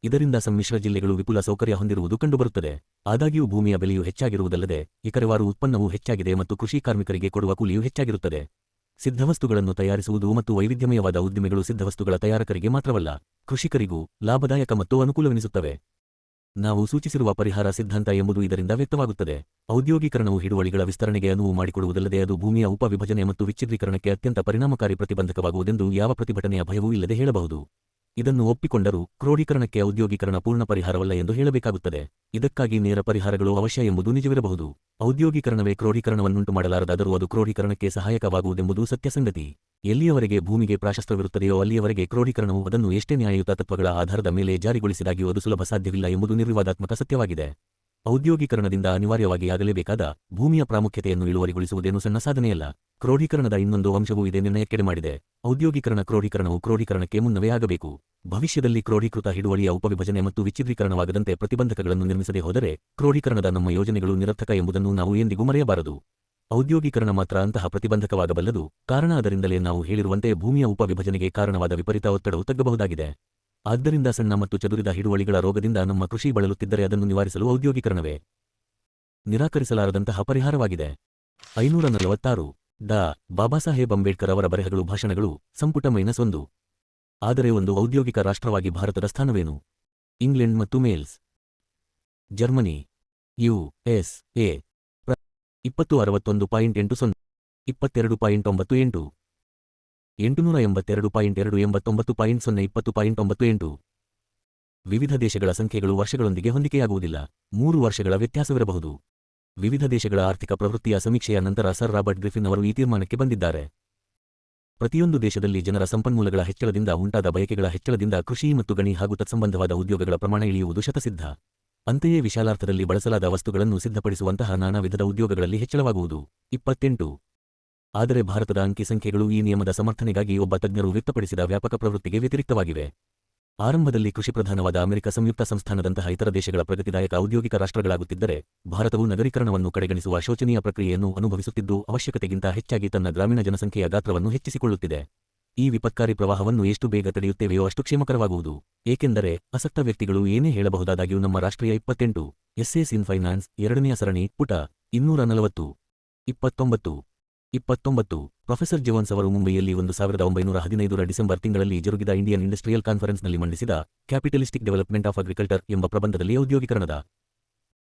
ಇದರಿಂದ ಸಮ್ಮಿಶ್ರ ಜಿಲ್ಲೆಗಳು ವಿಪುಲ ಸೌಕರ್ಯ ಹೊಂದಿರುವುದು ಕಂಡುಬರುತ್ತದೆ. ಆದಾಗ್ಯೂ ಭೂಮಿಯ ಬೆಲೆಯು ಹೆಚ್ಚಾಗಿರುವುದಲ್ಲದೆ ಎಕರೆವಾರು ಉತ್ಪನ್ನವೂ ಹೆಚ್ಚಾಗಿದೆ ಮತ್ತು ಕೃಷಿ ಕಾರ್ಮಿಕರಿಗೆ ಕೊಡುವ ಕೂಲಿಯೂ ಹೆಚ್ಚಾಗಿರುತ್ತದೆ. ಸಿದ್ಧವಸ್ತುಗಳನ್ನು ತಯಾರಿಸುವುದು ಮತ್ತು ವೈವಿಧ್ಯಮಯವಾದ ಉದ್ದಿಮೆಗಳು ಸಿದ್ಧವಸ್ತುಗಳ ತಯಾರಕರಿಗೆ ಮಾತ್ರವಲ್ಲ, ಕೃಷಿಕರಿಗೂ ಲಾಭದಾಯಕ ಮತ್ತು ಅನುಕೂಲವೆನಿಸುತ್ತವೆ. ನಾವು ಸೂಚಿಸಿರುವ ಪರಿಹಾರ ಸಿದ್ಧಾಂತ ಎಂಬುದು ಇದರಿಂದ ವ್ಯಕ್ತವಾಗುತ್ತದೆ. ಔದ್ಯೋಗೀಕರಣವು ಹಿಡುವಳಿಗಳ ವಿಸ್ತರಣೆಗೆ ಅನುವು ಮಾಡಿಕೊಡುವುದಲ್ಲದೆ ಅದು ಭೂಮಿಯ ಉಪವಿಭಜನೆ ಮತ್ತು ವಿಚ್ಛಿದ್ರೀಕರಣಕ್ಕೆ ಅತ್ಯಂತ ಪರಿಣಾಮಕಾರಿ ಪ್ರತಿಬಂಧಕವಾಗುವುದೆಂದು ಯಾವ ಪ್ರತಿಭಟನೆಯ ಭಯವೂ ಇಲ್ಲದೆ ಹೇಳಬಹುದು. ಇದನ್ನು ಒಪ್ಪಿಕೊಂಡರೂ ಕ್ರೋಢೀಕರಣಕ್ಕೆ ಔದ್ಯೋಗೀಕರಣ ಪೂರ್ಣ ಪರಿಹಾರವಲ್ಲ ಎಂದು ಹೇಳಬೇಕಾಗುತ್ತದೆ. ಇದಕ್ಕಾಗಿ ನೇರ ಪರಿಹಾರಗಳು ಅವಶ್ಯ ಎಂಬುದು ನಿಜವಿರಬಹುದು. ಔದ್ಯೋಗೀಕರಣವೇ ಕ್ರೋಢೀಕರಣವನ್ನುಂಟು ಮಾಡಲಾರದಾದರೂ ಅದು ಕ್ರೋಢೀಕರಣಕ್ಕೆ ಸಹಾಯಕವಾಗುವುದೆಂಬುದು ಸತ್ಯಸಂಗತಿ. ಎಲ್ಲಿಯವರೆಗೆ ಭೂಮಿಗೆ ಪ್ರಾಶಸ್ತ್ಯವಿರುತ್ತದೆಯೋ ಅಲ್ಲಿಯವರೆಗೆ ಕ್ರೋಢೀಕರಣವು ಅದನ್ನು ಎಷ್ಟೇ ನ್ಯಾಯಯುತ ತತ್ವಗಳ ಆಧಾರದ ಮೇಲೆ ಜಾರಿಗೊಳಿಸಿದಾಗ್ಯೂ ಅದು ಸುಲಭ ಸಾಧ್ಯವಿಲ್ಲ ಎಂಬುದು ನಿರ್ವಿವಾದಾತ್ಮಕ ಸತ್ಯವಾಗಿದೆ. ಔದ್ಯೋಗೀಕರಣದಿಂದ ಅನಿವಾರ್ಯವಾಗಿ ಆಗಲೇಬೇಕಾದ ಭೂಮಿಯ ಪ್ರಾಮುಖ್ಯತೆಯನ್ನು ಇಳುವರಿಗೊಳಿಸುವುದೇನು ಸಣ್ಣ ಸಾಧನೆಯಲ್ಲ. ಕ್ರೋಢೀಕರಣದ ಇನ್ನೊಂದು ಅಂಶವೂ ಇದೇ ನಿರ್ಣಯಕ್ಕೆಡೆ ಮಾಡಿದೆ. ಔದ್ಯೋಗೀಕರಣ ಕ್ರೋಢೀಕರಣವು ಕ್ರೋಢೀಕರಣಕ್ಕೆ ಮುನ್ನವೇ ಆಗಬೇಕು. ಭವಿಷ್ಯದಲ್ಲಿ ಕ್ರೋಢೀಕೃತ ಹಿಡುವಳಿಯ ಉಪವಿಭಜನೆ ಮತ್ತು ವಿಚ್ಛಿದ್ರೀಕರಣವಾಗದಂತೆ ಪ್ರತಿಬಂಧಕಗಳನ್ನು ನಿರ್ಮಿಸದೆ ಹೋದರೆ ಕ್ರೋಢೀಕರಣದ ನಮ್ಮ ಯೋಜನೆಗಳು ನಿರರ್ಥಕ ಎಂಬುದನ್ನು ನಾವು ಎಂದಿಗೂ ಮರೆಯಬಾರದು. ಔದ್ಯೋಗೀಕರಣ ಮಾತ್ರ ಅಂತಹ ಪ್ರತಿಬಂಧಕವಾಗಬಲ್ಲದು. ಕಾರಣ ಅದರಿಂದಲೇ ನಾವು ಹೇಳಿರುವಂತೆ ಭೂಮಿಯ ಉಪವಿಭಜನೆಗೆ ಕಾರಣವಾದ ವಿಪರೀತ ಒತ್ತಡವು ತಗ್ಗಬಹುದಾಗಿದೆ. ಆದ್ದರಿಂದ ಸಣ್ಣ ಮತ್ತು ಚದುರಿದ ಹಿಡುವಳಿಗಳ ರೋಗದಿಂದ ನಮ್ಮ ಕೃಷಿ ಬಳಲುತ್ತಿದ್ದರೆ ಅದನ್ನು ನಿವಾರಿಸಲು ಔದ್ಯೋಗೀಕರಣವೇ ನಿರಾಕರಿಸಲಾರದಂತಹ ಪರಿಹಾರವಾಗಿದೆ. 546 ಡಾ. ಬಾಬಾಸಾಹೇಬ್ ಅಂಬೇಡ್ಕರ್ ಅವರ ಬರೆಹಗಳು ಭಾಷಣಗಳು ಸಂಪುಟ -1. ಆದರೆ ಒಂದು ಔದ್ಯೋಗಿಕ ರಾಷ್ಟ್ರವಾಗಿ ಭಾರತದ ಸ್ಥಾನವೇನು? ಇಂಗ್ಲೆಂಡ್ ಮತ್ತು ವೇಲ್ಸ್, ಜರ್ಮನಿ, ಯು.ಎಸ್.ಎ. 2061.80, 22.98, 882.289.0, 20.98. ವಿವಿಧ ದೇಶಗಳ ಸಂಖ್ಯೆಗಳು ವರ್ಷಗಳೊಂದಿಗೆ ಹೊಂದಿಕೆಯಾಗುವುದಿಲ್ಲ. 3 ವರ್ಷಗಳ ವ್ಯತ್ಯಾಸವಿರಬಹುದು. ವಿವಿಧ ದೇಶಗಳ ಆರ್ಥಿಕ ಪ್ರವೃತ್ತಿಯ ಸಮೀಕ್ಷೆಯ ನಂತರ ಸರ್ ರಾಬರ್ಟ್ ಗ್ರಿಫಿನ್ ಅವರು ಈ ತೀರ್ಮಾನಕ್ಕೆ ಬಂದಿದ್ದಾರೆ. ಪ್ರತಿಯೊಂದು ದೇಶದಲ್ಲಿ ಜನರ ಸಂಪನ್ಮೂಲಗಳ ಹೆಚ್ಚಳದಿಂದ ಉಂಟಾದ ಬಯಕೆಗಳ ಹೆಚ್ಚಳದಿಂದ ಕೃಷಿ ಮತ್ತು ಗಣಿ ಹಾಗೂ ತತ್ಸಂಬಂಧವಾದ ಉದ್ಯೋಗಗಳ ಪ್ರಮಾಣ ಇಳಿಯುವುದು ಶತಸಿದ್ಧ. ಅಂತೆಯೇ ವಿಶಾಲಾರ್ಥದಲ್ಲಿ ಬಳಸಲಾದ ವಸ್ತುಗಳನ್ನು ಸಿದ್ಧಪಡಿಸುವಂತಹ ನಾನಾ ವಿಧದ ಉದ್ಯೋಗಗಳಲ್ಲಿ ಹೆಚ್ಚಳವಾಗುವುದು. 28. ಆದರೆ ಭಾರತದ ಅಂಕಿ ಸಂಖ್ಯೆಗಳು ಈ ನಿಯಮದ ಸಮರ್ಥನೆಗಾಗಿ ಒಬ್ಬ ತಜ್ಞರು ವ್ಯಕ್ತಪಡಿಸಿದ ವ್ಯಾಪಕ ಪ್ರವೃತ್ತಿಗೆ ವ್ಯತಿರಿಕ್ತವಾಗಿವೆ. ಆರಂಭದಲ್ಲಿ ಕೃಷಿಪ್ರಧಾನವಾದ ಅಮೆರಿಕ ಸಂಯುಕ್ತ ಸಂಸ್ಥಾನದಂತಹ ಇತರ ದೇಶಗಳ ಪ್ರಗತಿದಾಯಕ ಔದ್ಯೋಗಿಕ ರಾಷ್ಟ್ರಗಳಾಗುತ್ತಿದ್ದರೆ ಭಾರತವು ನಗರೀಕರಣವನ್ನು ಕಡೆಗಣಿಸುವ ಶೋಚನೀಯ ಪ್ರಕ್ರಿಯೆಯನ್ನು ಅನುಭವಿಸುತ್ತಿದ್ದು ಅವಶ್ಯಕತೆಗಿಂತ ಹೆಚ್ಚಾಗಿ ತನ್ನ ಗ್ರಾಮೀಣ ಜನಸಂಖ್ಯೆಯ ಗಾತ್ರವನ್ನು ಹೆಚ್ಚಿಸಿಕೊಳ್ಳುತ್ತಿದೆ. ಈ ವಿಪತ್ಕಾರಿ ಪ್ರವಾಹವನ್ನು ಎಷ್ಟು ಬೇಗ ತಡೆಯುತ್ತೇವೆಯೋ ಅಷ್ಟು ಕ್ಷೇಮಕರವಾಗುವುದು. ಏಕೆಂದರೆ ಆಸಕ್ತ ವ್ಯಕ್ತಿಗಳು ಏನೇ ಹೇಳಬಹುದಾದಾಗ್ಯೂ ನಮ್ಮ ರಾಷ್ಟ್ರೀಯ 28 ಎಸ್ಸೇಸ್ ಇನ್ ಫೈನಾನ್ಸ್ 2ನೆಯ ಸರಣಿ ಪುಟ 240. 29. ಪ್ರೊಫೆಸರ್ ಜೆವಾನ್ಸ್ ಅವರು ಮುಂಬಯಿಯಲ್ಲಿ 1915ರ ಡಿಸೆಂಬರ್ ತಿಂಗಳಲ್ಲಿ ಜರುಗಿದ ಇಂಡಿಯನ್ ಇಂಡಸ್ಟ್ರಿಯಲ್ ಕಾನ್ಫರೆನ್ಸ್ನಲ್ಲಿ ಮಂಡಿಸಿದ ಕ್ಯಾಪಿಟಲಿಸ್ಟಿಕ್ ಡೆವಲಪ್ಮೆಂಟ್ ಆಫ್ ಅಗ್ರಿಕಲ್ಚರ್ ಎಂಬ ಪ್ರಬಂಧದಲ್ಲಿ ಔದ್ಯೋಗೀಕರಣದ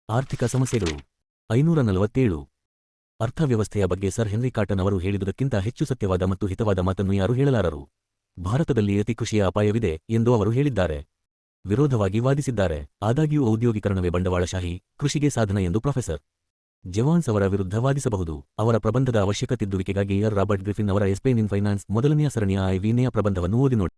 ಆರ್ಥಿಕ ಸಮಸ್ಯೆಗಳು 547 ಅರ್ಥವ್ಯವಸ್ಥೆಯ ಬಗ್ಗೆ ಸರ್ ಹೆನ್ರಿ ಕಾಟನ್ ಅವರು ಹೇಳಿದುದಕ್ಕಿಂತ ಹೆಚ್ಚು ಸತ್ಯವಾದ ಮತ್ತು ಹಿತವಾದ ಮಾತನ್ನು ಯಾರೂ ಹೇಳಲಾರರು. ಭಾರತದಲ್ಲಿ ಅತಿ ಕೃಷಿಯ ಅಪಾಯವಿದೆ ಎಂದು ಅವರು ಹೇಳಿದ್ದಾರೆ. ವಿರೋಧವಾಗಿ ವಾದಿಸಿದ್ದಾರೆ. ಆದಾಗ್ಯೂ ಔದ್ಯೋಗೀಕರಣವೇ ಬಂಡವಾಳಶಾಹಿ ಕೃಷಿಗೆ ಸಾಧನ ಎಂದು ಪ್ರೊಫೆಸರ್ ಜೆವಾನ್ಸ್ ಅವರ ವಿರುದ್ಧ ವಾದಿಸಬಹುದು. ಅವರ ಪ್ರಬಂಧದ ಅವಶ್ಯಕ ತಿದ್ದುವಿಕೆಗಾಗಿ ರಾಬರ್ಟ್ ಗ್ರಿಫಿನ್ ಅವರ ಎಸ್ಪೇನ್ ಇನ್ ಫೈನಾನ್ಸ್ 1ನೆಯ ಸರಣಿಯ 5ನೇಯ ಪ್ರಬಂಧವನ್ನು ಓದಿ ನೋಡಿ.